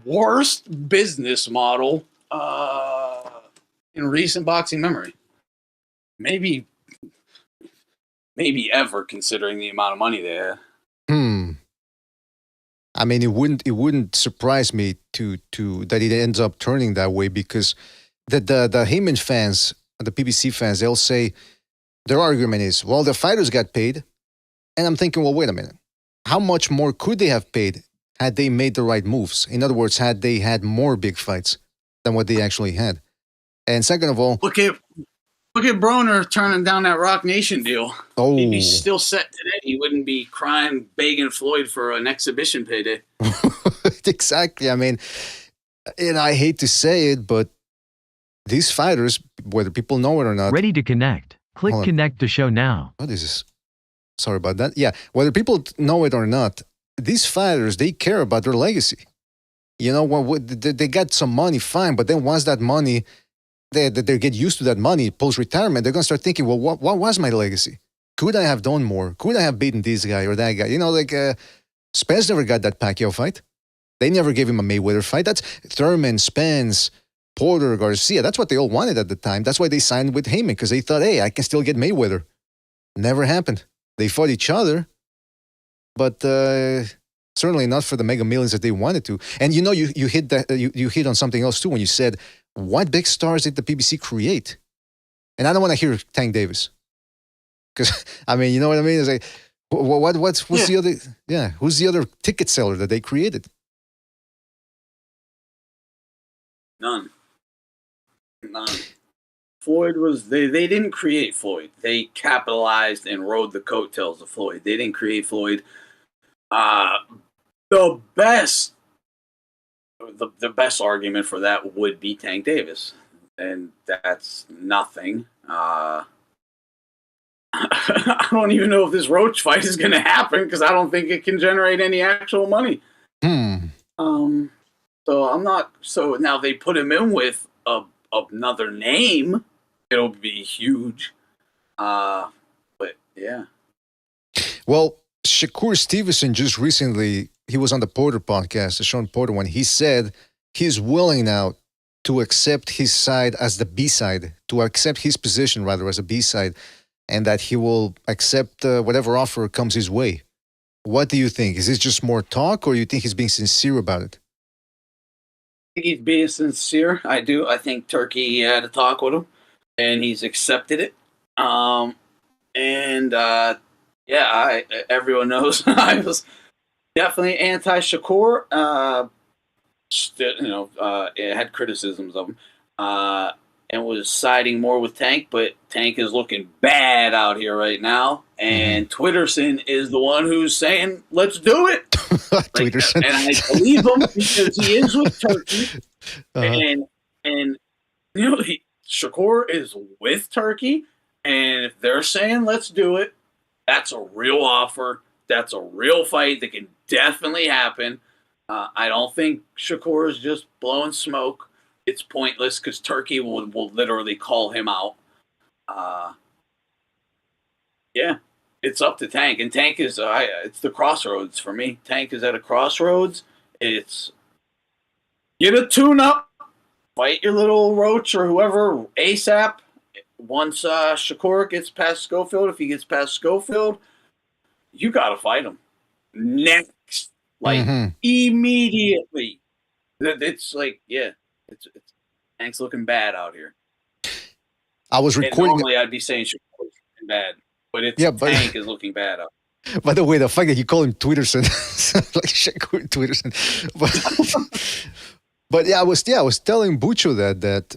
worst business model in recent boxing memory. Maybe ever, considering the amount of money they had. I mean, it wouldn't surprise me to that it ends up turning that way, because the Heyman fans, the PBC fans, they'll say their argument is, well, the fighters got paid, and I'm thinking, well, wait a minute, how much more could they have paid had they made the right moves? In other words, had they had more big fights than what they actually had? And second of all, look at Broner turning down that Rock Nation deal. Oh, He'd be still set today. He wouldn't be crying, begging Floyd for an exhibition payday. exactly. I mean, and I hate to say it, but these fighters, whether people know it or not, Ready to connect. Click connect to show now. what is this? Sorry about that. Yeah, whether people know it or not, these fighters, they care about their legacy. You know, they got some money, fine, but then once that money, they get used to that money post-retirement, they're going to start thinking, well, what was my legacy? Could I have done more? Could I have beaten this guy or that guy? You know, like Spence never got that Pacquiao fight. They never gave him a Mayweather fight. That's Thurman, Spence, Porter, Garcia. That's what they all wanted at the time. That's why they signed with Heyman, because they thought, hey, I can still get Mayweather. Never happened. They fought each other, but certainly not for the mega millions that they wanted to. And you know, you hit that you hit on something else too when you said, what big stars did the PBC create? And I don't want to hear Tank Davis, because I mean, you know what I mean? It's like, what's the other? Yeah, who's the other ticket seller that they created? None. Floyd was they didn't create Floyd. They capitalized and rode the coattails of Floyd. They didn't create Floyd. The best argument for that would be Tank Davis, and that's nothing. I don't even know if this Roach fight is going to happen, because I don't think it can generate any actual money. So I'm not. So now they put him in with another name. It'll be huge. But yeah. Well, Shakur Stevenson just recently, he was on the Porter podcast, the Sean Porter one. He said he's willing now to accept his side as the B-side, to accept his position rather as a B-side, and that he will accept whatever offer comes his way. What do you think? Is this just more talk, or you think he's being sincere about it? I think he's being sincere. I do. I think Turkey had a talk with him, and he's accepted it. Everyone knows I was definitely anti-Shakur. Had criticisms of him, and was siding more with Tank, but Tank is looking bad out here right now. And Twitterson is the one who's saying, let's do it. Twitterson. And I believe him, because he is with Turkey. And you know, Shakur is with Turkey. And if they're saying, let's do it, that's a real offer. That's a real fight that can definitely happen. I don't think Shakur is just blowing smoke. It's pointless, because Turkey will literally call him out. It's up to Tank, and Tank is it's the crossroads for me. Tank is at a crossroads. It's get a tune-up, fight your little Roach or whoever ASAP. Once Shakur gets past Schofield, if he gets past Schofield, you got to fight him next, immediately. It's like, it's Tank's looking bad out here. I was recording. And normally I'd be saying Shakur's looking bad, but Tank is looking bad out. By the way, the fact that you call him Twitterson, like Shakur Twitterson, but I was telling Bucho that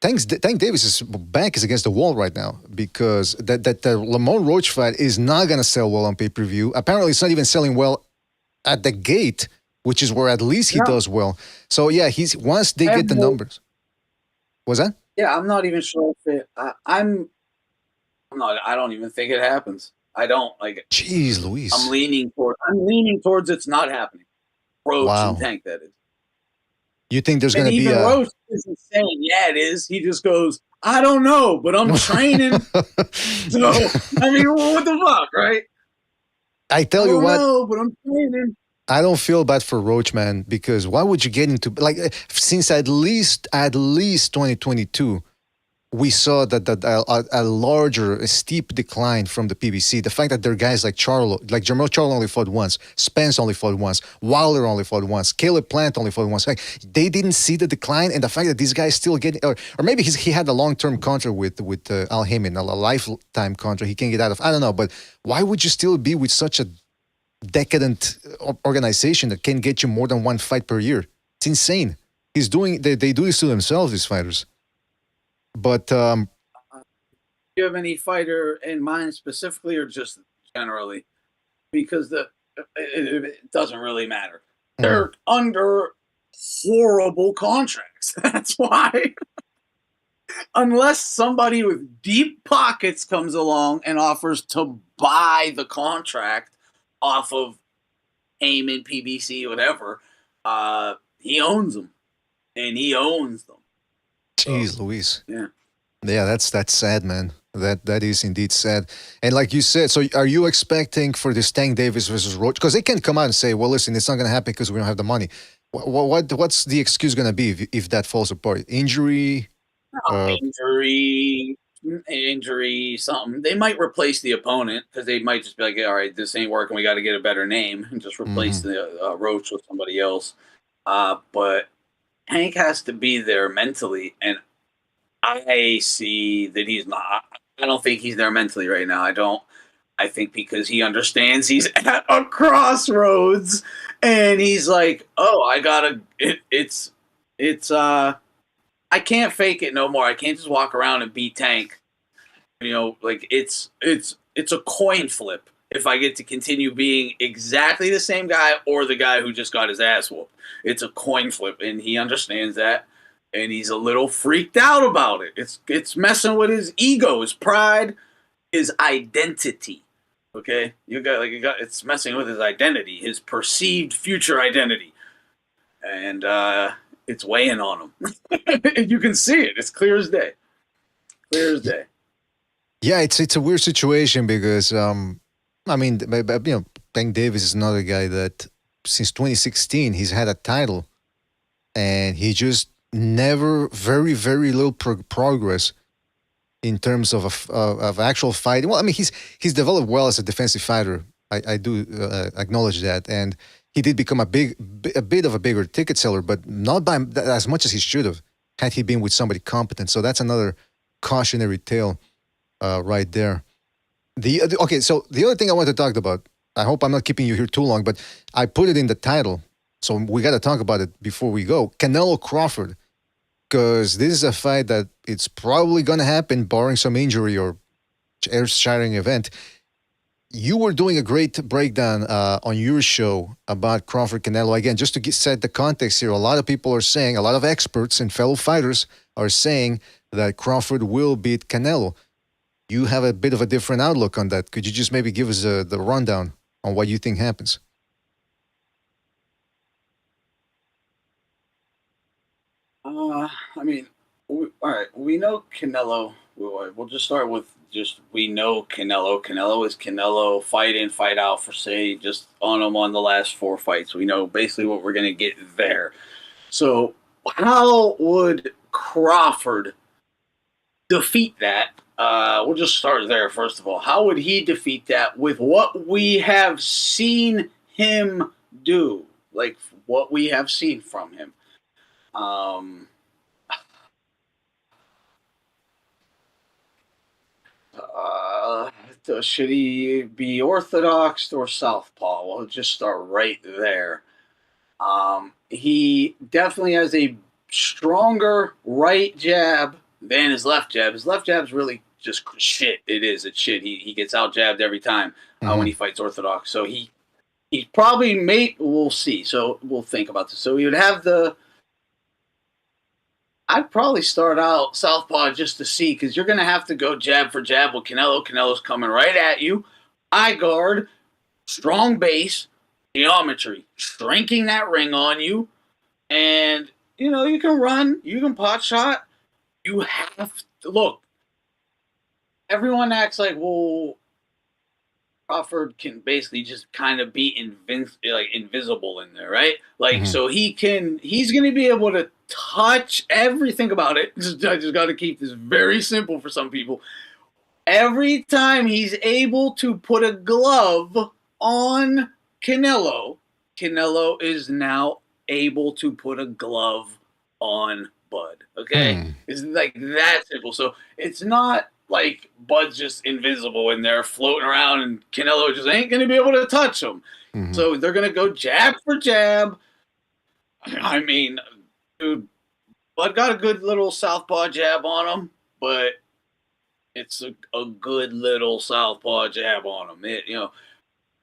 Tank Davis's back is against the wall right now, because that the Lamont Roach fight is not going to sell well on pay-per-view. Apparently, it's not even selling well at the gate, which is where at least he does well. So yeah, once they get the numbers. Was that? Yeah, I'm not even sure if it. I'm not. I don't even think it happens. I don't like it. Jeez, Louise. I'm leaning towards it's not happening. Roach and Tank, that is. You think there's going to be even Roach isn't saying, yeah, it is. He just goes, I don't know, but I'm training. So, I mean, what the fuck, right? I tell you what. I don't know, but I'm training. I don't feel bad for Roach, man, because why would you get into, like, since at least 2022, we saw that a larger, a steep decline from the PBC. The fact that there are guys like Jermell Charlo only fought once, Spence only fought once, Wilder only fought once, Caleb Plant only fought once. Like, they didn't see the decline, and the fact that these guys still getting, or maybe he had a long-term contract with Al Heyman, a lifetime contract he can't get out of. I don't know, but why would you still be with such a decadent organization that can get you more than one fight per year? It's insane. They do this to themselves, these fighters. But do you have any fighter in mind specifically, or just generally? Because it doesn't really matter. They're under horrible contracts. That's why. Unless somebody with deep pockets comes along and offers to buy the contract off of Heyman, PBC, whatever, he owns them, and he owns them. Jeez, Luis. Yeah, that's sad, man. That is indeed sad. And like you said, so are you expecting for this Tank Davis versus Roach? Because they can come out and say, well, listen, it's not going to happen because we don't have the money. What's the excuse going to be if that falls apart? Injury? Injury, something. They might replace the opponent because they might just be like, all right, this ain't working. We got to get a better name, and just replace the Roach with somebody else. But Hank has to be there mentally, and I see that he's not. I don't think he's there mentally right now. I don't. I think because he understands he's at a crossroads, and he's like, "Oh, I gotta. It's. I can't fake it no more. I can't just walk around and beat Tank. You know, like it's a coin flip. If I get to continue being exactly the same guy or the guy who just got his ass whooped, it's a coin flip, and he understands that, and he's a little freaked out about it. It's messing with his ego, his pride, his identity. Okay, it's messing with his identity, his perceived future identity, and it's weighing on him. You can see it. It's clear as day. Clear as day. Yeah, it's a weird situation because I mean, Tank Davis is another guy that since 2016 he's had a title, and he just never very little progress in terms of actual fighting. Well, I mean, he's developed well as a defensive fighter. I do acknowledge that, and he did become a bit of a bigger ticket seller, but not by as much as he should have had he been with somebody competent. So that's another cautionary tale right there. So the other thing I want to talk about, I hope I'm not keeping you here too long, but I put it in the title, so we got to talk about it before we go. Canelo-Crawford, because this is a fight that it's probably going to happen, barring some injury or earth-shattering event. You were doing a great breakdown on your show about Crawford-Canelo. Again, just to set the context here, a lot of people are saying, a lot of experts and fellow fighters are saying that Crawford will beat Canelo. You have a bit of a different outlook on that. Could you just maybe give us the rundown on what you think happens? I mean, all right. We know Canelo. We'll just start with we know Canelo. Canelo is Canelo, fight in, fight out for say, just on him on the last 4 fights. We know basically what we're going to get there. So how would Crawford defeat that? We'll just start there, first of all. How would he defeat that with what we have seen him do? Like, what we have seen from him. Should he be orthodox or southpaw? We'll just start right there. He definitely has a stronger right jab than his left jab. His left jab's really just shit. It's shit. He gets out jabbed every time when he fights orthodox. So he probably we'll see. So we'll think about this. So he would have I'd probably start out southpaw just to see, because you're going to have to go jab for jab with Canelo. Canelo's coming right at you. Eye guard, strong base, geometry, shrinking that ring on you. And, you can run, you can pot shot. You have to look. Everyone acts like, well, Crawford can basically just kind of be invisible in there, right? Like, so he's going to be able to touch everything about it. I just got to keep this very simple for some people. Every time he's able to put a glove on Canelo, Canelo is now able to put a glove on Bud. Okay? It's like that simple. So it's not like Bud's just invisible in there floating around and Canelo just ain't going to be able to touch him. So they're going to go jab for jab. I mean, dude, Bud got a good little southpaw jab on him, but it's a good little southpaw jab on him.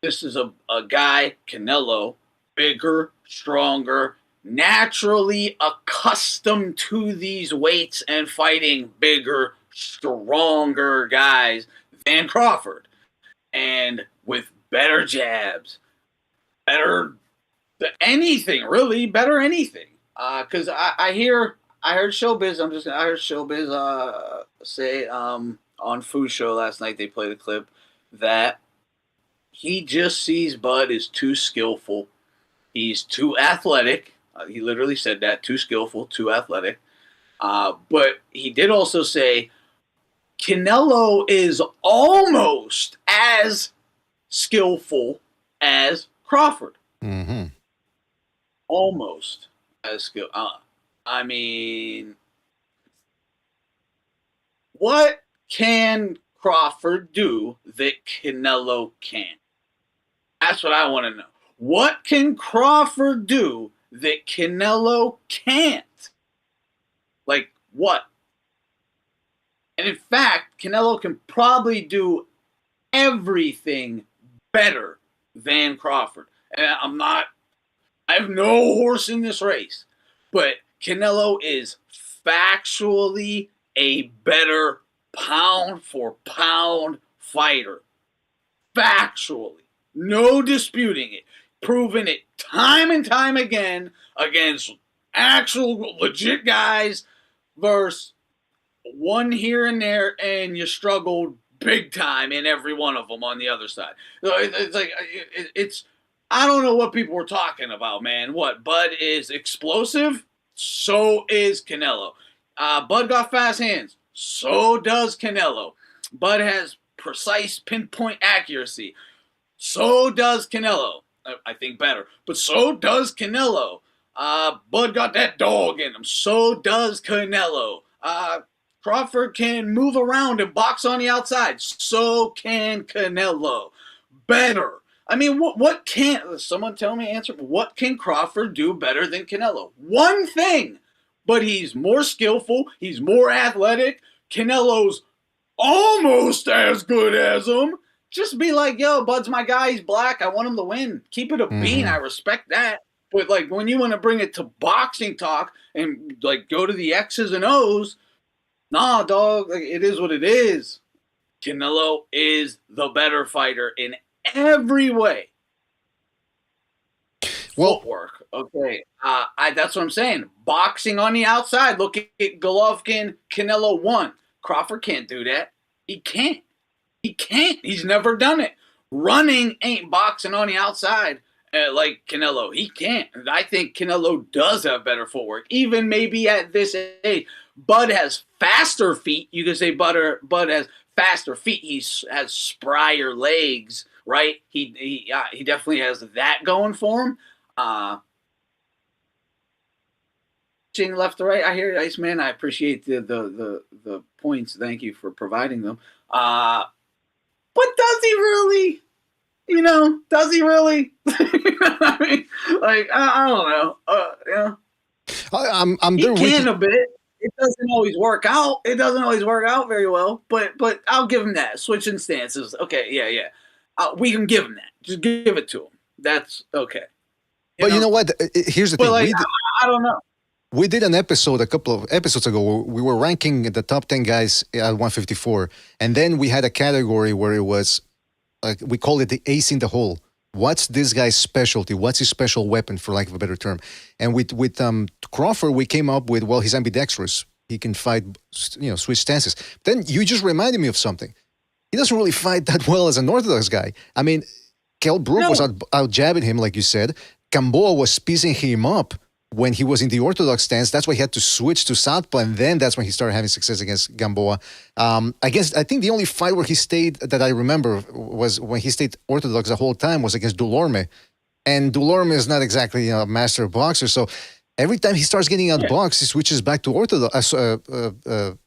This is a guy, Canelo, bigger, stronger, naturally accustomed to these weights and fighting bigger, stronger guys than Crawford. And with better jabs, better anything, really, better anything. Because I heard Showbiz, I heard Showbiz say on Food Show last night, they played a clip that he just sees Bud as too skillful. He's too athletic. He literally said that, too skillful, too athletic. But he did also say Canelo is almost as skillful as Crawford. Almost as skillful. I mean, what can Crawford do that Canelo can't? That's what I want to know. What can Crawford do that Canelo can't? Like, what? And in fact, Canelo can probably do everything better than Crawford. And I have no horse in this race, but Canelo is factually a better pound for pound fighter. Factually. No disputing it. Proven it time and time again against actual legit guys versus one here and there, and you struggled big time in every one of them on the other side. It's like, I don't know what people were talking about, man. What? Bud is explosive? So is Canelo. Bud got fast hands. So does Canelo. Bud has precise pinpoint accuracy. So does Canelo. I think better. But so does Canelo. Bud got that dog in him. So does Canelo. Crawford can move around and box on the outside. So can Canelo. Better. I mean, what can someone tell me? Answer. What can Crawford do better than Canelo? One thing. But he's more skillful. He's more athletic. Canelo's almost as good as him. Just be like, yo, Bud's my guy. He's black. I want him to win. Keep it a bean. I respect that. But like when you want to bring it to boxing talk and like go to the X's and O's, nah, dog. Like, it is what it is. Canelo is the better fighter in every way. Well, footwork. Okay. That's what I'm saying. Boxing on the outside. Look at Golovkin. Canelo won. Crawford can't do that. He can't. He can't. He's never done it. Running ain't boxing on the outside like Canelo. He can't. I think Canelo does have better footwork, even maybe at this age. Bud has faster feet. You could say Bud has faster feet. He has sprier legs, right? He definitely has that going for him. Left to right. I hear you, Iceman. I appreciate the points. Thank you for providing them. But does he really? Does he really? I mean, like, I don't know. I'm there with you. He can a bit. It doesn't always work out. It doesn't always work out very well. But I'll give him that. Switching stances. Okay, yeah. We can give him that. Just give it to him. That's okay. You know what? Here's the thing. Like, I don't know. We did an episode a couple of episodes ago where we were ranking the top 10 guys at 154. And then we had a category where it was, we call it the ace in the hole. What's this guy's specialty? What's his special weapon, for lack of a better term? And with Crawford, we came up with, well, he's ambidextrous. He can fight, switch stances. Then you just reminded me of something. He doesn't really fight that well as an orthodox guy. I mean, Kell Brook was out jabbing him, like you said. Gamboa was piecing him up when he was in the orthodox stance. That's why he had to switch to southpaw, and then that's when he started having success against Gamboa. I think the only fight where he stayed that I remember was when he stayed orthodox the whole time was against Dulorme, and Dulorme is not exactly a master boxer, so every time he starts getting outboxed, he switches back to orthodox,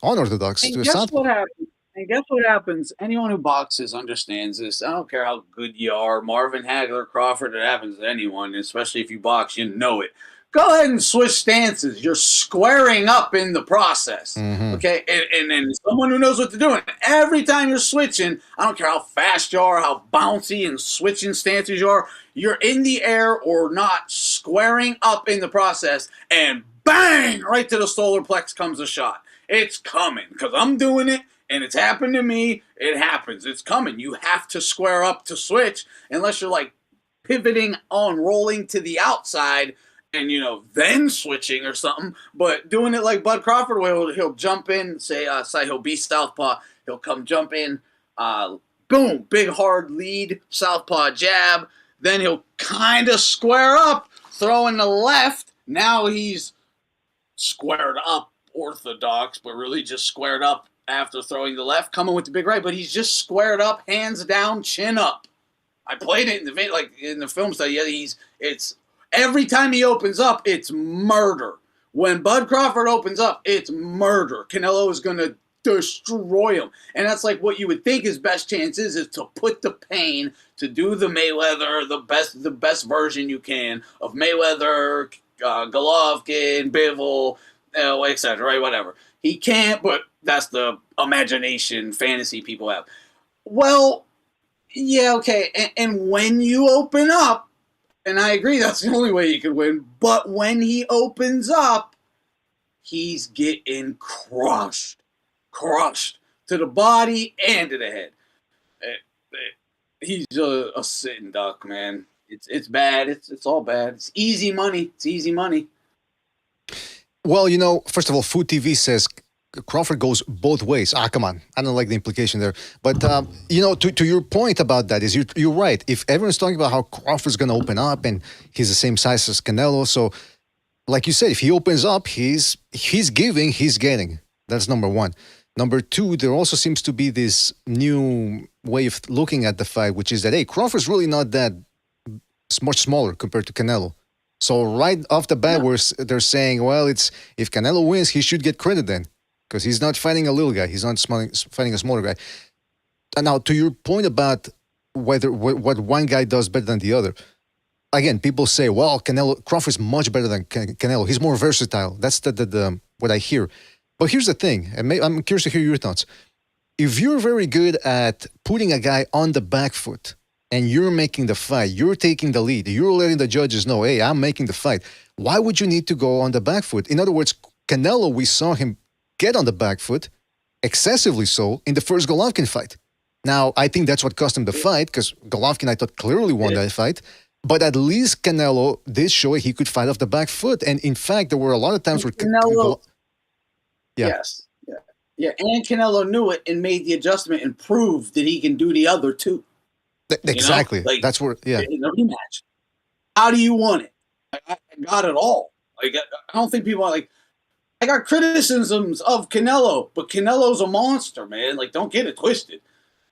unorthodox. And to guess southpaw. what happens? And guess what happens? Anyone who boxes understands this. I don't care how good you are, Marvin Hagler, Crawford. It happens to anyone, especially if you box. You know it. Go ahead and switch stances. You're squaring up in the process. Okay? And someone who knows what they're doing. Every time you're switching, I don't care how fast you are, how bouncy and switching stances you are, you're in the air or not, squaring up in the process, and bang! Right to the solar plex comes a shot. It's coming because I'm doing it, and it's happened to me. It happens. It's coming. You have to square up to switch unless you're like pivoting on rolling to the outside and, then switching or something. But doing it like Bud Crawford, where he'll jump in, say he'll be southpaw. He'll come jump in, boom, big hard lead, southpaw jab. Then he'll kind of square up, throwing the left. Now he's squared up orthodox, but really just squared up after throwing the left, coming with the big right. But he's just squared up, hands down, chin up. I played it in the film study. It's every time he opens up, it's murder. When Bud Crawford opens up, it's murder. Canelo is going to destroy him. And that's like what you would think his best chance is to put the pain, to do the Mayweather, the best version you can of Mayweather, Golovkin, Bivol, etc., right? Whatever. He can't, but that's the imagination, fantasy people have. Well, yeah, okay. And when you open up, and I agree that's the only way you could win, but when he opens up, he's getting crushed to the body and to the head. He's a sitting duck, man. It's bad. It's all bad. It's easy money. Well, first of all, Food TV says Crawford goes both ways. Come on. I don't like the implication there. But, to your point about that is you're right. If everyone's talking about how Crawford's going to open up and he's the same size as Canelo. So, like you said, if he opens up, he's giving, he's getting. That's number one. Number two, there also seems to be this new way of looking at the fight, which is that, hey, Crawford's really not that much smaller compared to Canelo. So right off the bat, they're saying, well, if Canelo wins, he should get credit then, because he's not fighting a little guy. He's not fighting a smaller guy. And now, to your point about what one guy does better than the other, again, people say, well, Crawford's much better than Canelo. He's more versatile. That's the what I hear. But here's the thing, and I'm curious to hear your thoughts. If you're very good at putting a guy on the back foot and you're making the fight, you're taking the lead, you're letting the judges know, hey, I'm making the fight, why would you need to go on the back foot? In other words, Canelo, we saw him get on the back foot, excessively so, in the first Golovkin fight. Now, I think that's what cost him the fight, because Golovkin, I thought, clearly won that fight. But at least Canelo did show he could fight off the back foot. And in fact, there were a lot of times where Canelo... Yes. Yeah. And Canelo knew it and made the adjustment and proved that he can do the other two. Exactly. That's where, in the rematch. How do you want it? I got it all. I don't think people are like, I got criticisms of Canelo, but Canelo's a monster, man. Don't get it twisted.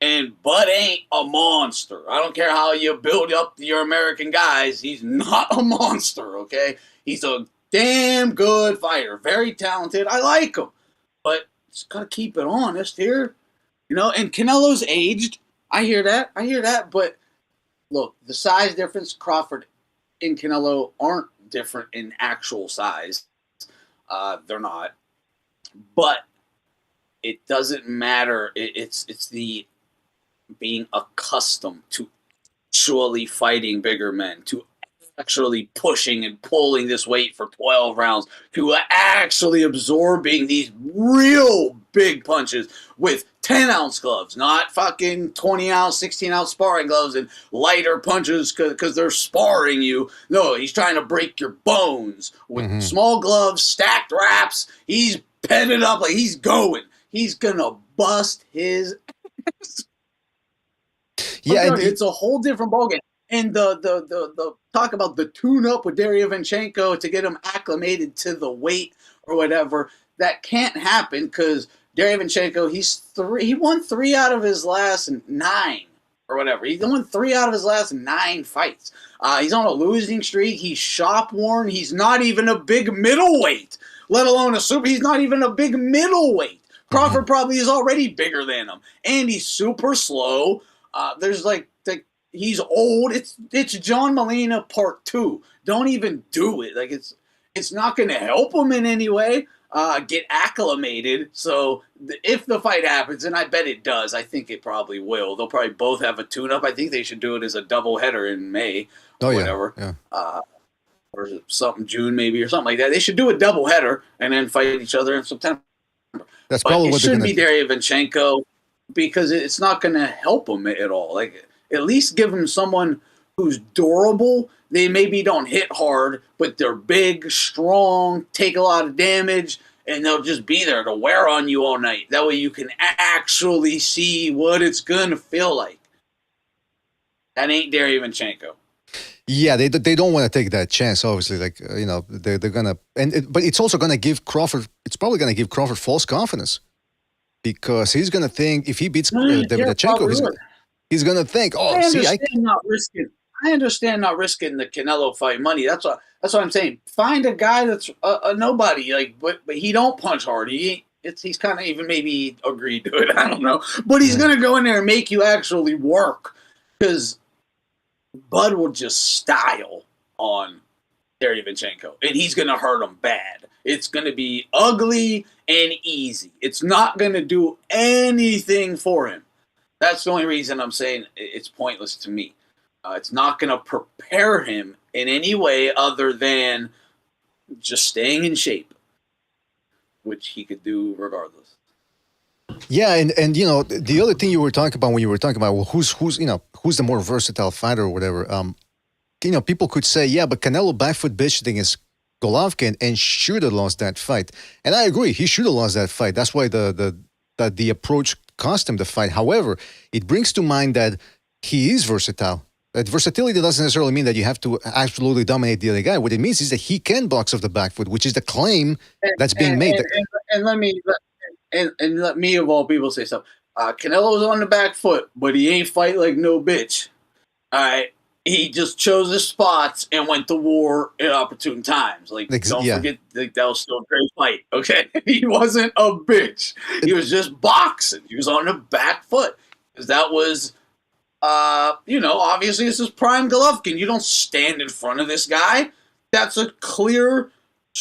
And Bud ain't a monster. I don't care how you build up your American guys. He's not a monster, okay? He's a damn good fighter. Very talented. I like him. But just got to keep it honest here. And Canelo's aged. I hear that. But look, the size difference, Crawford and Canelo aren't different in actual size. They're not. But it doesn't matter. It's the being accustomed to actually fighting bigger men, to actually pushing and pulling this weight for 12 rounds, to actually absorbing these real big punches with 10-ounce gloves, not fucking 20-ounce, 16-ounce sparring gloves and lighter punches because they're sparring you. No, he's trying to break your bones with small gloves, stacked wraps. He's petted up like he's going. He's going to bust his ass. Yeah, it's a whole different ballgame. And the talk about the tune-up with Derevyanchenko to get him acclimated to the weight or whatever, that can't happen because Derevyanchenko, he won 3 out of his last 9 or whatever. He won 3 out of his last 9 fights. He's on a losing streak. He's shop-worn. He's not even a big middleweight, let alone a super. He's not even a big middleweight. Crawford probably is already bigger than him, and he's super slow. There's he's old. It's John Molina Part 2. Don't even do it. Like it's not going to help him in any way. Get acclimated. So if the fight happens, and I bet it does, I think it probably will. They'll probably both have a tune-up. I think they should do it as a doubleheader in May or whatever. Yeah. Or something, June maybe, or something like that. They should do a doubleheader and then fight each other in September. That's probably what they're going to do. It shouldn't be Derevyanchenko because it's not going to help him at all. Like, at least give him someone who's durable. They maybe don't hit hard, but they're big, strong, take a lot of damage, and they'll just be there to wear on you all night. That way you can actually see what it's going to feel like. That ain't Derevyanchenko. Yeah, they don't want to take that chance, obviously. Like, they're going to... But it's also going to give Crawford... It's probably going to give Crawford false confidence because he's going to think if he beats Derevyanchenko, he's going to think, I understand not risking the Canelo fight money. That's what I'm saying. Find a guy that's a nobody, but he don't punch hard. He's kind of even maybe agreed to it. I don't know, but he's going to go in there and make you actually work because Bud will just style on Derevyanchenko, and he's going to hurt him bad. It's going to be ugly and easy. It's not going to do anything for him. That's the only reason I'm saying it's pointless to me. It's not going to prepare him in any way other than just staying in shape, which he could do regardless. Yeah, and the other thing you were talking about when you were talking about who's the more versatile fighter or whatever. People could say, yeah, but Canelo back foot bitched against Golovkin and should have lost that fight. And I agree, he should have lost that fight. That's why the approach cost him the fight. However, it brings to mind that he is versatile. That versatility doesn't necessarily mean that you have to absolutely dominate the other guy. What it means is that he can box off the back foot, which is the claim that's being made. And let me of all people say something. Canelo's on the back foot, but he ain't fight like no bitch. All right. He just chose his spots and went to war at opportune times. Don't forget, that was still a great fight, okay? He wasn't a bitch. He was just boxing. He was on the back foot. Because that was, obviously this is prime Golovkin. You don't stand in front of this guy. That's a clear,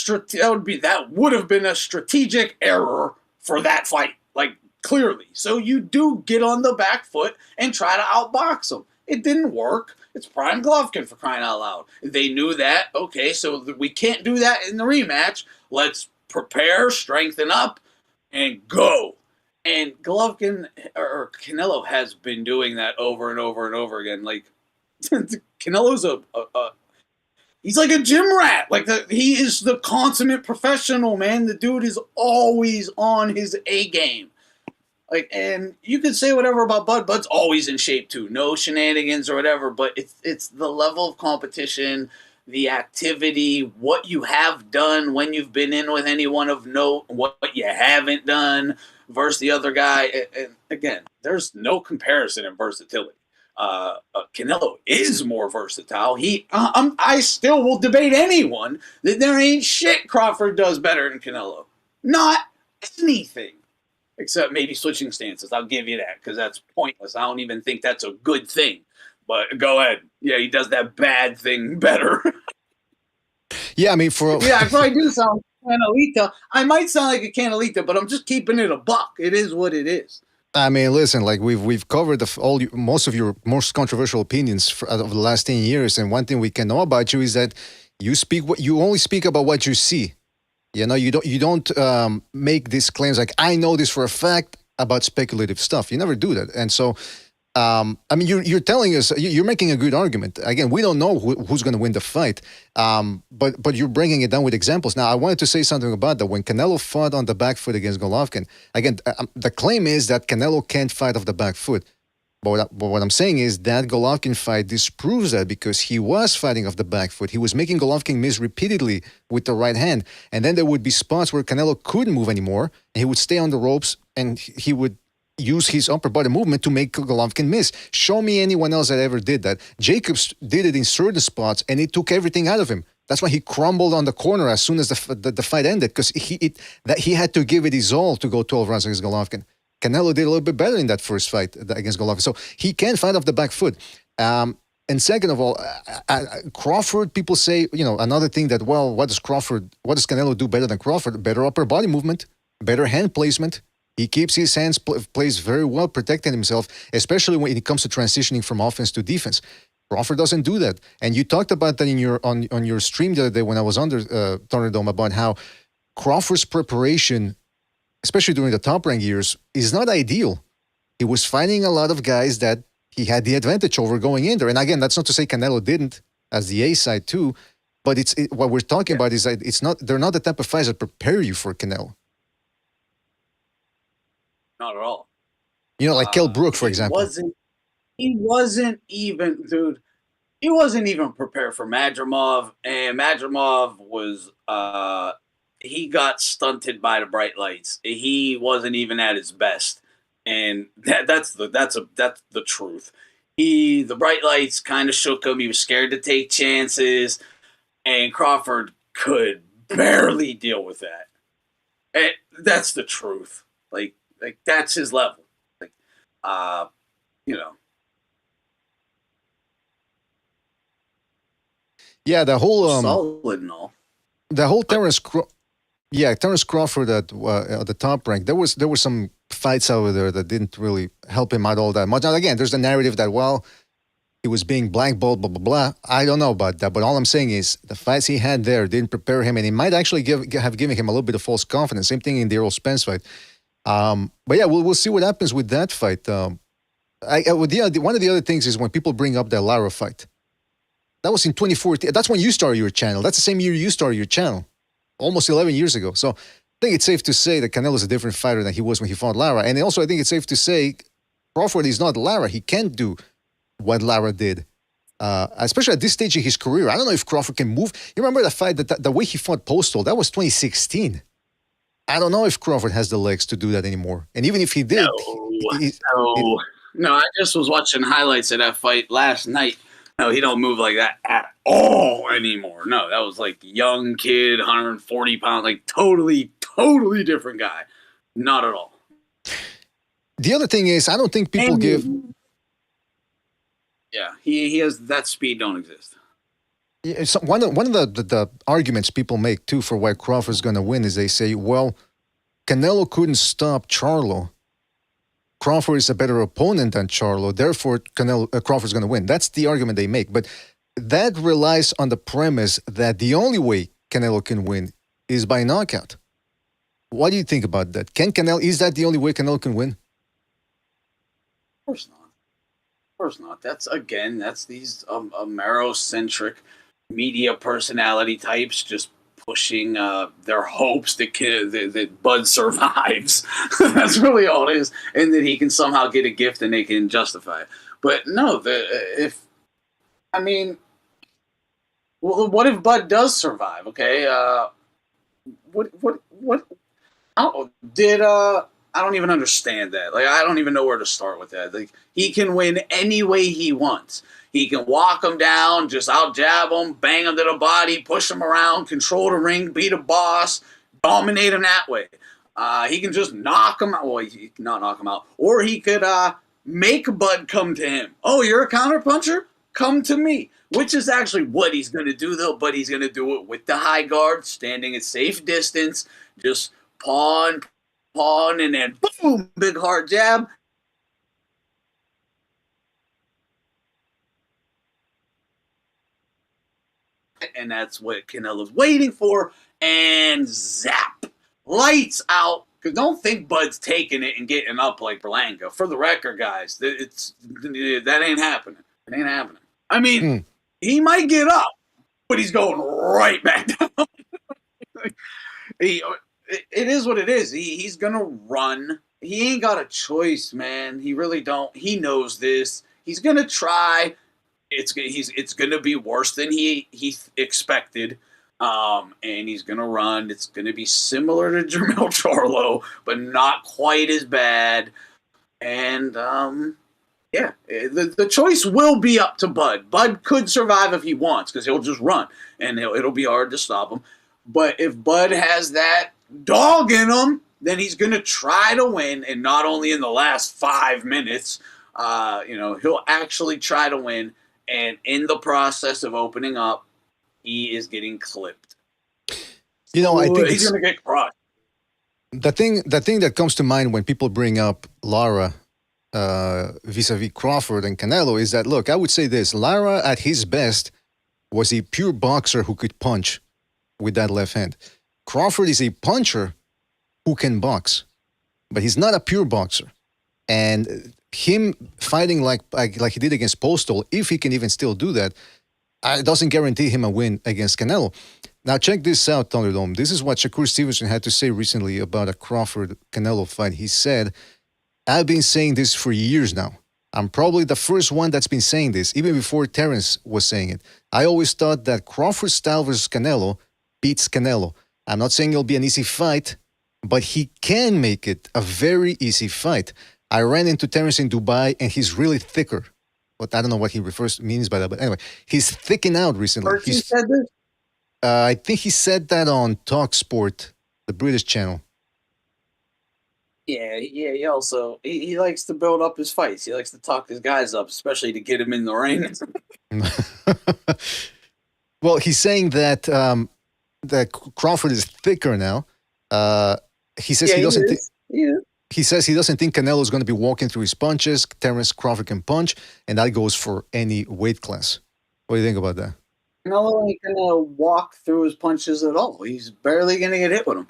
that would have been a strategic error for that fight, clearly. So you do get on the back foot and try to outbox him. It didn't work. It's prime Golovkin, for crying out loud. They knew that. Okay, so we can't do that in the rematch. Let's prepare, strengthen up, and go. And Golovkin or Canelo has been doing that over and over and over again. Canelo's he's like a gym rat. He is the consummate professional, man. The dude is always on his A game. And you can say whatever about Bud. Bud's always in shape too. No shenanigans or whatever. But it's the level of competition, the activity, what you have done when you've been in with anyone of note, what you haven't done versus the other guy. And again, there's no comparison in versatility. Canelo is more versatile. I still will debate anyone that there ain't shit Crawford does better than Canelo. Not anything. Except maybe switching stances. I'll give you that because that's pointless. I don't even think that's a good thing. But go ahead. Yeah, he does that bad thing better. Yeah, I mean, if I do sound Canelita, I might sound like a Canelita, but I'm just keeping it a buck. It is what it is. I mean, listen, we've covered most of your most controversial opinions of the last 10 years, and one thing we can know about you is that you only speak about what you see. You don't make these claims like, I know this for a fact about speculative stuff. You never do that. And so, you're telling us, you're making a good argument. Again, we don't know who's going to win the fight, but you're bringing it down with examples. Now, I wanted to say something about that. When Canelo fought on the back foot against Golovkin, again, the claim is that Canelo can't fight off the back foot. But what I'm saying is that Golovkin fight disproves that, because he was fighting off the back foot. He was making Golovkin miss repeatedly with the right hand. And then there would be spots where Canelo couldn't move anymore, and he would stay on the ropes, and he would use his upper body movement to make Golovkin miss. Show me anyone else that ever did that. Jacobs did it in certain spots, and it took everything out of him. That's why he crumbled on the corner as soon as the fight ended, because he had to give it his all to go 12 rounds against Golovkin. Canelo did a little bit better in that first fight against Golovkin. So he can fight off the back foot. And second of all, Crawford, people say, another thing that, well, what does Canelo do better than Crawford? Better upper body movement, better hand placement. He keeps his hands placed very well, protecting himself, especially when it comes to transitioning from offense to defense. Crawford doesn't do that. And you talked about that in on your stream the other day when I was on Thunderdome, about how Crawford's preparation, especially during the top-rank years, is not ideal. He was fighting a lot of guys that he had the advantage over going in there. And again, that's not to say Canelo didn't, as the A side too, but what we're talking about is that they're not the type of fights that prepare you for Canelo. Not at all. Like Kell Brook, for example. He wasn't even prepared for Madrimov, and Madrimov was he got stunted by the bright lights. He wasn't even at his best, and that's the truth. The bright lights kind of shook him. He was scared to take chances, and Crawford could barely deal with that. And that's the truth. Like that's his level. Yeah, the whole solid and all. The whole Terence Crawford at the top rank. There were some fights over there that didn't really help him out all that much. Now again, there's the narrative that, well, he was being blackballed, blah blah blah. I don't know about that, but all I'm saying is the fights he had there didn't prepare him, and it might actually have given him a little bit of false confidence. Same thing in the Errol Spence fight. But yeah, we'll see what happens with that fight. One of the other things is when people bring up that Lara fight. That was in 2014. That's when you started your channel. That's the same year you started your channel, almost 11 years ago. So I think it's safe to say that Canelo is a different fighter than he was when he fought Lara. And also, I think it's safe to say Crawford is not Lara. He can't do what Lara did, especially at this stage in his career. I don't know if Crawford can move. You remember the fight, the way he fought Postal? That was 2016. I don't know if Crawford has the legs to do that anymore. And even if he did... No, I just was watching highlights of that fight last night. No, he don't move like that at all anymore. No, that was like young kid, 140 pounds, like totally different guy. Not at all. The other thing is, I don't think people give... Yeah, he has that speed don't exist. Yeah, so one of the arguments people make too for why Crawford's going to win is they say, well, Canelo couldn't stop Charlo. Crawford is a better opponent than Charlo, therefore Crawford's going to win. That's the argument they make. But that relies on the premise that the only way Canelo can win is by knockout. What do you think about that? Is that the only way Canelo can win? Of course not. Of course not. That's these Amero-centric media personality types just pushing their hopes that Bud survives. That's really all it is, and that he can somehow get a gift and they can justify it. But no, what if Bud does survive? Okay, what? I don't even understand that. Like, I don't even know where to start with that. Like, he can win any way he wants. He can walk him down, just out jab him, bang him to the body, push him around, control the ring, be the boss, dominate him that way. He can just knock him out. Well, he cannot knock him out. Or he could make Bud come to him. Oh, you're a counterpuncher? Come to me. Which is actually what he's going to do, though. But he's going to do it with the high guard, standing at safe distance, just pawn, and then boom, big hard jab. And that's what Canelo's waiting for. And zap. Lights out. Because don't think Bud's taking it and getting up like Berlanga. For the record, guys, that ain't happening. It ain't happening. I mean, he might get up, but he's going right back down. It is what it is. He's going to run. he ain't got a choice, man. He really don't. He knows this. He's gonna try. It's gonna be worse than he expected. And he's gonna run. It's gonna be similar to Jermell Charlo, but not quite as bad. And yeah, the choice will be up to Bud. Bud could survive if he wants, because he'll just run, and it'll be hard to stop him. But if Bud has that dog in him, then he's going to try to win, and not only in the last 5 minutes. He'll actually try to win, and in the process of opening up, he is getting clipped. I think he's going to get crushed. The thing that comes to mind when people bring up Lara vis-a-vis Crawford and Canelo is that, look, I would say this: Lara at his best was a pure boxer who could punch with that left hand. Crawford is a puncher who can box, but he's not a pure boxer. And him fighting like he did against Postal, if he can even still do that, it doesn't guarantee him a win against Canelo. Now check this out, Thunderdome. This is what Shakur Stevenson had to say recently about a Crawford-Canelo fight. He said, "I've been saying this for years now. I'm probably the first one that's been saying this, even before Terence was saying it. I always thought that Crawford's style versus Canelo beats Canelo. I'm not saying it'll be an easy fight, but he can make it a very easy fight. I ran into Terence in Dubai, and he's really thicker." But I don't know what he means by that. But anyway, he's thickened out recently. He said this? I think he said that on TalkSport, the British channel. Yeah. He likes to build up his fights. He likes to talk his guys up, especially to get him in the ring. Well, he's saying that that Crawford is thicker now. He says he doesn't think. Yeah. He says he doesn't think Canelo is going to be walking through his punches. Terence Crawford can punch, and that goes for any weight class. What do you think about that? Canelo ain't going to walk through his punches at all. He's barely going to get hit with them.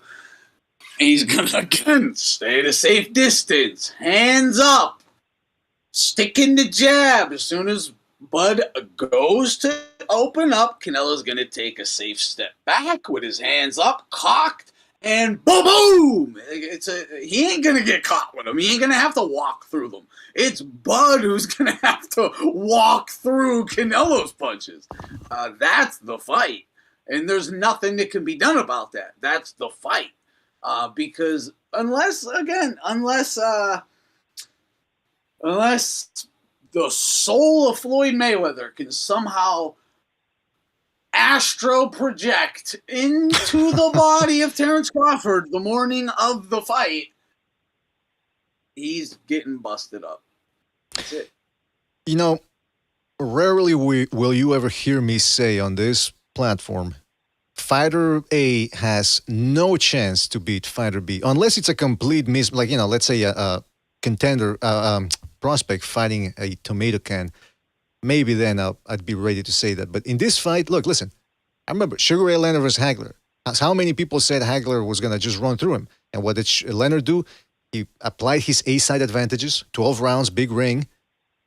He's going to, again, stay at a safe distance. Hands up. Sticking the jab. As soon as Bud goes to open up, Canelo's going to take a safe step back with his hands up, cocked, and boom, boom! He ain't going to get caught with them. He ain't going to have to walk through them. It's Bud who's going to have to walk through Canelo's punches. That's the fight. And there's nothing that can be done about that. That's the fight. Because unless the soul of Floyd Mayweather can somehow astro project into the body of Terence Crawford the morning of the fight, he's getting busted up. That's it. Rarely will you ever hear me say on this platform, Fighter A has no chance to beat Fighter B, unless it's a complete let's say a contender prospect fighting a tomato can. Maybe then I'd be ready to say that. But in this fight, look, listen, I remember Sugar Ray Leonard versus Hagler. How many people said Hagler was going to just run through him? And what did Leonard do? He applied his A-side advantages, 12 rounds, big ring,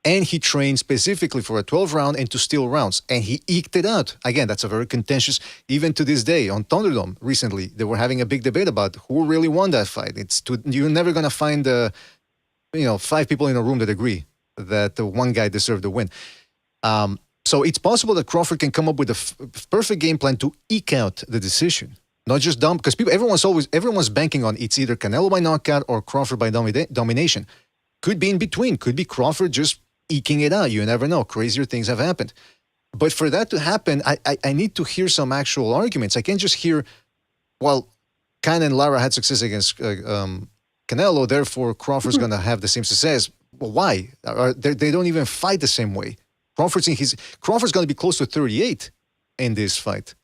and he trained specifically for a 12-round and to steal rounds. And he eked it out. Again, that's a very contentious, even to this day, on Thunderdome recently, they were having a big debate about who really won that fight. You're never going to find 5 people in a room that agree that the one guy deserved the win. So it's possible that Crawford can come up with a perfect game plan to eke out the decision, not just dump. Because everyone's banking on it's either Canelo by knockout or Crawford by domination. Could be in between. Could be Crawford just eking it out. You never know. Crazier things have happened. But for that to happen, I need to hear some actual arguments. I can't just hear, well, Khan and Lara had success against Canelo, therefore Crawford's going to have the same success. Well, why? They don't even fight the same way. Crawford's going to be close to 38 in this fight.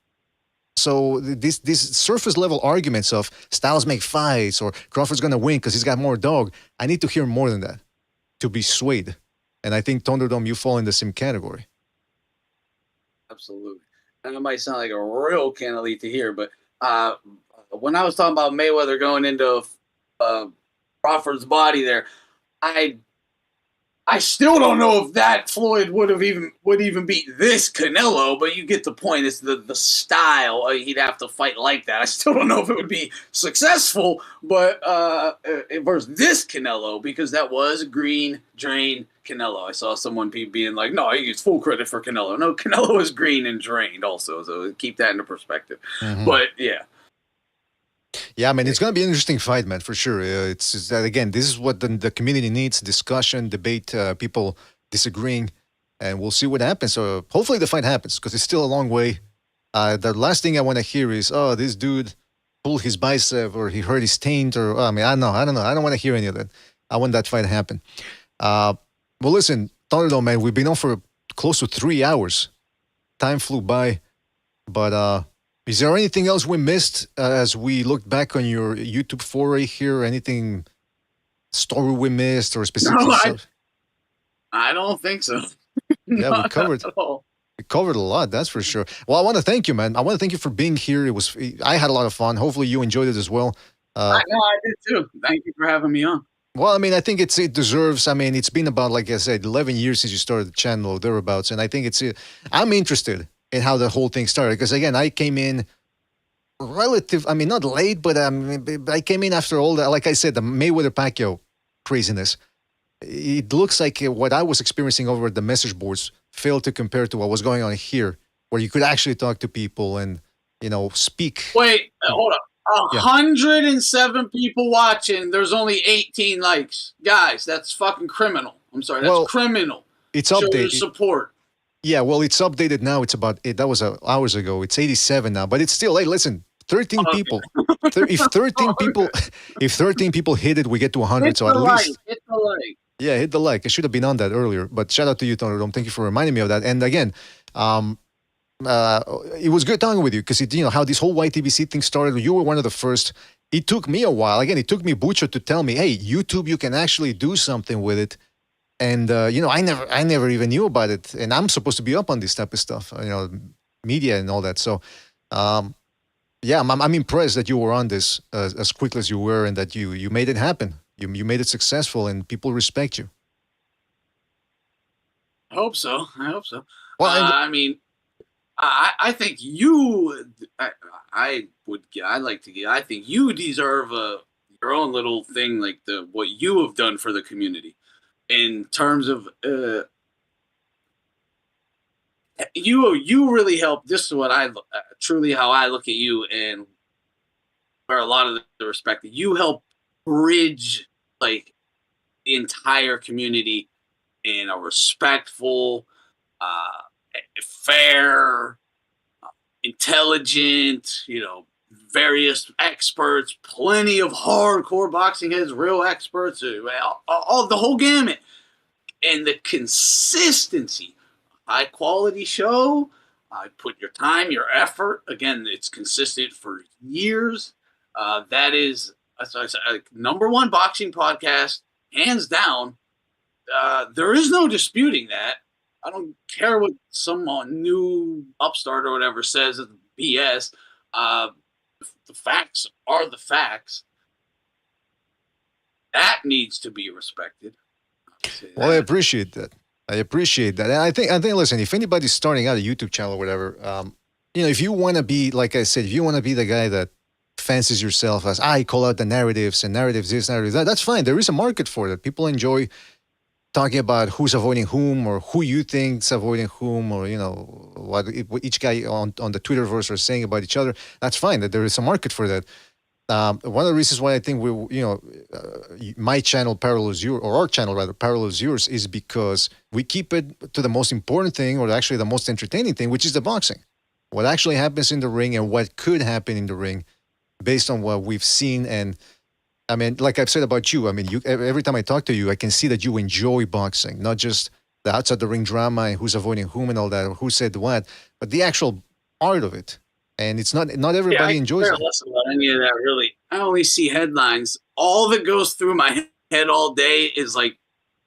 So these surface level arguments of styles make fights or Crawford's going to win because he's got more dog, I need to hear more than that to be swayed. And I think Thunderdome, you fall in the same category. Absolutely. And it might sound like a real candidate to hear, but when I was talking about Mayweather going into Crawford's body there, I I still don't know if that Floyd would even beat this Canelo, but you get the point. It's the style. He'd have to fight like that. I still don't know if it would be successful, but versus this Canelo, because that was green drain Canelo. I saw someone being like, no, he gets full credit for Canelo. No, Canelo is green and drained also, so keep that into perspective. But yeah. Yeah, I mean, it's going to be an interesting fight, man, for sure. It's that, again, this is what the community needs: discussion, debate, people disagreeing, and we'll see what happens. So hopefully the fight happens, because it's still a long way. The last thing I want to hear is, oh, this dude pulled his bicep, or he hurt his taint, or, I mean, I don't know. I don't want to hear any of that. I want that fight to happen. Well, listen, Thunderdome, man, we've been on for close to 3 hours. Time flew by, but is there anything else we missed as we looked back on your YouTube foray here? Anything story we missed or specific stuff? I don't think so. Yeah, we covered a lot, that's for sure. Well, I want to thank you, man. I want to thank you for being here. I had a lot of fun. Hopefully you enjoyed it as well. I know I did too. Thank you for having me on. Well, I mean, I think it deserves. I mean, it's been about, like I said, 11 years since you started the channel or thereabouts, and I think I'm interested in how the whole thing started, because again, I came in not late, but I came in after all that. Like I said, the Mayweather-Pacquiao craziness. It looks like what I was experiencing over at the message boards failed to compare to what was going on here, where you could actually talk to people and, speak. Wait, hold up. 107 people watching. There's only 18 likes. Guys, that's fucking criminal. I'm sorry, that's criminal. It's Show updated. your support. Yeah, well, it's updated now. It's that was hours ago. It's 87 now, but it's still. Hey, listen, 13 people. If 13 people hit it, we get to 100. Hit so at least hit the like. Yeah, hit the like. I should have been on that earlier, but shout out to you, Thunderdome. Thank you for reminding me of that. And again, it was good talking with you, because how this whole YTBC thing started. You were one of the first. It took me a while. Again, it took me Bucho to tell me, hey, YouTube, you can actually do something with it. And I never even knew about it, and I'm supposed to be up on this type of stuff, media and all that. So, yeah, I'm impressed that you were on this as quickly as you were, and that you made it happen. You made it successful, and people respect you. I hope so. Well, I mean, I think you. I think you deserve your own little thing, like what you have done for the community. In terms of you really helped. This is what truly how I look at you, and where a lot of the respect that you help bridge like the entire community in a respectful, fair, intelligent, various experts, plenty of hardcore boxing heads, real experts, all the whole gamut, and the consistency, high quality show. I put your time, your effort. Again, it's consistent for years. That is, as I said, #1 boxing podcast, hands down. There is no disputing that. I don't care what some new upstart or whatever says. It's BS. The facts are the facts. That needs to be respected. Well, I appreciate that. And I think, listen, if anybody's starting out a YouTube channel or whatever, if you want to be, like I said, if you want to be the guy that fancies yourself as, I call out the narratives and narratives this, narratives that, that's fine. There is a market for that. People enjoy talking about who's avoiding whom, or who you think's avoiding whom, or what each guy on the Twitterverse are saying about each other. That's fine. That there is a market for that. One of the reasons why I think my channel parallels yours, or our channel rather parallels yours, is because we keep it to the most important thing, or actually the most entertaining thing, which is the boxing. What actually happens in the ring and what could happen in the ring, based on what we've seen. And I mean, like I've said about you, I mean, every time I talk to you, I can see that you enjoy boxing, not just the outside the ring drama and who's avoiding whom and all that, or who said what, but the actual art of it. And it's not everybody enjoys it. Less about any of that, really. I only see headlines. All that goes through my head all day is like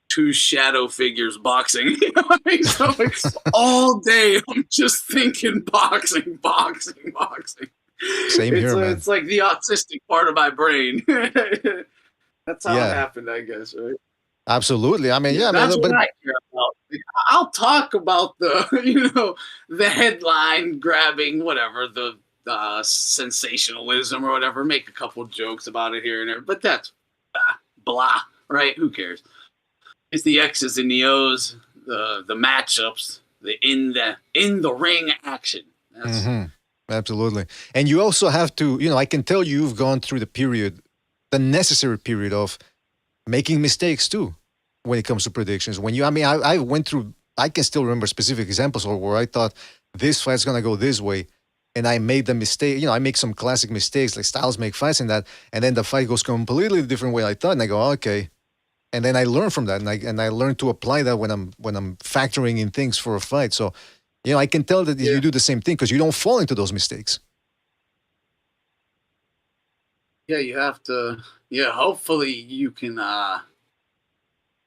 two shadow figures boxing. You know what I mean? So all day I'm just thinking boxing. Same here, man. It's like the autistic part of my brain. That's how it happened, I guess, right? Absolutely. I mean, yeah, That's but what I care about. I'll talk about the, the headline grabbing, whatever, the sensationalism or whatever, make a couple jokes about it here and there, but that's blah, right? Who cares? It's the X's and the O's, the matchups, the in the ring action. That's Absolutely. And you also have to, I can tell you've gone through the necessary period of making mistakes too when it comes to predictions. I went through, I can still remember specific examples where I thought this fight's going to go this way. And I made the mistake, I make some classic mistakes, like Styles make fights in that. And then the fight goes completely different way I thought. And I go, okay. And then I learn from that. And I learn to apply that when I'm factoring in things for a fight. So, I can tell that you do the same thing because you don't fall into those mistakes. Yeah, you have to. Yeah, hopefully you can.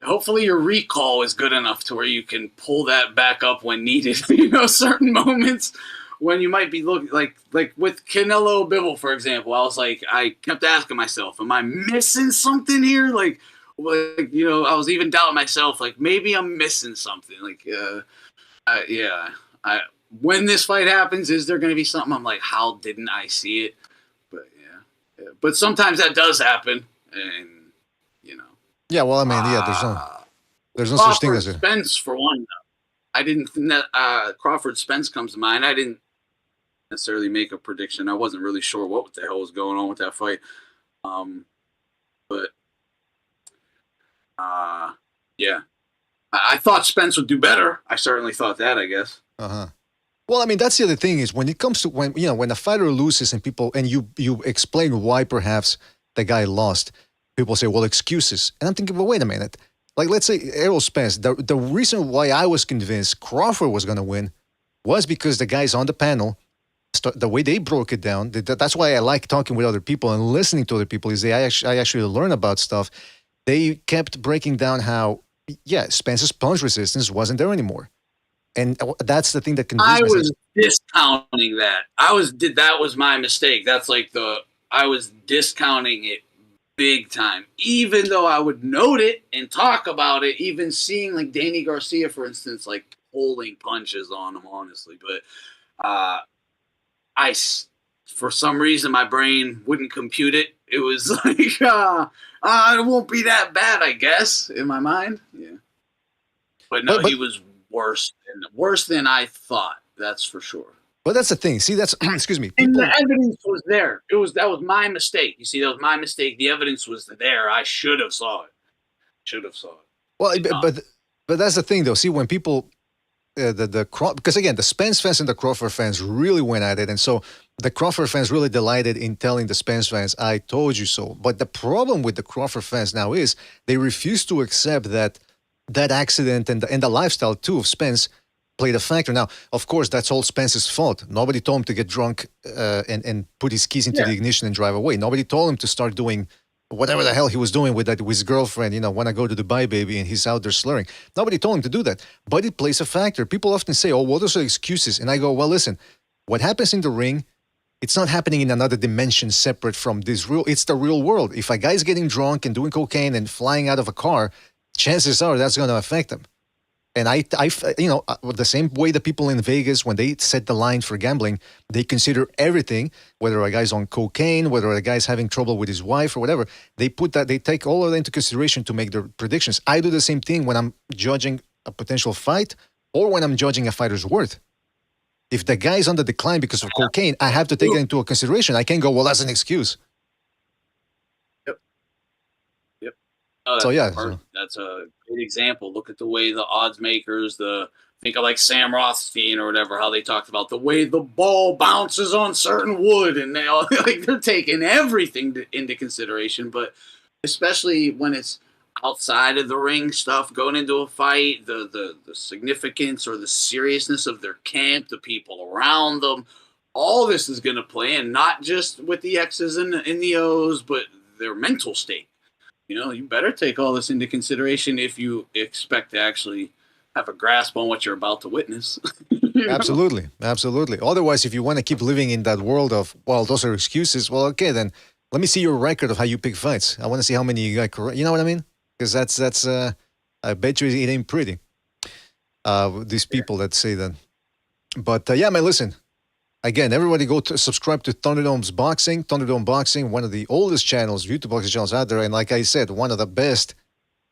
Hopefully your recall is good enough to where you can pull that back up when needed. Certain moments when you might be looking like with Canelo Bivol, for example. I kept asking myself, "Am I missing something here?" I was even doubting myself. Like maybe I'm missing something. When this fight happens, is there going to be something? I'm like, how didn't I see it? But but sometimes that does happen, and Yeah, well, I mean, there's no such thing as a Spence for one. I didn't. Crawford Spence comes to mind. I didn't necessarily make a prediction. I wasn't really sure what the hell was going on with that fight. Yeah, I thought Spence would do better. I certainly thought that, I guess. Well, I mean, that's the other thing is when it comes to when a fighter loses and you explain why perhaps the guy lost, people say, well, excuses. And I'm thinking, well, wait a minute. Like, let's say Errol Spence, the reason why I was convinced Crawford was going to win was because the guys on the panel, the way they broke it down, that's why I like talking with other people and listening to other people, is I actually learn about stuff. They kept breaking down how, Spence's punch resistance wasn't there anymore. And that's the thing that convinced me. I was discounting that. That was my mistake. That's I was discounting it big time. Even though I would note it and talk about it, even seeing like Danny Garcia, for instance, like pulling punches on him, honestly. But for some reason, my brain wouldn't compute it. It was like, it won't be that bad, I guess, in my mind. Yeah. But no, he was worse than I thought. That's for sure. But that's the thing. See, that's excuse me. And the evidence was there. That was my mistake. You see, that was my mistake. The evidence was there. I should have saw it. Well, but that's the thing, though. See, when people because again, the Spence fans and the Crawford fans really went at it, and so the Crawford fans really delighted in telling the Spence fans, "I told you so." But the problem with the Crawford fans now is they refuse to accept that accident and the lifestyle too of Spence played a factor. Now, of course, that's all Spence's fault. Nobody told him to get drunk and put his keys into the ignition and drive away. Nobody told him to start doing whatever the hell he was doing with his girlfriend, want to go to Dubai, baby, and he's out there slurring. Nobody told him to do that. But it plays a factor. People often say, oh, well, those are excuses. And I go, well, listen, what happens in the ring, it's not happening in another dimension separate from this it's the real world. If a guy's getting drunk and doing cocaine and flying out of a car, chances are that's going to affect him. And the same way the people in Vegas, when they set the line for gambling, they consider everything, whether a guy's on cocaine, whether a guy's having trouble with his wife or whatever, they take all of that into consideration to make their predictions. I do the same thing when I'm judging a potential fight or when I'm judging a fighter's worth. If the guy's on the decline because of cocaine, I have to take it into consideration. I can't go, well, that's an excuse. That's a great example. Look at the way the odds makers, think of like Sam Rothstein or whatever, how they talked about the way the ball bounces on certain wood, and they're taking everything into consideration. But especially when it's outside of the ring stuff, going into a fight, the significance or the seriousness of their camp, the people around them, all this is going to play in, not just with the X's and the O's, but their mental state. You better take all this into consideration if you expect to actually have a grasp on what you're about to witness. Absolutely. Otherwise, if you want to keep living in that world of, well, those are excuses, well, okay, then let me see your record of how you pick fights. I want to see how many you got correct. You know what I mean? because that's I bet you it ain't pretty. These people that say that. But yeah, man, listen. Again, everybody go to subscribe to Thunderdome's Boxing, Thunderdome Boxing, one of the oldest channels, YouTube boxing channels out there. And like I said, one of the best.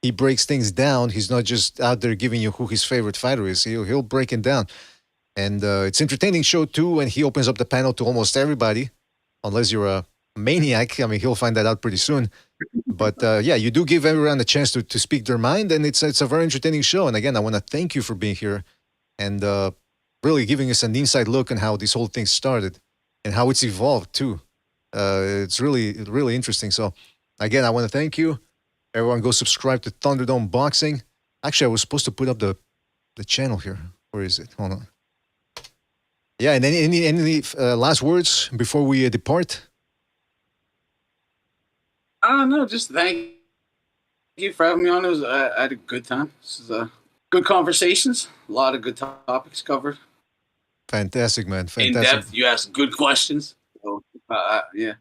He breaks things down. He's not just out there giving you who his favorite fighter is. He'll break it down. And it's entertaining show too. And he opens up the panel to almost everybody, unless you're a maniac. I mean, he'll find that out pretty soon. But yeah, you do give everyone a chance to speak their mind. And it's a very entertaining show. And again, I want to thank you for being here and really giving us an inside look on how this whole thing started and how it's evolved too. It's really interesting. So again, I want to thank you. Everyone go subscribe to Thunderdome Boxing. Actually, I was supposed to put up the channel here. Where is it? Hold on. Yeah, and any last words before we depart? No, just thank you for having me on. I had a good time. This is good conversations. A lot of good topics covered. Fantastic, man. Fantastic. In depth. You asked good questions. So, yeah.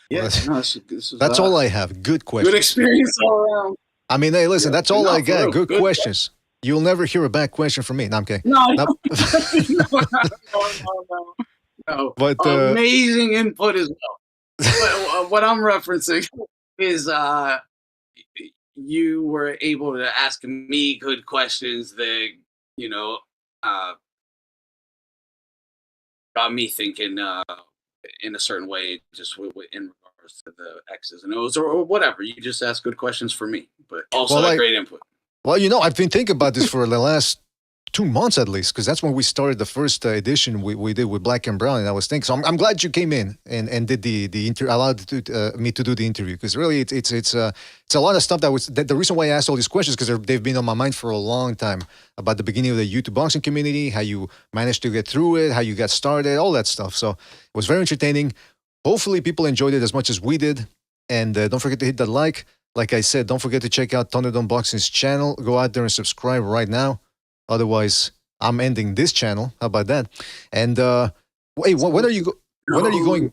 Yeah, well, this is, that's all I have. Good questions. Good experience all around. I mean, hey, listen, that's all I got. Real, good questions. You'll never hear a bad question from me. No, I'm kidding. No, no. No. But amazing input as well. What I'm referencing is you were able to ask me good questions that, got me thinking in a certain way, just in regards to the X's and O's or whatever. You just ask good questions for me, but also great input. Well, I've been thinking about this for the last 2 months at least, because that's when we started the first edition we did with Black and Brown, and I was thinking. So I'm glad you came in and did the interview, allowed me to do the interview, because really it's a lot of stuff that the reason why I asked all these questions, because they've been on my mind for a long time, about the beginning of the YouTube boxing community, how you managed to get through it, how you got started, all that stuff. So it was very entertaining. Hopefully people enjoyed it as much as we did, and don't forget to hit that like. Like I said, don't forget to check out Thunderdome Boxing's channel. Go out there and subscribe right now. Otherwise, I'm ending this channel. How about that? And wait, when are you going?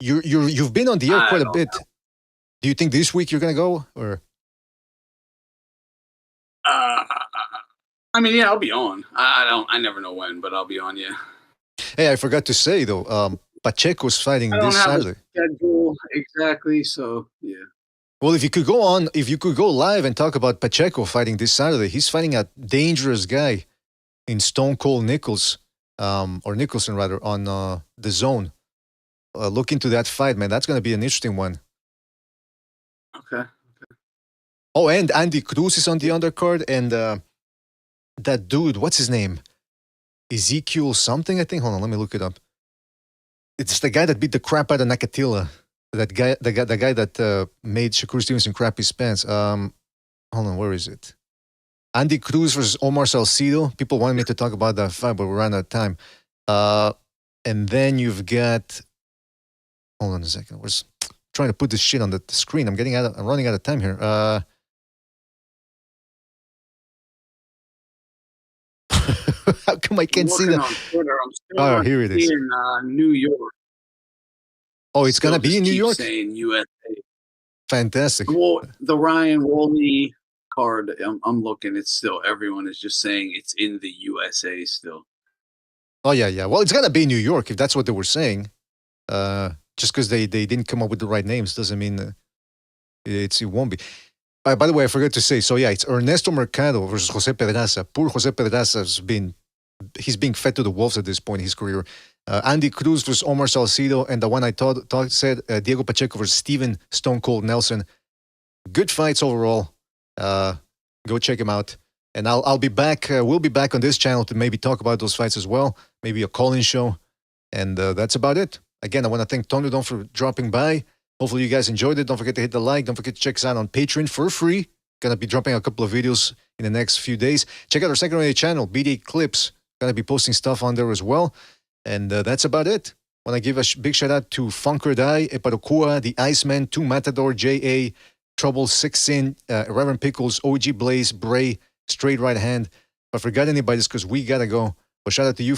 You've been on the air quite a bit. Do you think this week you're gonna go, or? I mean, yeah, I'll be on. I never know when, but I'll be on. Yeah. Hey, I forgot to say though, Pacheco's fighting this Saturday. Schedule exactly. So yeah. Well, if you could go live and talk about Pacheco fighting this Saturday, he's fighting a dangerous guy in Stone Cold Nichols, or Nicholson rather, on the Zone. Look into that fight, man. That's going to be an interesting one. Okay. Oh, and Andy Cruz is on the undercard, and that dude, what's his name? Ezekiel something, I think. Hold on, let me look it up. It's the guy that beat the crap out of Nakatila. That guy, the guy that made Shakur Stevenson crap his pants. Hold on, where is it? Andy Cruz versus Omar Salcido. People wanted me to talk about that fight, but we ran out of time. And then you've got. Hold on a second. I was trying to put this shit on the screen. I'm running out of time here. How come I can't see that? On Twitter. I'm still here it is. In New York. Oh, it's going to be in New York? Saying USA. Fantastic. Well, the Ryan Wolney card, I'm looking, it's still, everyone is just saying it's in the USA still. Oh, yeah. Well, it's going to be New York if that's what they were saying. Just because they didn't come up with the right names doesn't mean it won't be. By the way, I forgot to say, so yeah, it's Ernesto Mercado versus Jose Pedraza. Poor Jose Pedraza he's being fed to the wolves at this point in his career. Andy Cruz versus Omar Salcido, and the one I said Diego Pacheco versus Steven Stone Cold Nelson. Good fights overall. Go check them out. And I'll be back. We'll be back on this channel to maybe talk about those fights as well. Maybe a call-in show. And that's about it. Again, I want to thank Thunderdome for dropping by. Hopefully you guys enjoyed it. Don't forget to hit the like. Don't forget to check us out on Patreon for free. Gonna be dropping a couple of videos in the next few days. Check out our secondary channel, BDA Clips. Gonna be posting stuff on there as well. And that's about it. Want to give a big shout out to Funker Die, Eparokua, The Iceman, 2 Matador, J.A., Trouble, 6 Reverend Pickles, OG Blaze, Bray, Straight Right Hand. If I forgot anybody, it's because we gotta go. But shout out to you.